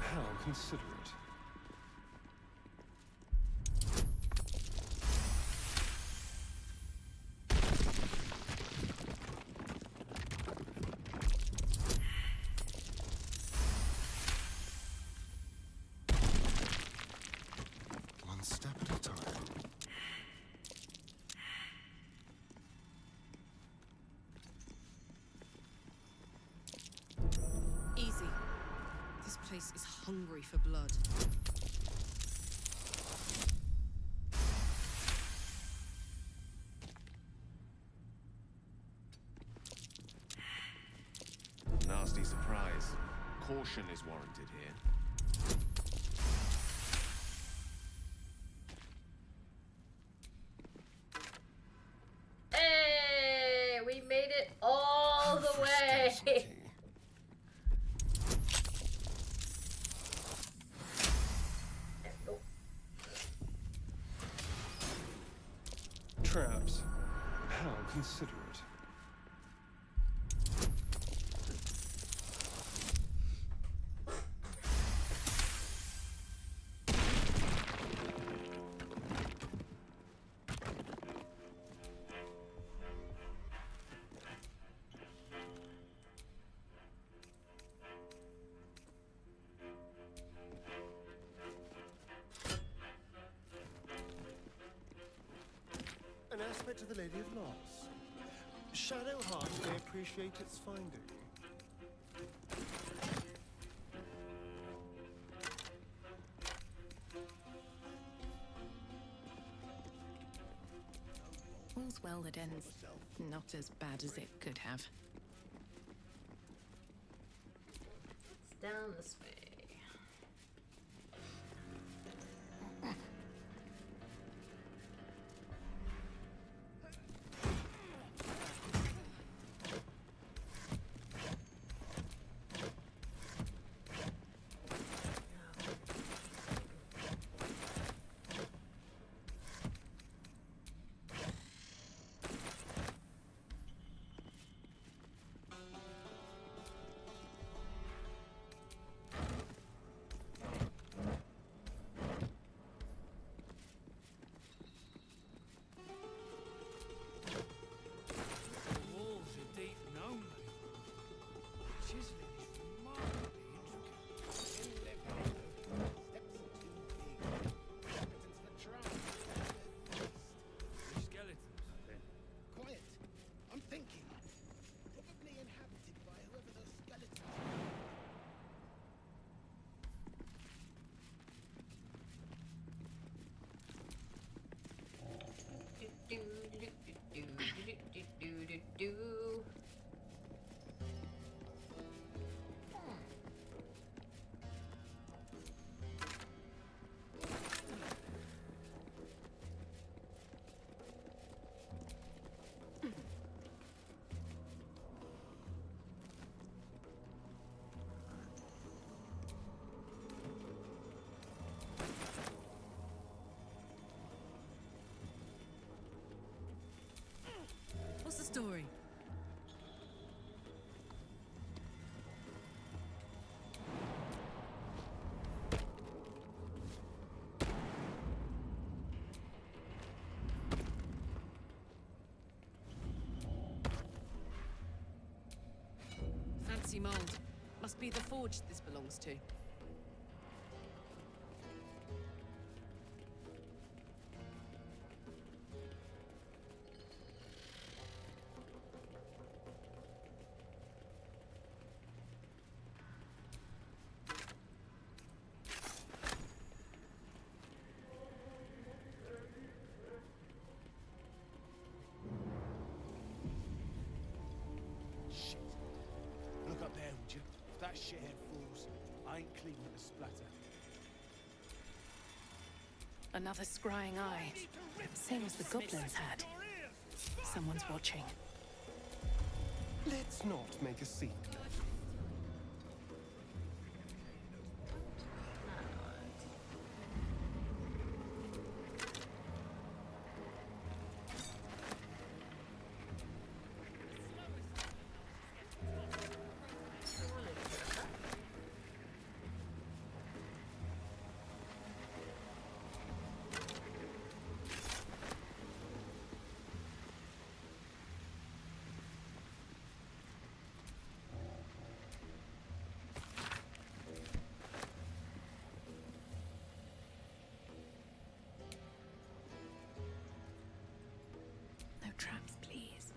How considerate. One step at a time. Easy. This place is hungry for blood. Nasty surprise. Caution is warranted here. Hey! We made it all the way! Traps. How considerate. An aspect of the Lady of Loss. Shadowheart may appreciate its finding. All's well that ends not as bad as it could have. It's down this way. Mossy mold. Must be the forge this belongs to. Shit. Look up there, would you? If that shithead falls, I ain't cleaning the splatter. Another scrying eye. Same as the goblins had. Someone's watching. Let's not make a scene. No traps, please.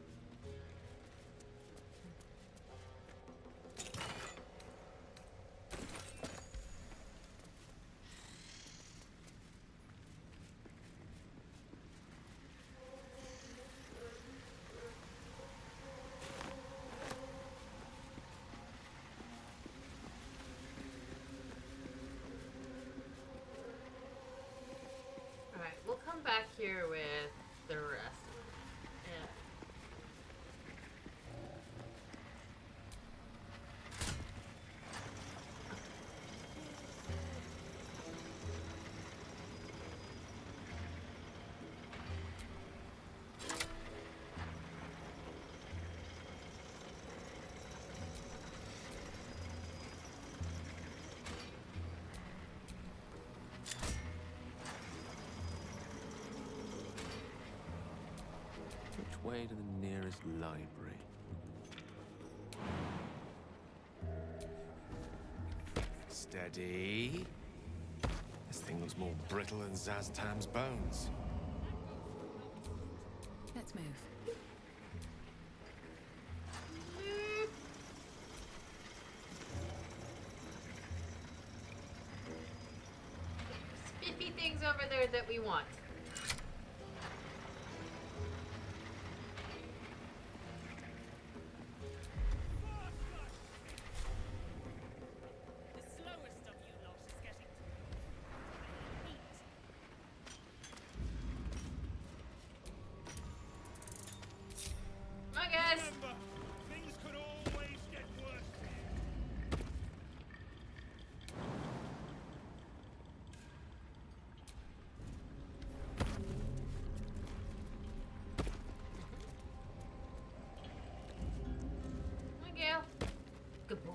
Alright, we'll come back here with the rest. Yeah. Which way to the nearest library? Steady. This thing looks more brittle than Zaztam's bones. Let's move. Spiffy things over there that we want. Come on, guys. Remember, things could always get worse. Come on, Gail. Good boy.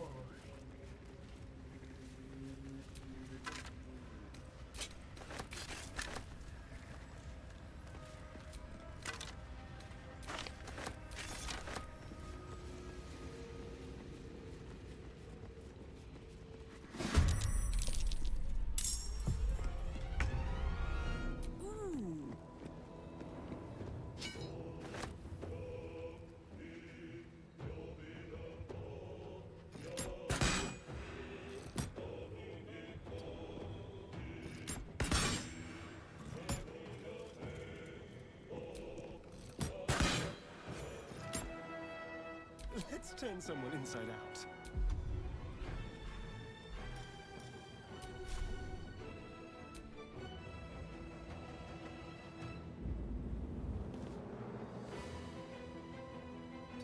Let's turn someone inside out.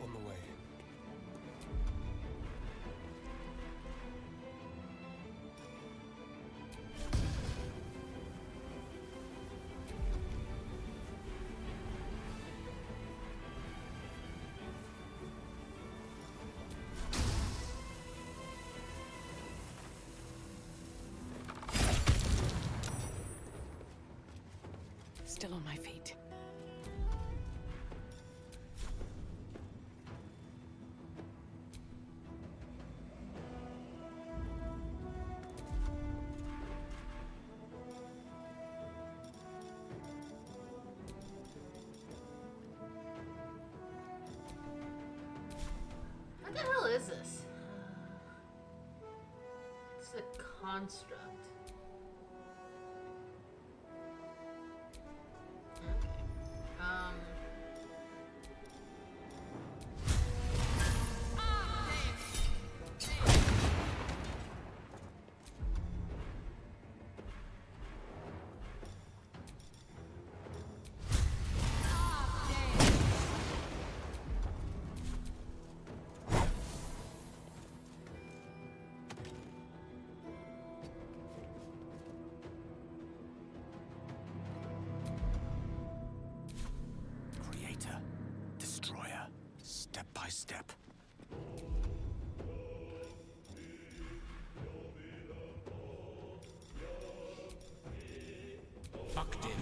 On the way. Still on my feet. construct. Creator, destroyer, step by step. Vampadin.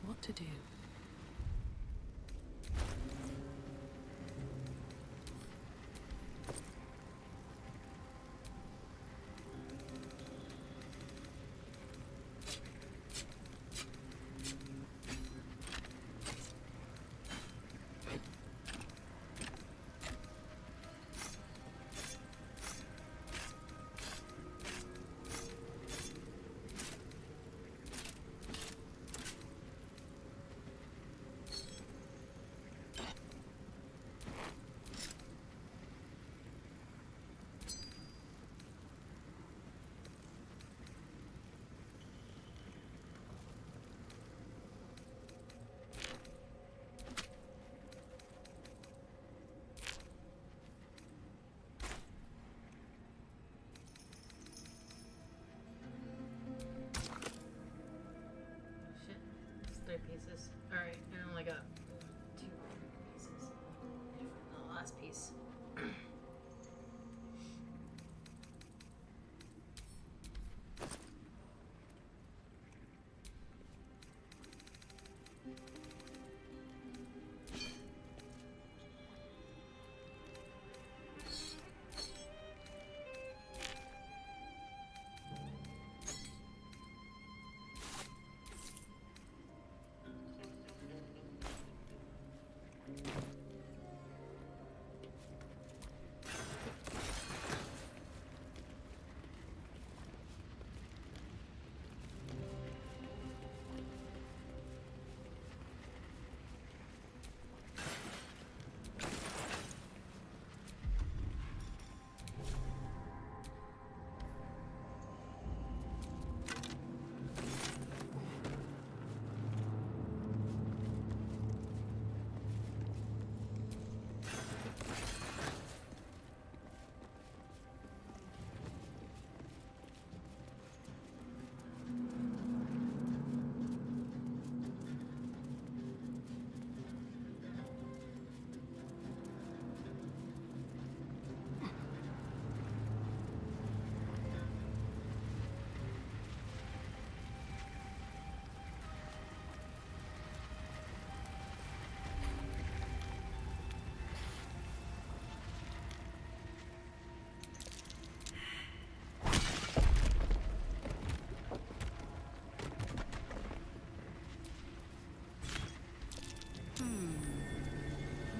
What to do? Shit. It's 3 pieces. Alright, I only got 2 pieces. The last piece.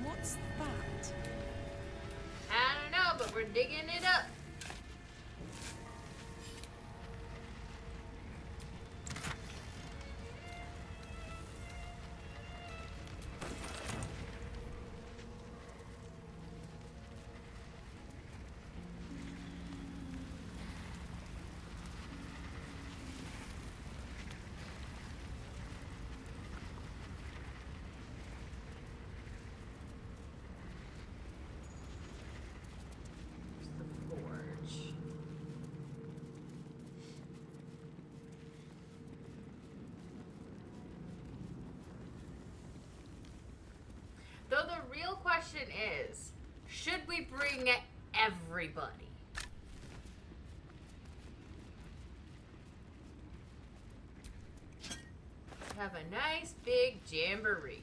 What's that? I don't know, but we're digging it up. Four. real question is, should we bring everybody? Have a nice big jamboree.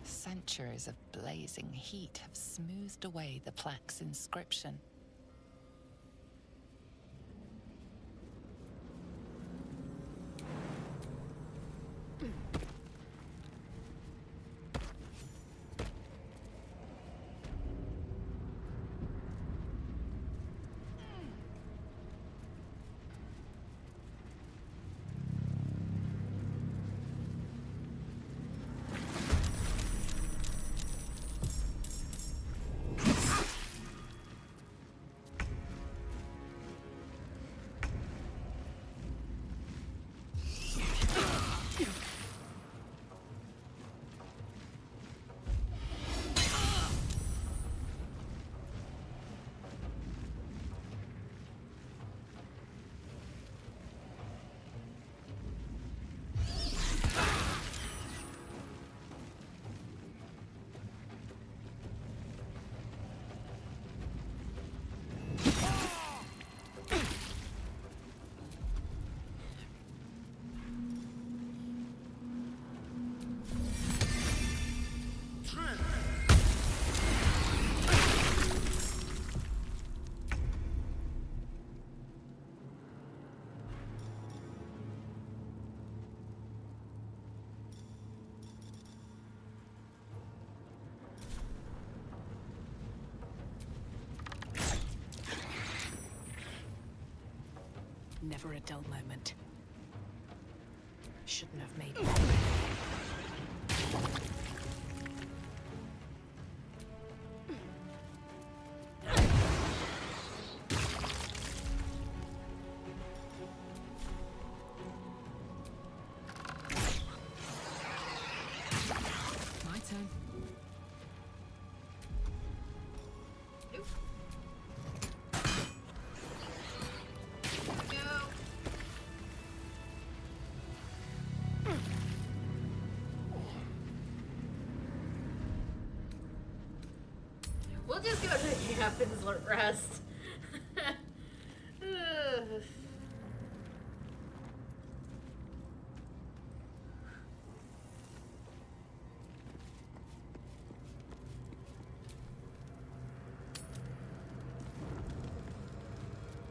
Centuries of blazing heat have smoothed away the plaque's inscription. Never a dull moment. Shouldn't have made it. My turn. We'll just go to the camp and rest.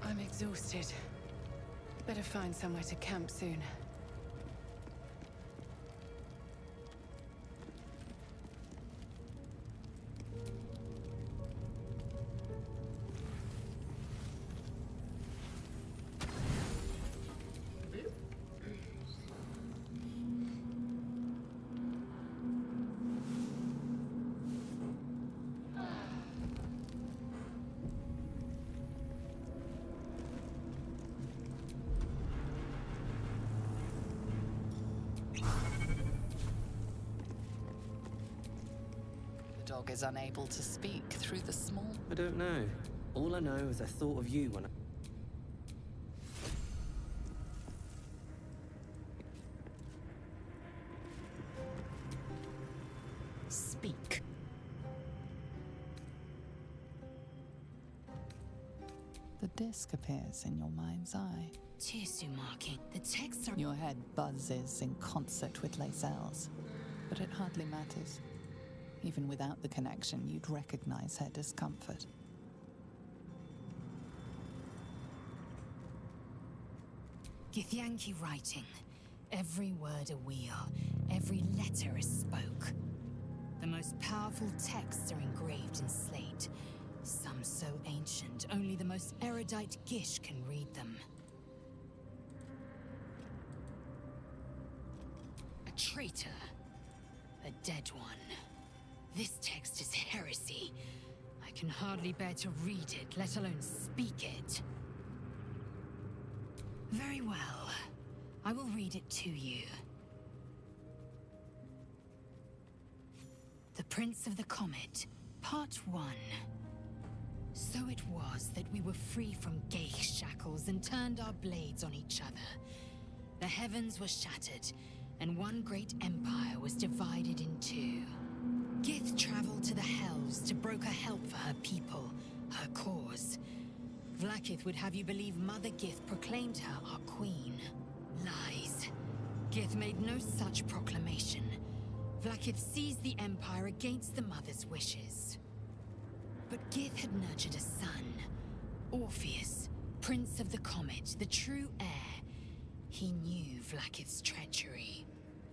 I'm exhausted. Better find somewhere to camp soon. dog is unable to speak through the small... I don't know. All I know is I thought of you when I... Speak. The disc appears in your mind's eye. Tirsu marking. The texts are... Your head buzzes in concert with Lae'zel's, but it hardly matters. Even without the connection, you'd recognize her discomfort. Githyanki writing. Every word a wheel, every letter a spoke. The most powerful texts are engraved in slate. Some so ancient, only the most erudite Gish can read them. A traitor. A dead one. This text is heresy. I can hardly bear to read it, let alone speak it. Very well. I will read it to you. The Prince of the Comet, Part 1. So it was that we were free from Geich shackles and turned our blades on each other. The heavens were shattered, and one great empire was divided in two. Gith traveled to the Hells to broker help for her people, her cause. Vlaakith would have you believe Mother Gith proclaimed her our queen. Lies. Gith made no such proclamation. Vlaakith seized the Empire against the Mother's wishes. But Gith had nurtured a son, Orpheus, Prince of the Comet, the true heir. He knew Vlaakith's treachery.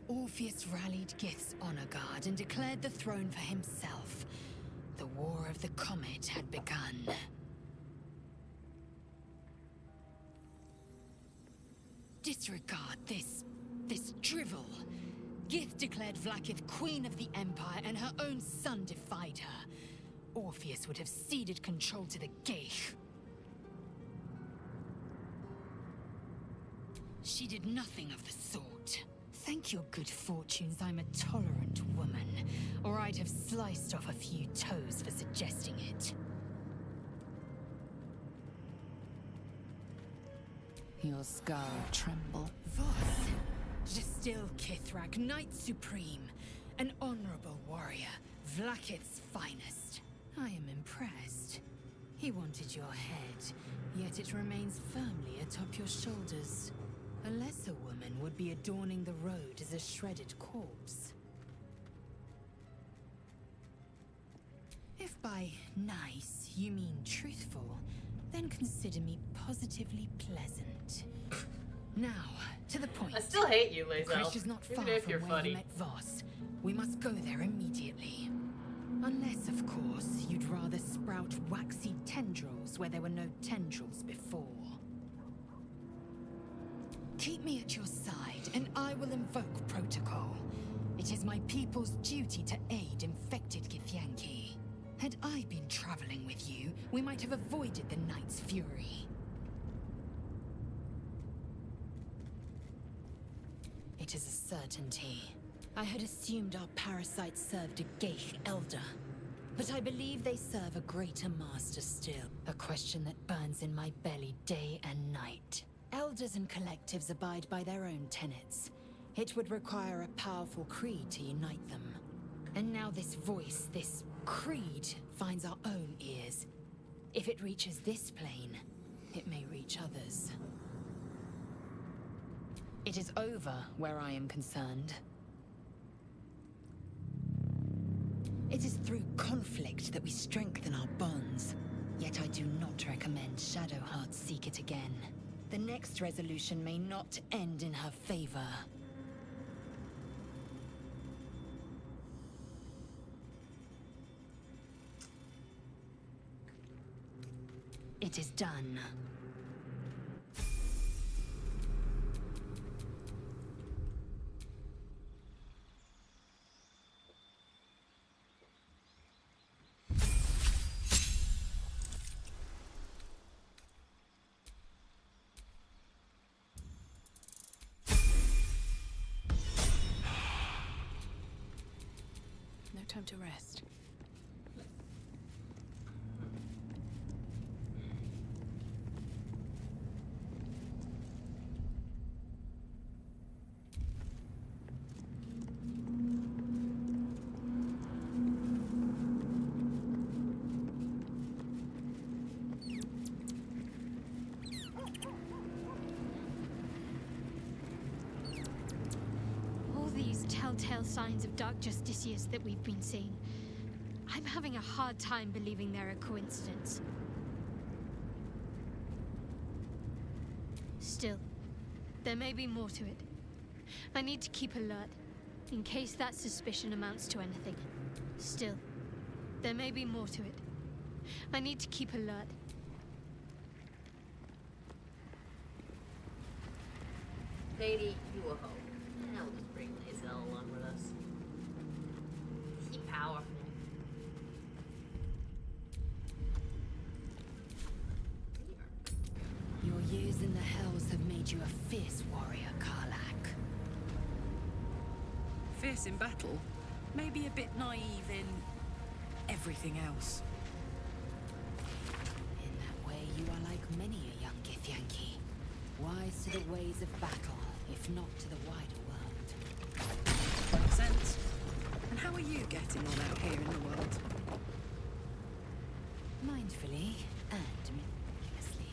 Orpheus rallied Gith's honor guard and declared the throne for himself. The War of the Comet had begun. Disregard this drivel. Gith declared Vlaakith queen of the Empire, and her own son defied her. Orpheus would have ceded control to the Geich. She did nothing of the sort. Thank your good fortunes I'm a tolerant woman, or I'd have sliced off a few toes for suggesting it. Your skull tremble. Voss, Gestil Kithrak, Knight Supreme, an honorable warrior, Vlaakith's finest. I am impressed. He wanted your head, yet it remains firmly atop your shoulders. A lesser woman would be adorning the road as a shredded corpse. If by nice you mean truthful, then consider me positively pleasant. Now, to the point. I still hate you, Lae'zel. Krish is not Even far if from you're where funny. you met Voss. We must go there immediately. Unless, of course, you'd rather sprout waxy tendrils where there were no tendrils before. Keep me at your side, and I will invoke protocol. It is my people's duty to aid infected Githyanki. Had I been traveling with you, we might have avoided the Knight's fury. It is a certainty. I had assumed our parasites served a Geich elder. But I believe they serve a greater master still. A question that burns in my belly day and night. Elders and collectives abide by their own tenets. It would require a powerful creed to unite them. And now this voice, this creed, finds our own ears. If it reaches this plane, it may reach others. It is over where I am concerned. It is through conflict that we strengthen our bonds. Yet I do not recommend Shadowheart seek it again. The next resolution may not end in her favor. It is done. No time to rest. telltale signs of dark justiciars that we've been seeing, I'm having a hard time believing they're a coincidence. Still, there may be more to it. I need to keep alert, in case that suspicion amounts to anything. Still, there may be more to it. I need to keep alert. Lady, you will hope. And I'll just bring Lae'zel along with us. He powerful. Your years in the Hells have made you a fierce warrior, Karlach. Fierce in battle, maybe a bit naive in everything else. In that way, you are like many a young Githyanki. Wise to the ways of battle, if not to the wider world. Makes sense. And how are you getting on out here in the world? Mindfully and meticulously.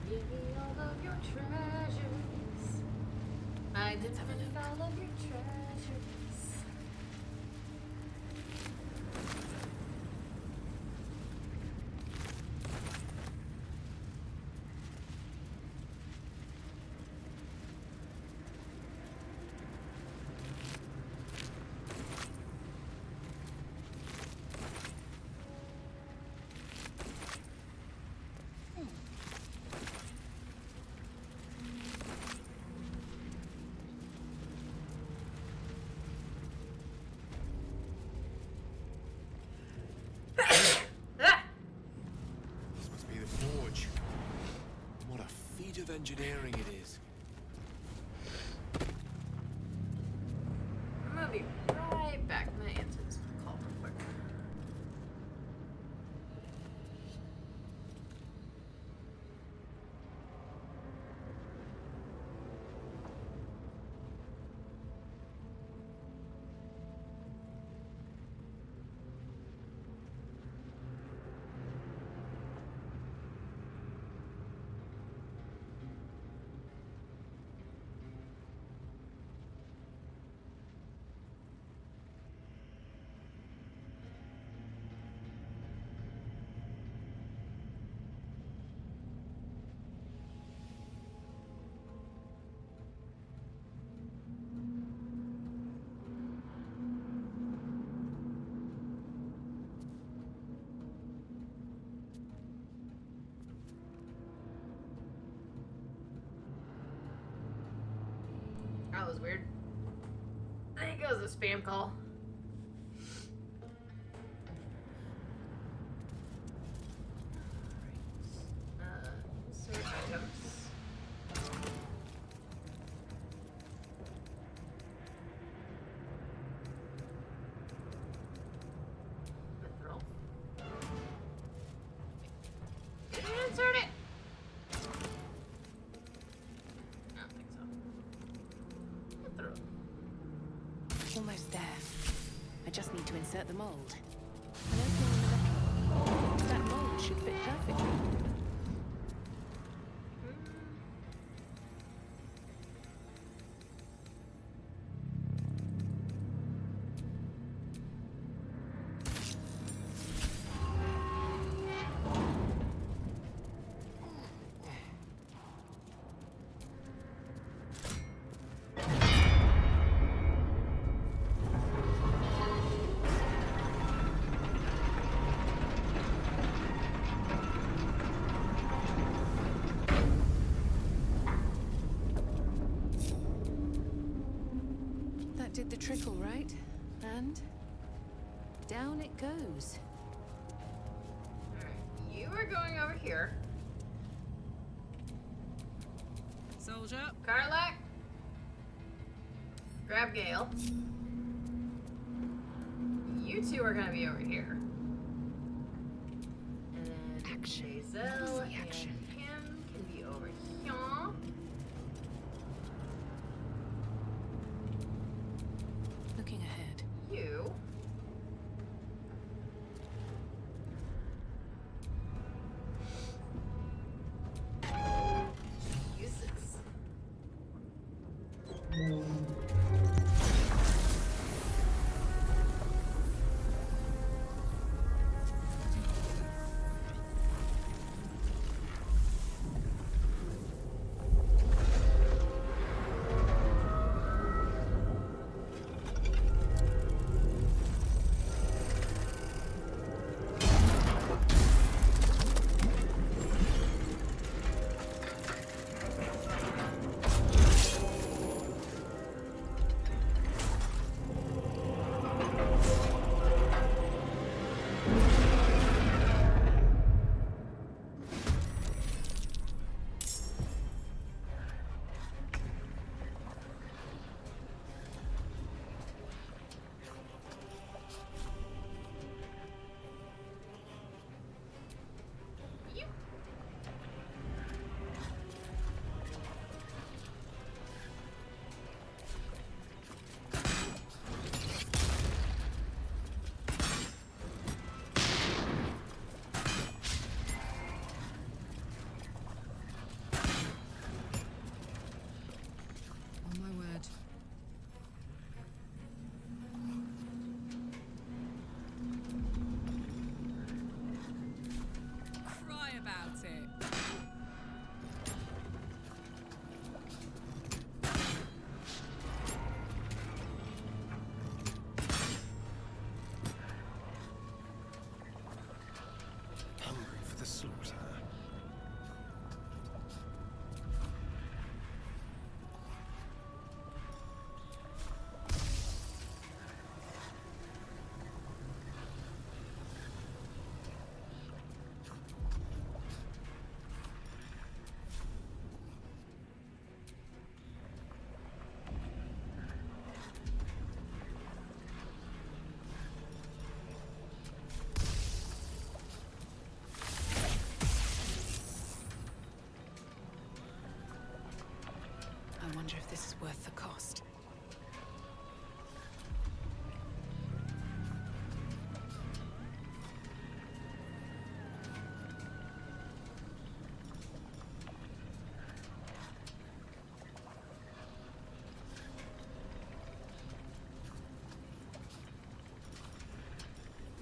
Give me all of your treasures. I demand all of your treasures. This must be the forge. What a feat of engineering it is. I'm gonna be right back. I'm gonna answer this call real quick. That was weird. I think it was a spam call. Search items. Mithril. Did you insert it? I don't think so. Mithril. Almost there. I just need to insert the mold. An opening in the metal. That mold should fit perfectly. Did the trickle, right? And down it goes. Alright, you are going over here. Soldier. Karlach. Grab Gale. You two are gonna be over here. Shazel and him can be over here. Looking ahead. You. Uses. On my word. Cry about it. Hungry for the slaughter. I wonder if this is worth the cost.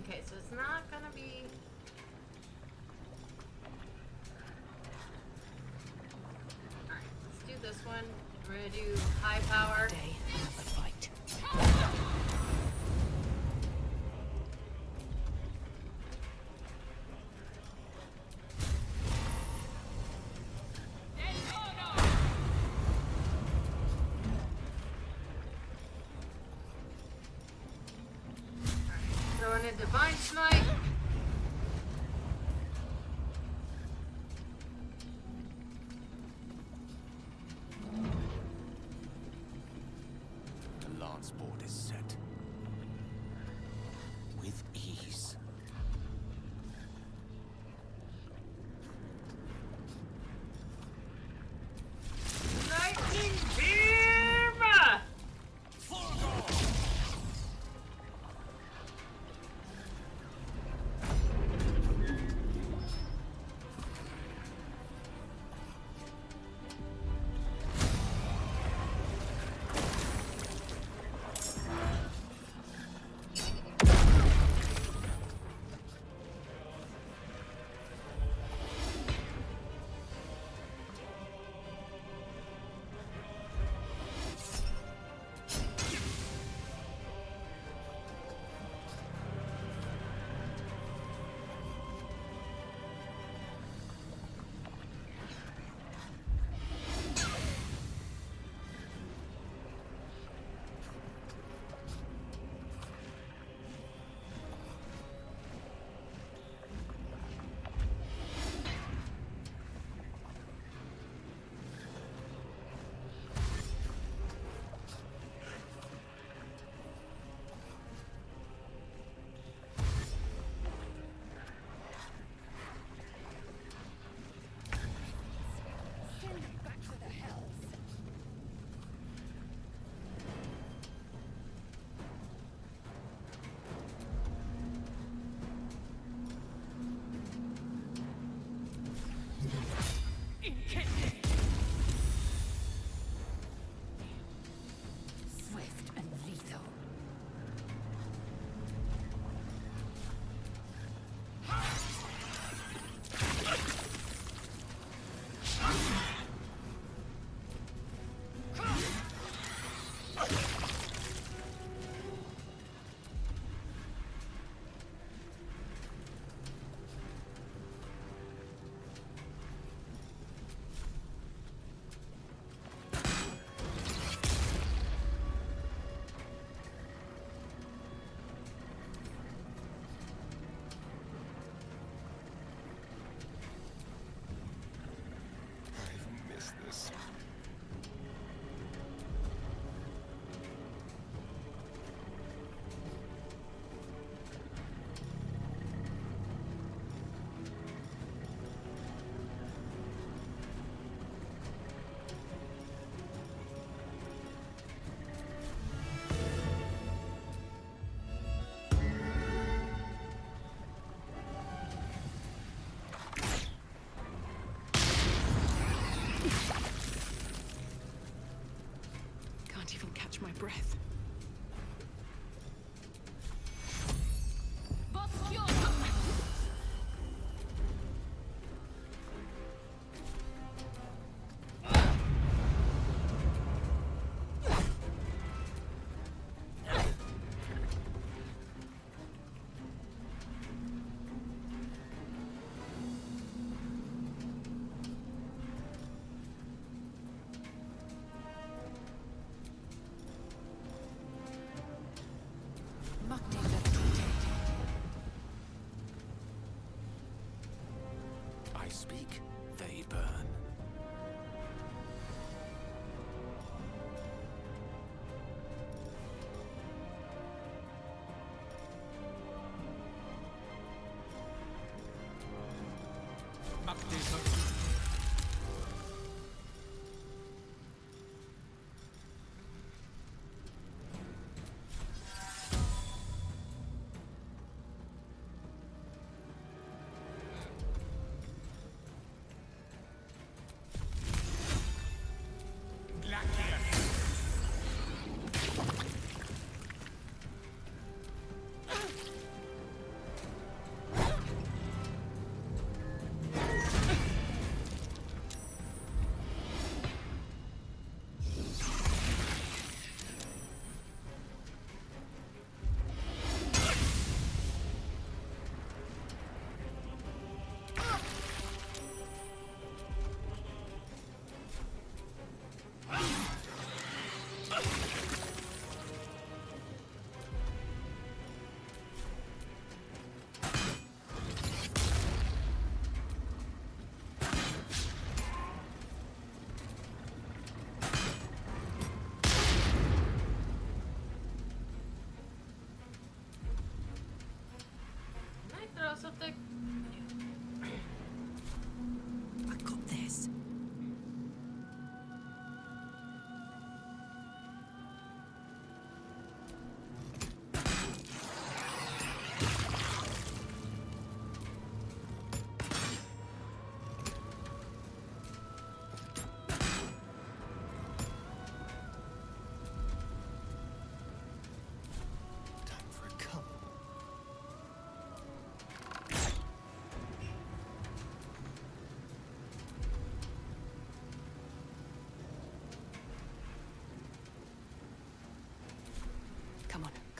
Okay, so it's not gonna be. Alright, let's do this one. We're gonna do high power. Day, another fight. Throwing a divine smite. The lance board is set. With ease. Lightning beam!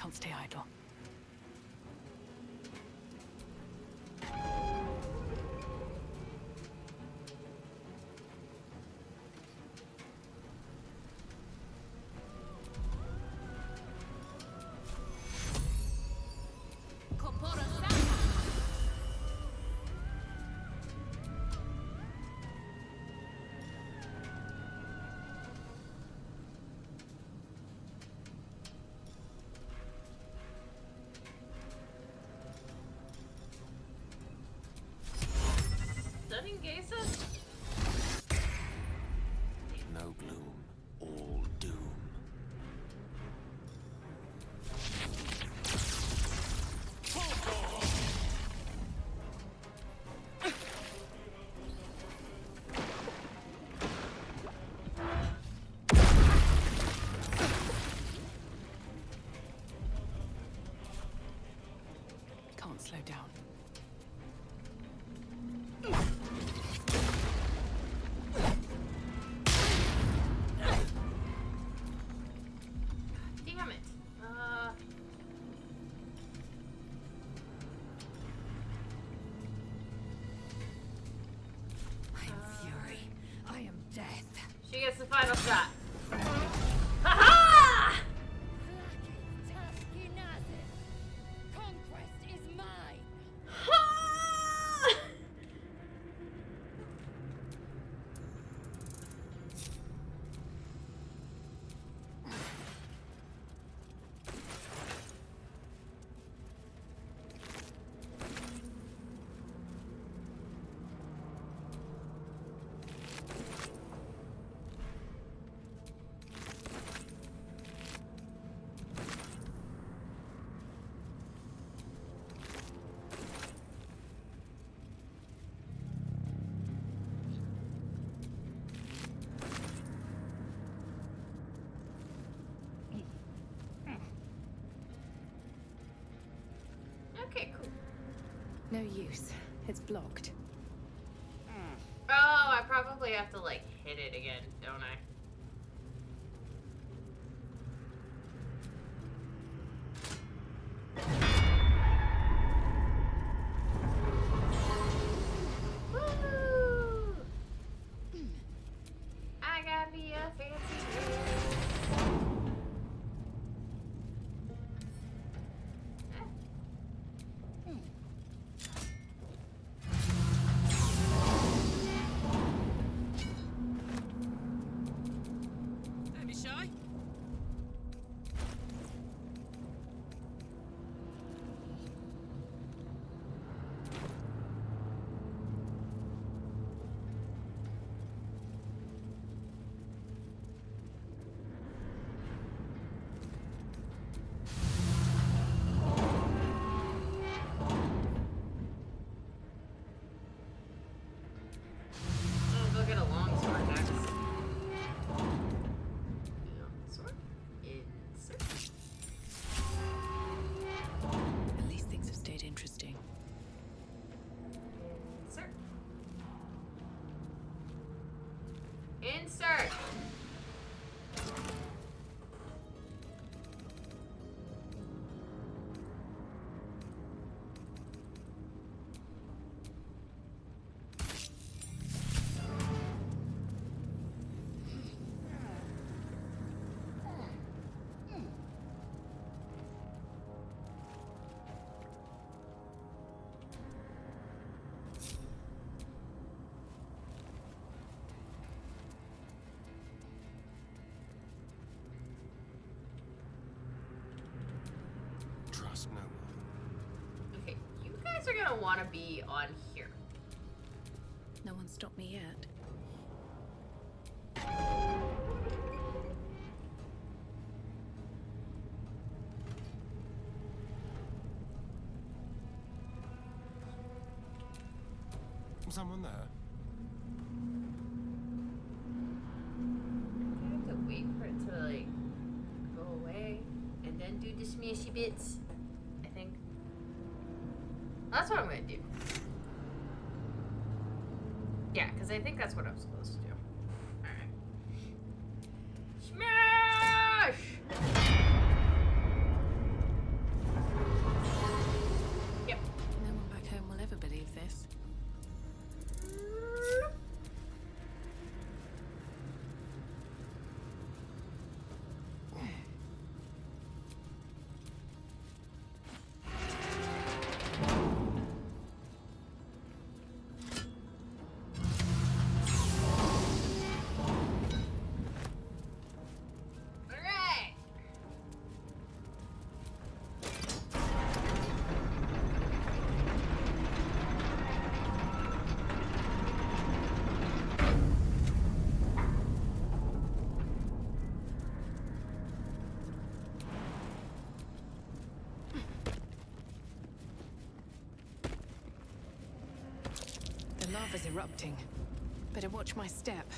can't stay idle. Stunning Gesa? No gloom, all doom. Can't slow down. Damn it. I am fury. I am death. She gets the final shot. Ha-ha! Conquest is mine. Okay, cool. No use. It's blocked. Oh, I probably have to, like, hit it again, don't I? Woo! I got me a fancy dress. Don't be shy. Oh, go get a long sword next. Sword? Insert. At least things have stayed interesting. Insert. Insert. Trust no one. Okay, you guys are gonna want to be on here. No one stopped me yet. Someone there? I have to wait for it to, like, go away and then do the smashy bits, I think. That's what I'm gonna do. Yeah, because I think that's what I'm supposed to do. Alright. Smash! Lava's erupting. Better watch my step.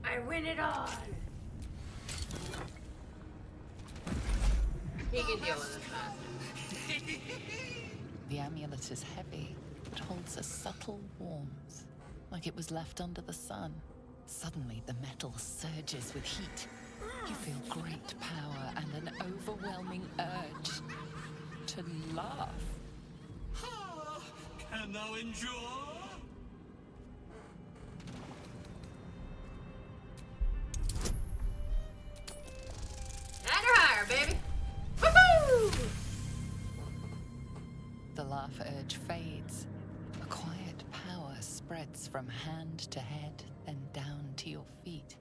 I win it all. He can deal with this bastard. The amulet is heavy, but holds a subtle warmth, like it was left under the sun. Suddenly, the metal surges with heat. You feel great power and an overwhelming urge to laugh. Can thou endure? Higher, baby. Woohoo! The laugh urge fades. A quiet power spreads from hand to head, then down to your feet.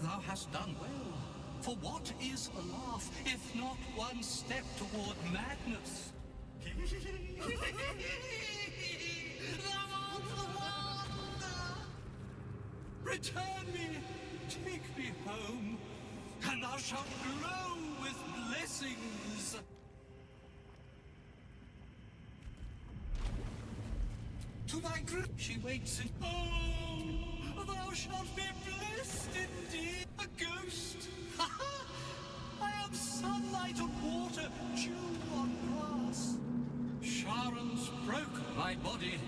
Thou hast done well. For what is a laugh, if not one step toward madness? Thou art the wonder! Return me, take me home, and thou shalt glow with blessings. To thy grip she waits in. Oh, thou shalt be blessed indeed. A ghost. I am sunlight on water, dew on grass. Sharon's broken my body,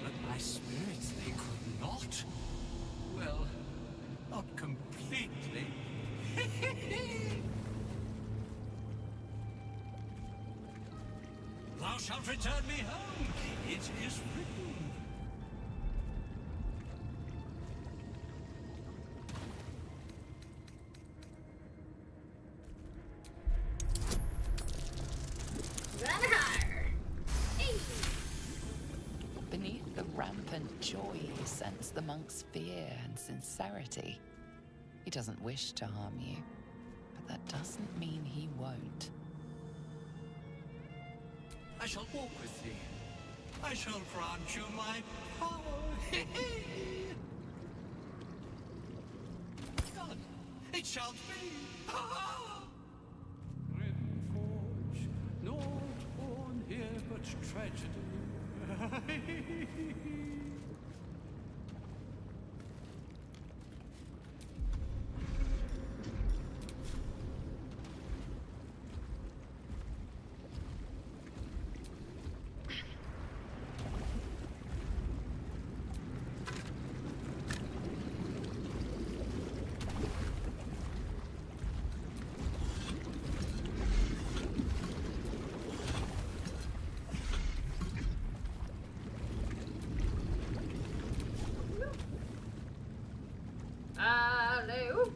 but my spirit they could not. Well, not completely. Thou shalt return me home. It is written. Beneath the rampant joy, you sense the monk's fear and sincerity. He doesn't wish to harm you, but that doesn't mean he won't. I shall walk with thee. I shall grant you my power. Done. It shall be. Forge, naught born here but tragedy. Hello.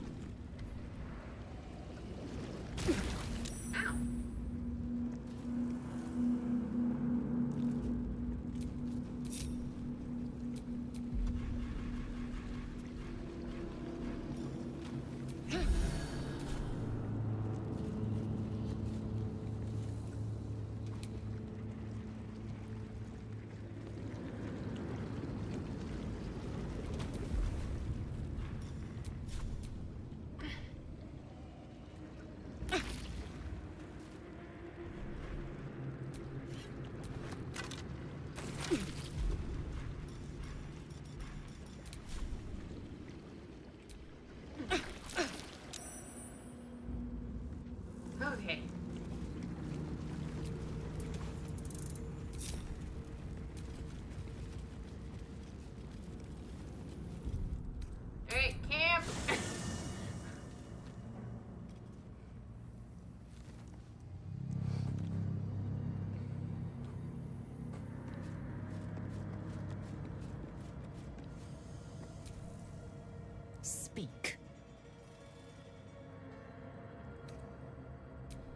Ow. Okay. Alright, camp.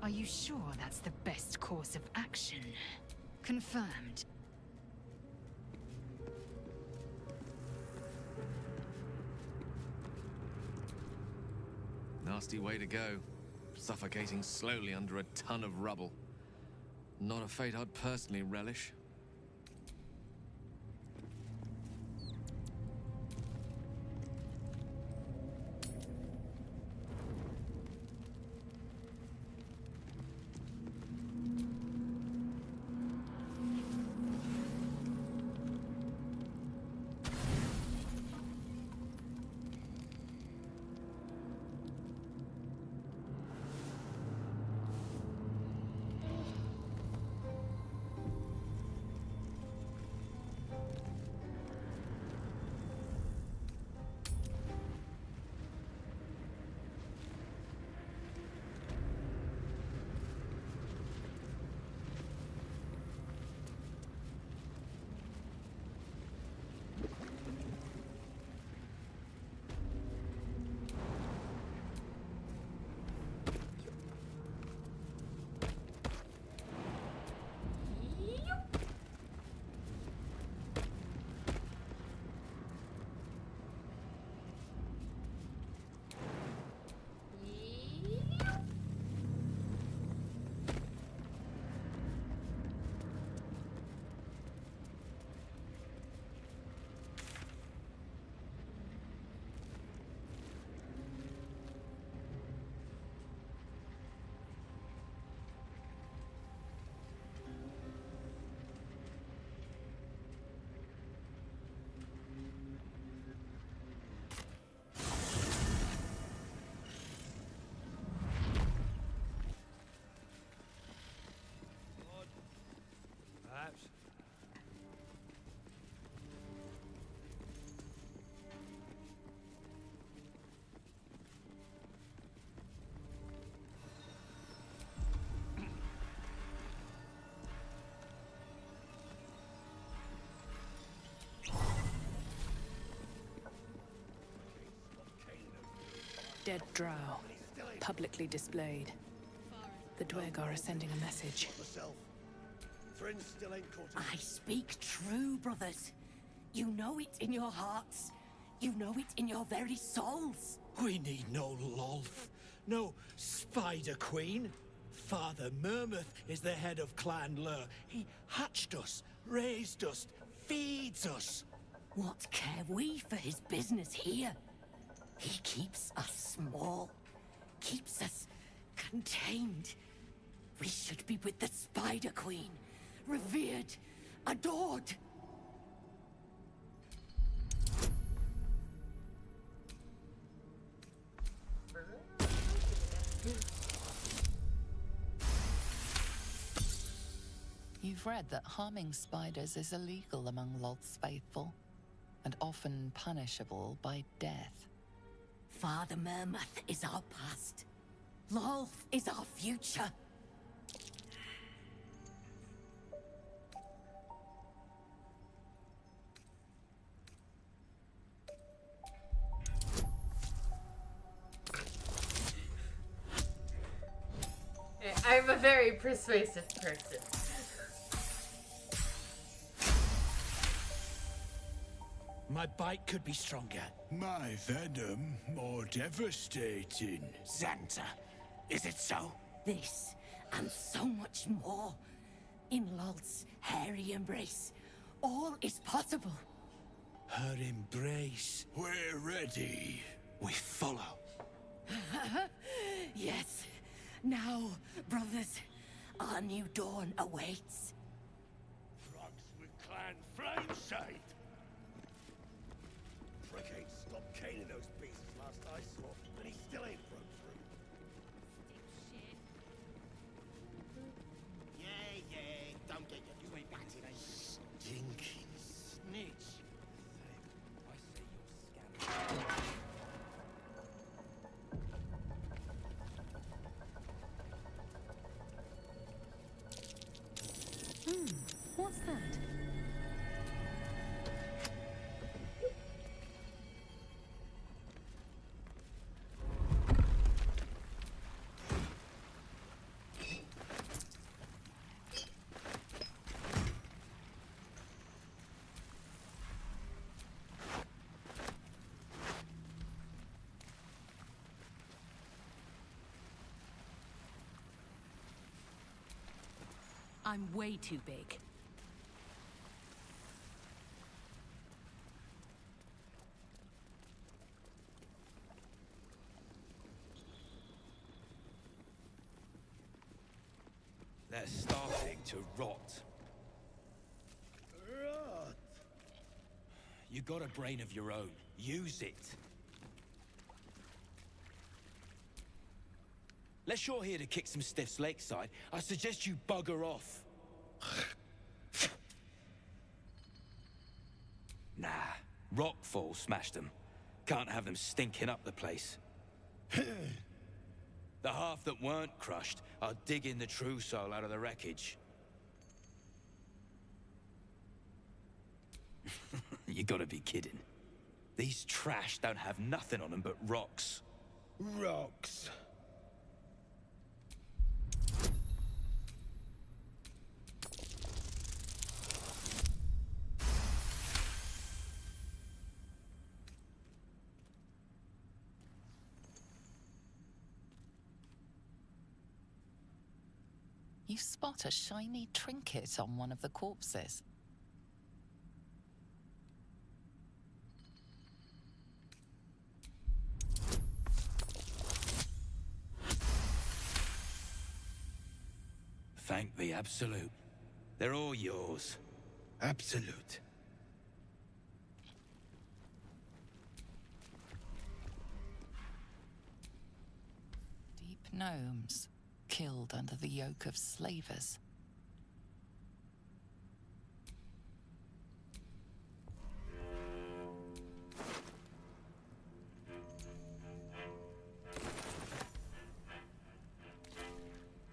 Are you sure that's the best course of action? Confirmed. Nasty way to go. Suffocating slowly under a ton of rubble. Not a fate I'd personally relish. Perhaps. Dead drow, publicly displayed. The Dwergar are sending a message. I speak true, brothers. You know it in your hearts. You know it in your very souls. We need no Lolth, no Spider Queen. Father Mermouth is the head of Clan Lur. He hatched us, raised us, feeds us. What care we for his business here? He keeps us small, keeps us contained. We should be with the Spider Queen, revered, adored. You've read that harming spiders is illegal among Lolth's faithful, and often punishable by death. Father Mermouth is our past. Lolth is our future. I'm a very persuasive person. My bite could be stronger. My venom more devastating. Xanta, is it so? This, and so much more. In Lolth's hairy embrace, all is possible. Her embrace. We're ready. We follow. Yes. Now, brothers, our new dawn awaits. Frogs with Clan Flameshade. Frick ain't stopped caning those beasts last I saw, and he still ain't broke through. Yeah, don't get your twin back to that stinking snitch. I see your scam. What's that? I'm way too big. They're starting to rot. Rot! You got a brain of your own. Use it. Unless you're here to kick some stiffs lakeside, I suggest you bugger off. Nah, rockfall smashed them. Can't have them stinking up the place. The half that weren't crushed are digging the true soul out of the wreckage. You gotta be kidding. These trash don't have nothing on them but rocks. Rocks. You spot a shiny trinket on one of the corpses. Thank the Absolute. They're all yours. Absolute. Deep gnomes, killed under the yoke of slavers.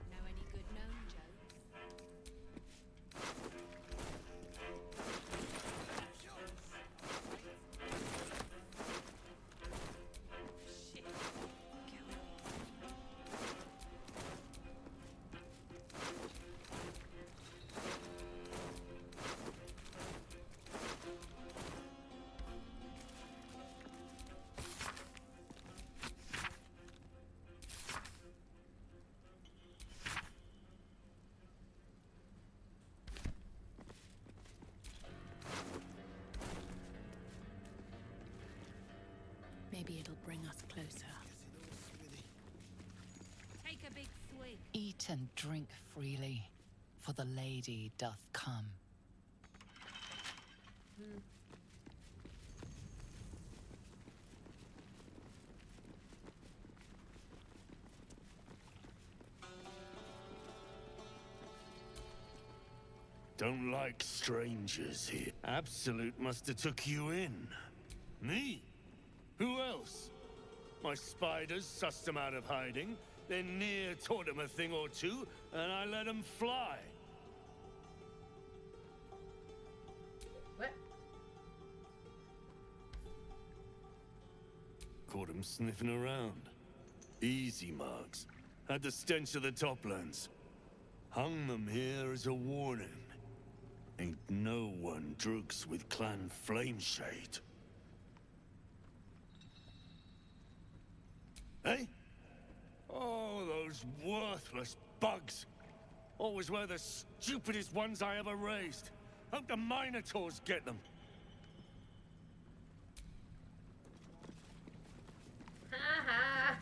Know any good gnome jokes? Shit. Maybe it'll bring us closer. Take a big swig. Eat and drink freely, for the lady doth come. Don't like strangers here. Absolute must have took you in. Me? Who else? My spiders sussed them out of hiding, then Near taught them a thing or two, and I let them fly. What? Caught them sniffing around. Easy marks. Had the stench of the Toplands. Hung them here as a warning. Ain't no one drugs with Clan Flameshade. Eh? Oh, those worthless bugs. Always were the stupidest ones I ever raised. Hope the Minotaurs get them. Haha.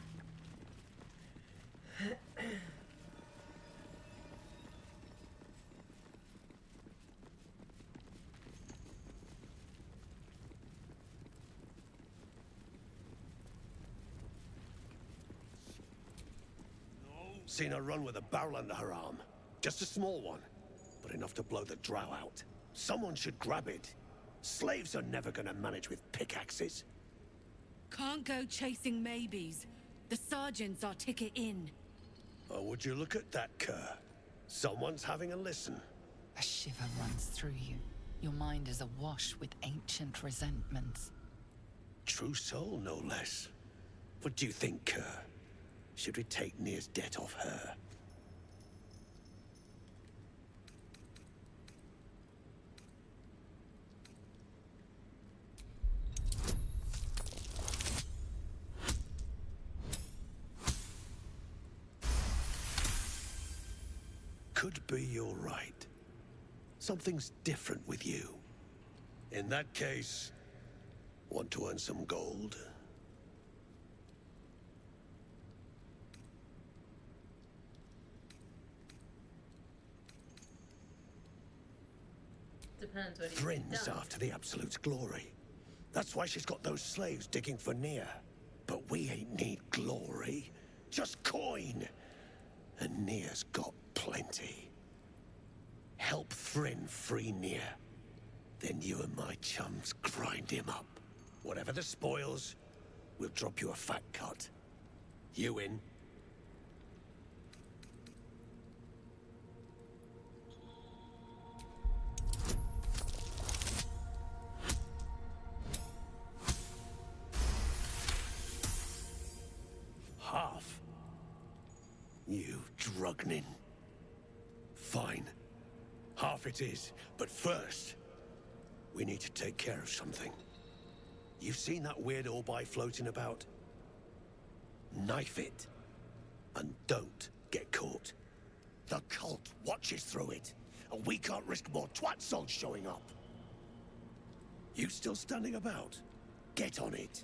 Seen her run with a barrel under her arm. Just a small one, but enough to blow the drow out. Someone should grab it. Slaves are never gonna manage with pickaxes. Can't go chasing maybes. The sergeants are ticket in. Oh, would you look at that, Kerr? Someone's having a listen. A shiver runs through you. Your mind is awash with ancient resentments. True soul, no less. What do you think, Kerr? Should we take Near's debt off her? could be you're right. Something's different with you. In that case, want to earn some gold? Depends what Thrin's done. after the Absolute's glory. That's why she's got those slaves digging for Nia. But we ain't need glory, just coin. And Nia's got plenty. Help Thryn free Nia. Then you and my chums grind him up. Whatever the spoils, we'll drop you a fat cut. You in? Half. You drugnin. Fine. Half it is, but first, we need to take care of something. You've seen that weird orbi floating about? Knife it. And don't get caught. The cult watches through it, and we can't risk more twat souls showing up. You still standing about? Get on it.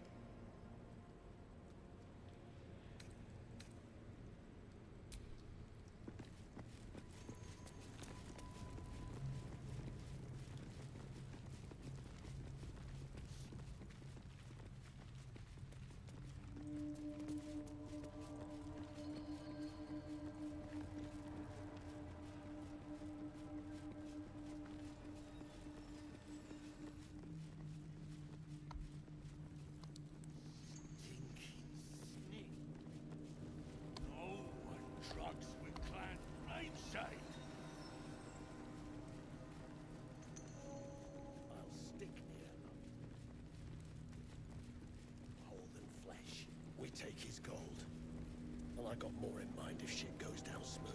Drugs with Clan Flameshade. I'll stick near them. Whole than flesh. We take his gold. And I got more in mind if shit goes down smooth.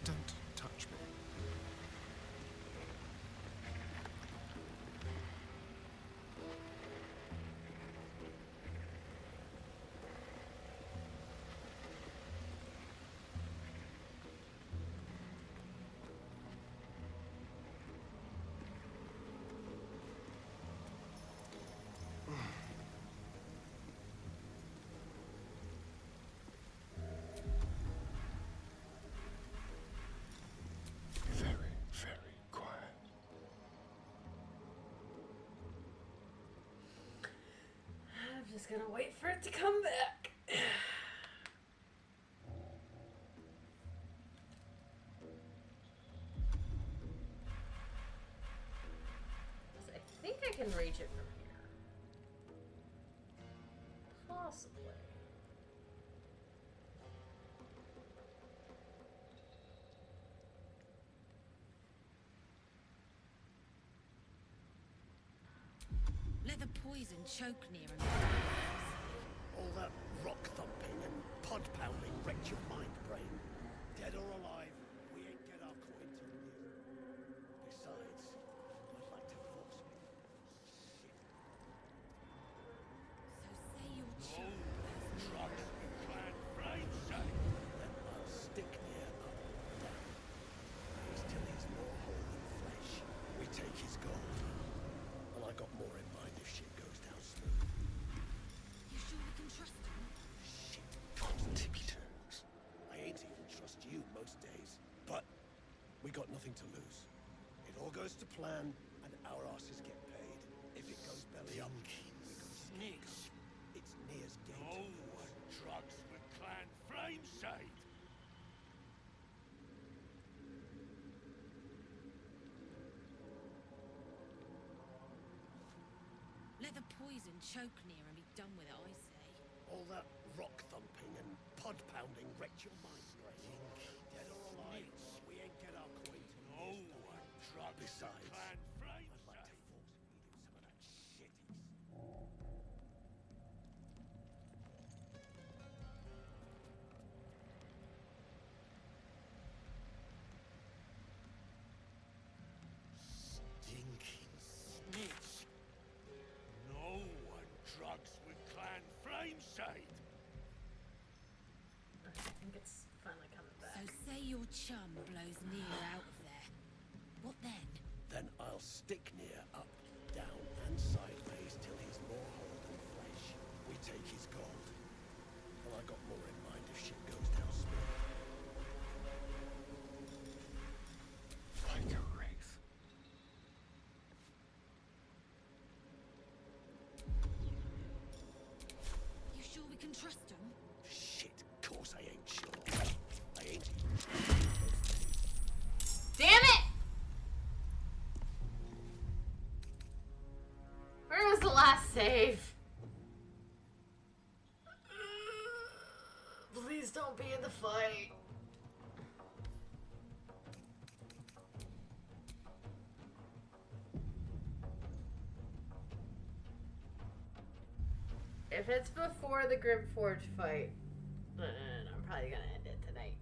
Don't touch me. Very, very quiet. I'm just gonna wait for it to come back. I think I can reach it from here. Possibly. Let the poison choke near him. All that rock thumping and pod pounding wrecked your mind, brain. Dead or alive, we ain't get our coin till you. Besides, I'd like to force me. Shit. So say your Drugs with Clan Flameshade. Then I'll stick near up down. Raise till he's more whole than flesh. We take his gold. And I got more in mind if shit goes down smooth. You sure we can trust him? Shit. On tippy toes. I ain't even trust you most days. But we got nothing to lose. It all goes to plan, and our asses get paid. If it goes belly up, we go Snitch. It's Nia's game. No one drugs with Clan Flameshade. Let the poison choke near and be done with it, I say. All that rock thumping and pod pounding wrecked your mind, Grace. Dead or alive, we ain't get our coin till no one drops. Besides, I'd like to force feed him some of that shit he's... Stinking snitch. No one drugs with Clan Flameshade. I think it's finally coming back. So say your chum blows Near out of there. What then? Then I'll stick Near up, down, and sideways till he's more whole than flesh. We take his gold. Well, I got more in mind if shit goes down smooth. Like a wraith. You sure we can trust him? Shit, course I ain't sure. I ain't... Damn it! Where was the last save? Please don't be in the fight. If it's before the Grimforge fight, then I'm probably gonna end it tonight.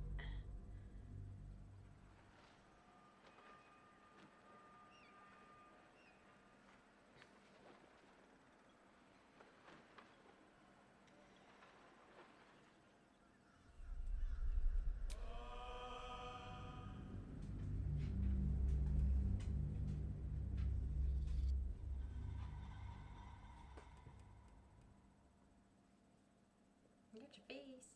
Get your face.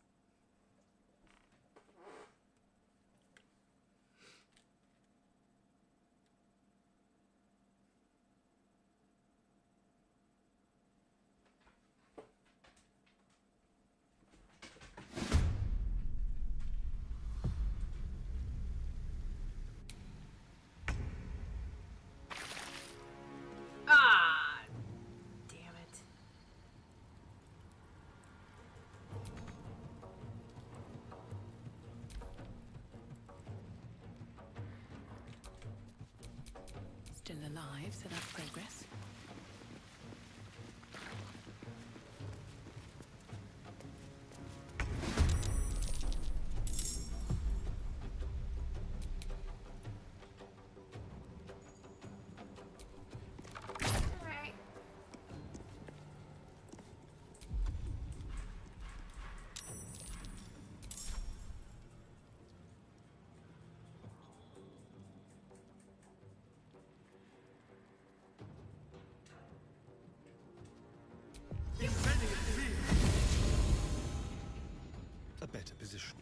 Ah, damn it. Still alive, so that's progress. Alright. A better position.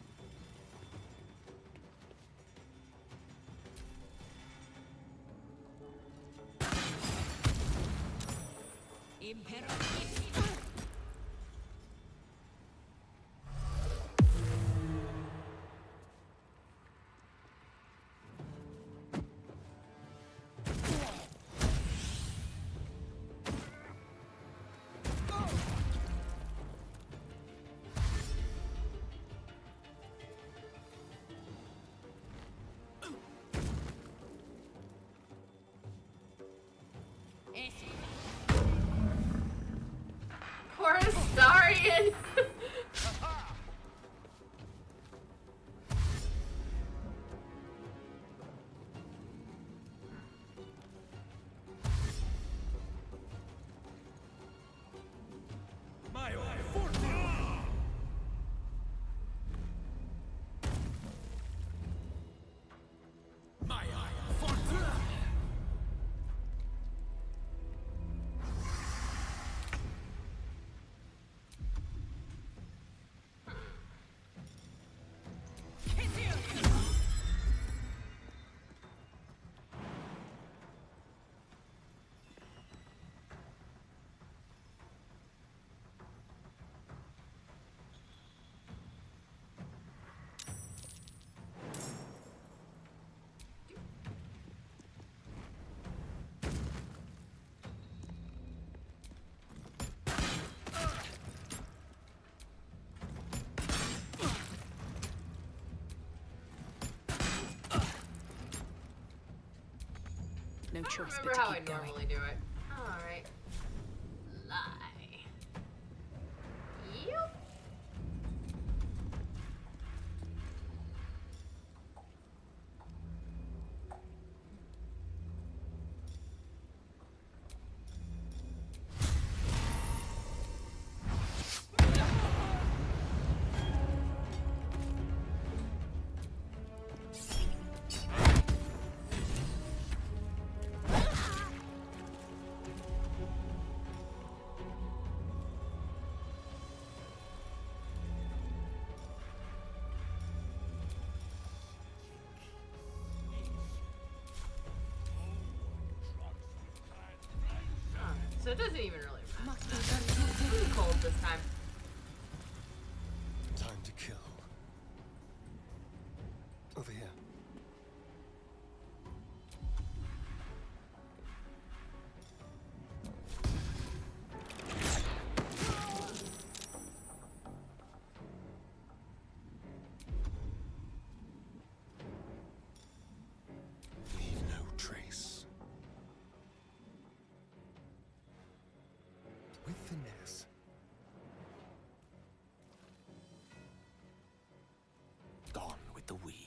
choice Remember but to how I keep going. normally do it. Alright. Lie. Yep. So it doesn't even really matter. It's cold this time. Time to kill. Over here. Leave no trace. With finesse. Gone with the weave.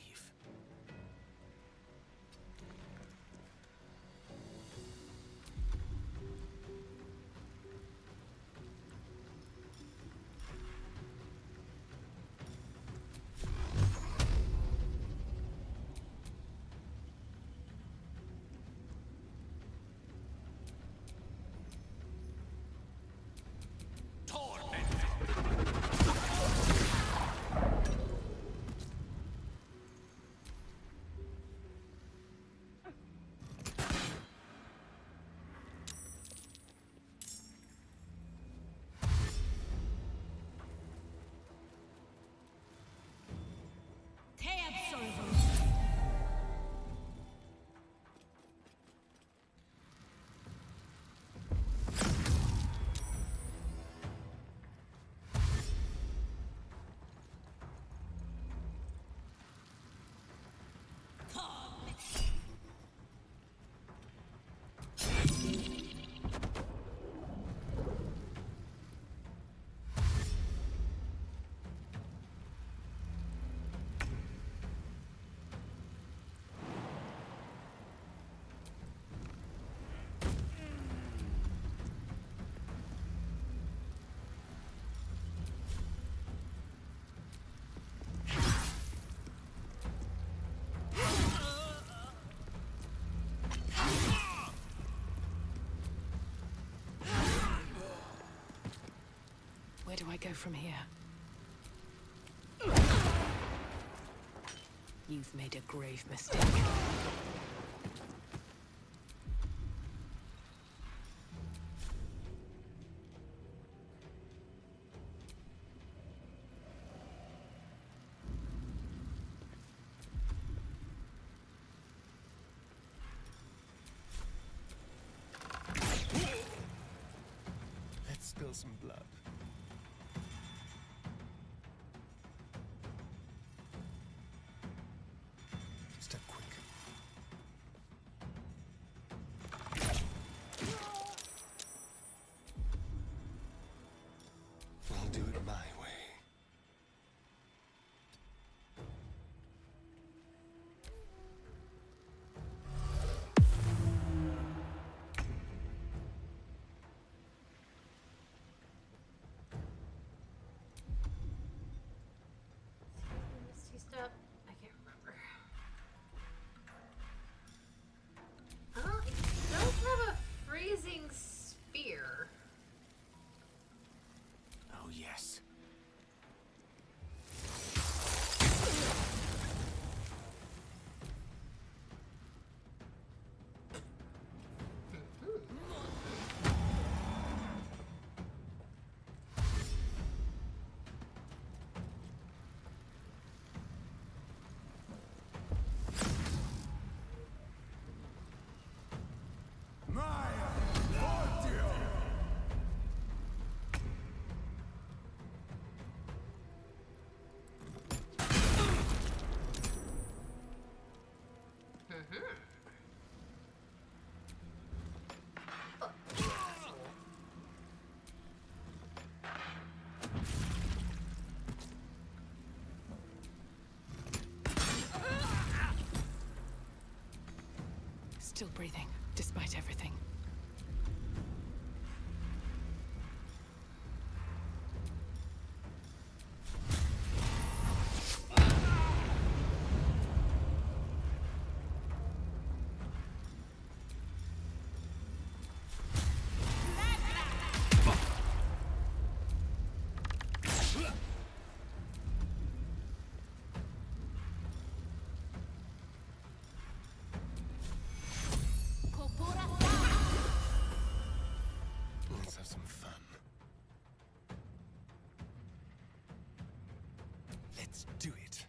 Where do I go from here? You've made a grave mistake. Let's spill some blood. Step quick. I'll do it my way. Still breathing, despite everything. Let's have some fun. Let's do it.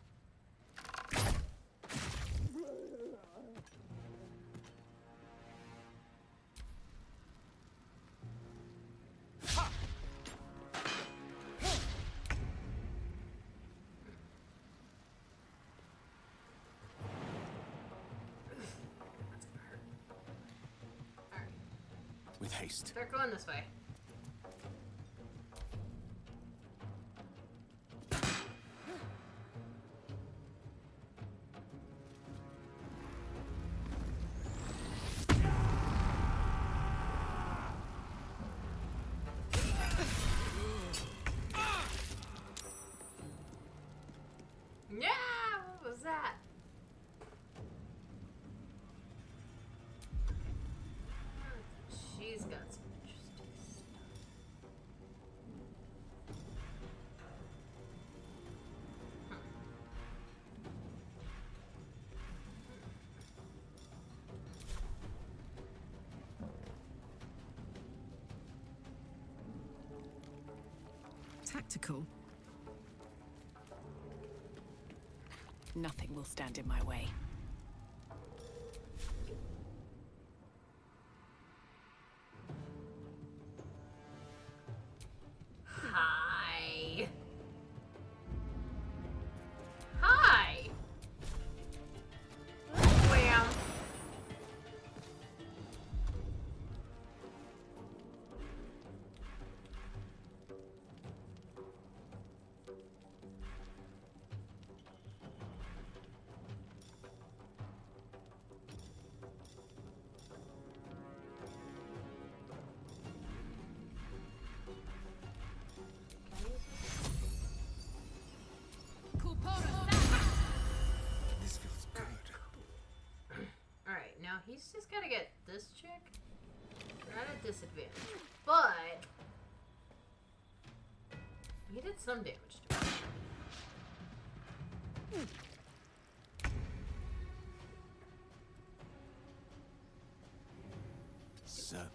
With haste. They're going this way. Yeah, what was that? She's got some interesting stuff. Tactical. Nothing will stand in my way. Hi. Hi. Wham. This feels good. Alright, now he's just gotta get this chick at a disadvantage. But he did some damage to her. Certainly.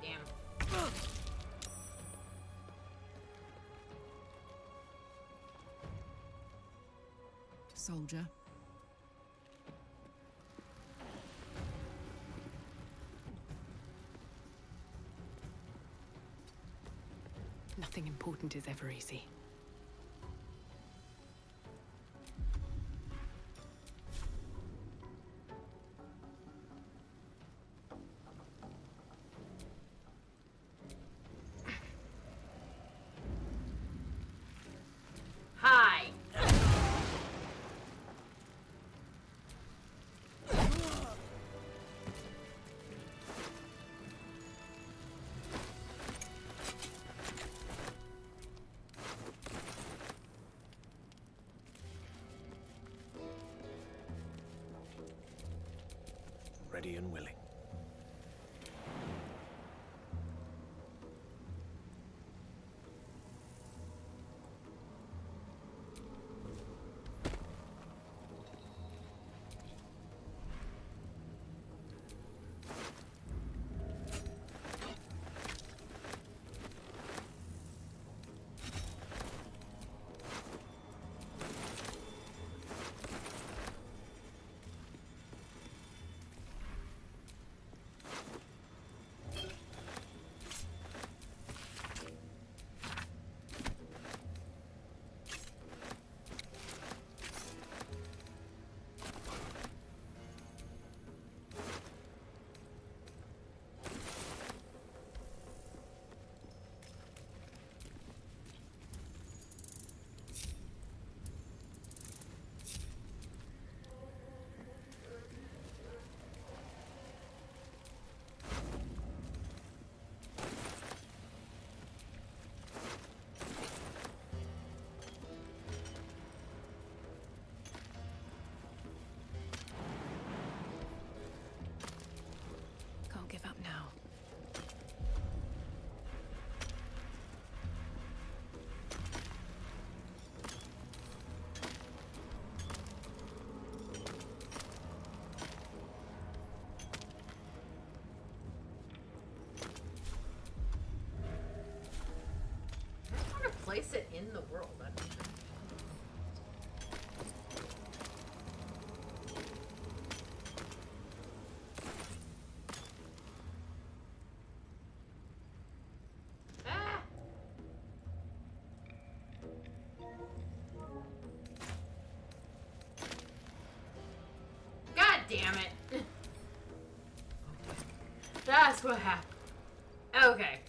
Damn. Soldier. Nothing important is ever easy. Hi. Ready and willing. makes it in the world. I don't know. Ah! God damn it! That's what happened. Okay.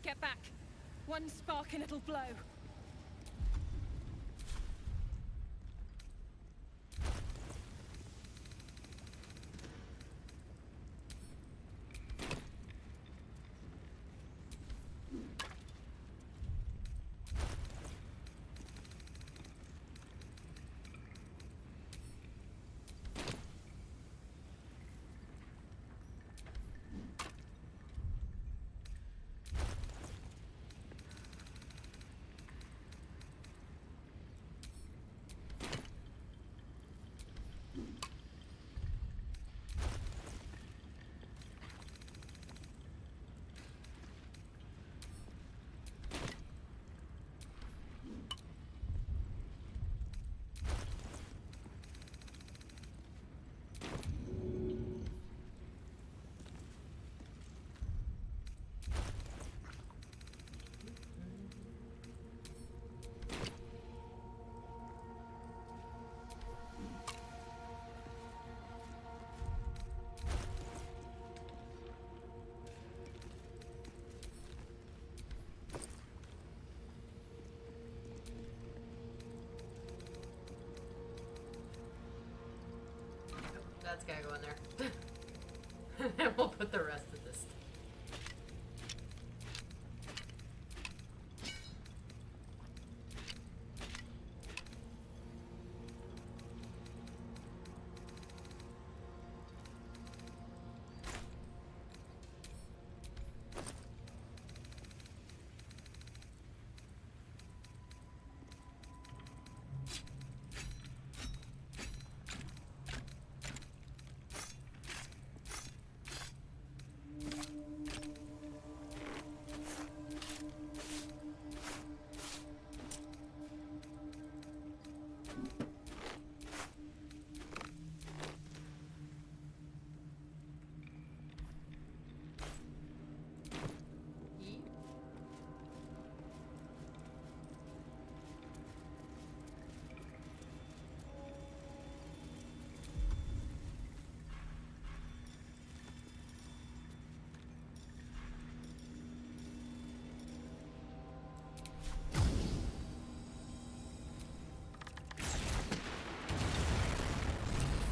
Get back. One spark and it'll blow. That's gotta go in there. And we'll put the rest of this.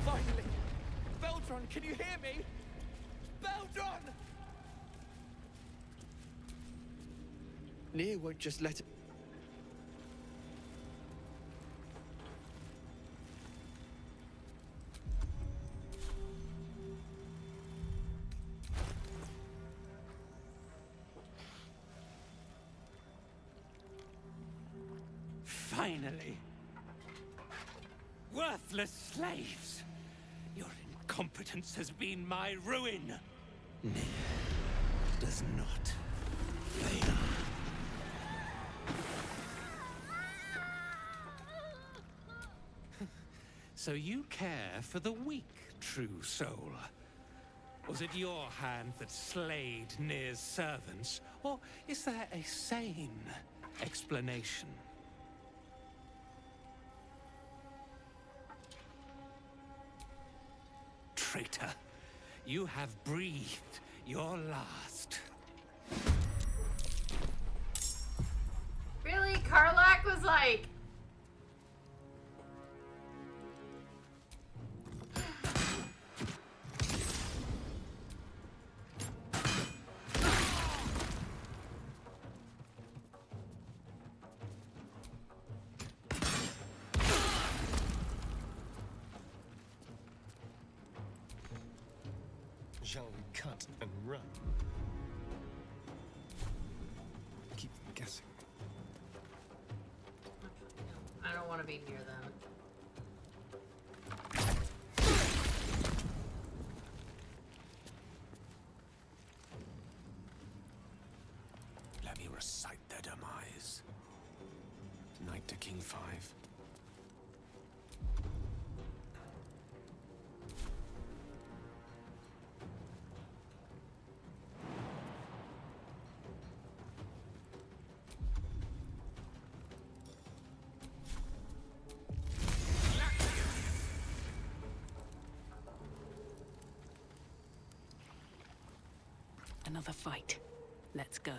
Finally! Beldron, can you hear me? Beldron! Nia won't just let it. Finally. Worthless slaves. Your incompetence has been my ruin. Does not fail. So you care for the weak, true soul? Was it your hand that slayed Nir's servants? Or is there a sane explanation? Traitor, you have breathed your last. Really? Karlak was like... Shall we cut and run? Keep them guessing. I don't want to be near them. Let me recite their demise. Knight to King 5. Another fight. Let's go.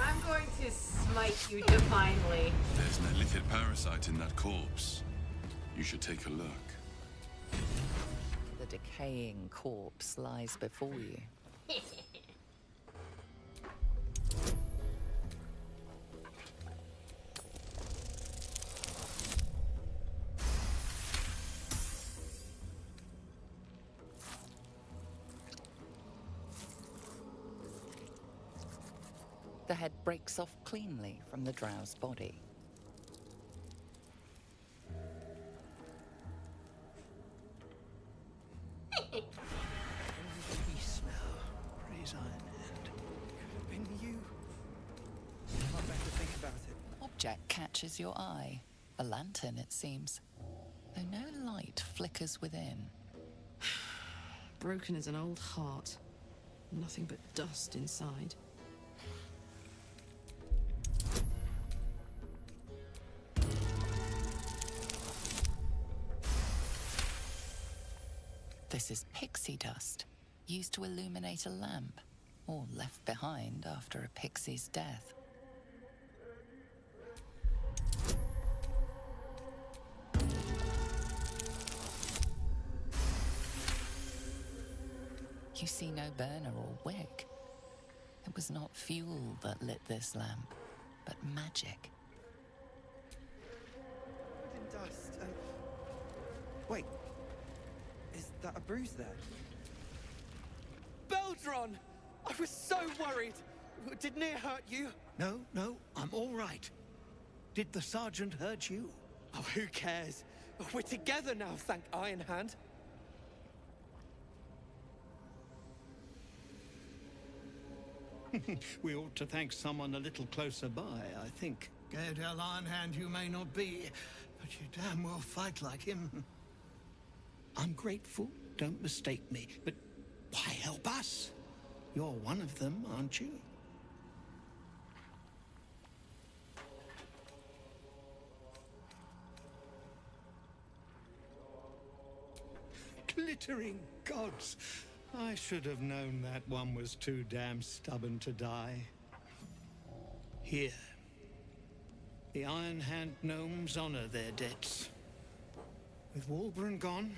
I'm going to smite you divinely. There's an illithid parasite in that corpse. You should take a look. The decaying corpse lies before you. The head breaks off cleanly from the drow's body. We smell. Praise Iron Hand. Could have been you. I'll better think about it. Object catches your eye. A lantern, it seems. Though no light flickers within. Broken as an old heart. Nothing but dust inside. This is pixie dust, used to illuminate a lamp. or left behind after a pixie's death. You see no burner or wick. It was not fuel that lit this lamp, but magic. In dust and... Wait. Is that a bruise there? Beldron! I was so worried! Didn't it hurt you? No, I'm all right. Did the sergeant hurt you? Oh, who cares? We're together now, thank Iron Hand. We ought to thank someone a little closer by, I think. Gaedel Ironhand you may not be, but you damn well fight like him. I'm grateful, don't mistake me, but why help us? You're one of them, aren't you? Glittering gods! I should have known that one was too damn stubborn to die. Here. The Iron Hand gnomes honor their debts. With Walbran gone,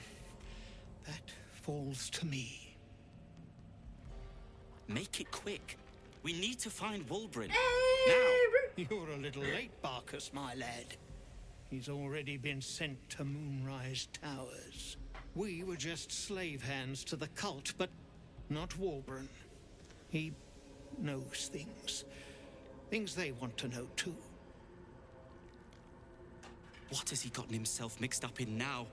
that falls to me. Make it quick. We need to find Walbran. Now! You're a little late, Barkus, my lad. He's already been sent to Moonrise Towers. We were just slave hands to the cult, but not Walbran. He knows things. Things they want to know, too. What has he gotten himself mixed up in now?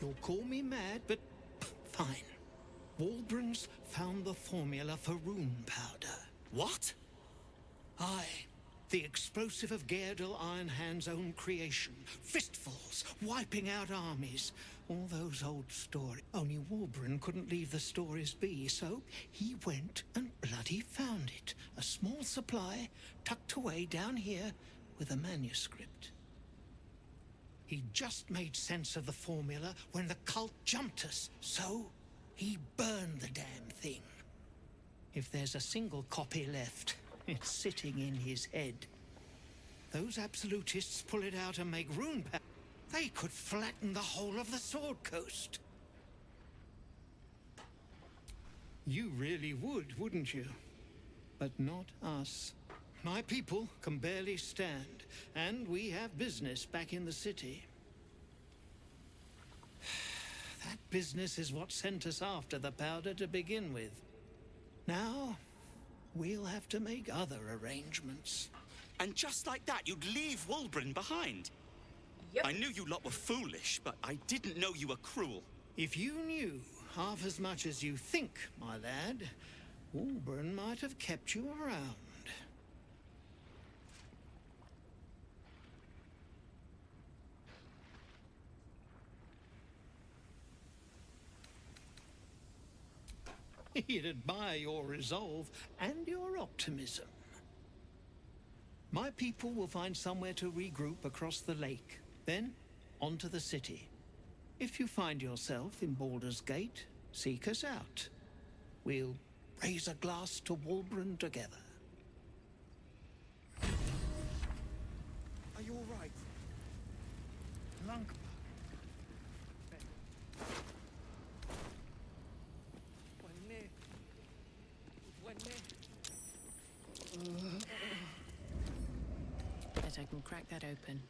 You'll call me mad, but fine. Walbran's found the formula for rune powder. What? Aye. The explosive of Gaedel Ironhand's own creation. Fistfuls, wiping out armies. All those old stories. Only Walbran couldn't leave the stories be, so he went and bloody found it. A small supply, tucked away down here with a manuscript. He just made sense of the formula when the cult jumped us, so he burned the damn thing. If there's a single copy left, it's sitting in his head. Those absolutists pull it out and make rune powder. They could flatten the whole of the Sword Coast. You really would, wouldn't you? But not us. My people can barely stand, and we have business back in the city. That business is what sent us after the powder to begin with. Now, we'll have to make other arrangements. And just like that, you'd leave Walbran behind? Yep. I knew you lot were foolish, but I didn't know you were cruel. If you knew half as much as you think, my lad, Walbran might have kept you around. He'd admire your resolve and your optimism. My people will find somewhere to regroup across the lake. Then, on to the city. If you find yourself in Baldur's Gate, seek us out. We'll raise a glass to Walbran together. Are you all right? Lunk. Bet I can crack that open.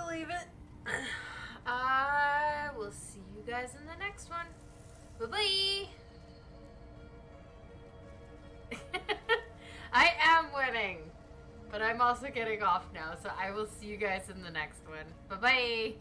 believe it. I will see you guys in the next one. Bye-bye. I am winning, but I'm also getting off now, so I will see you guys in the next one. Bye-bye.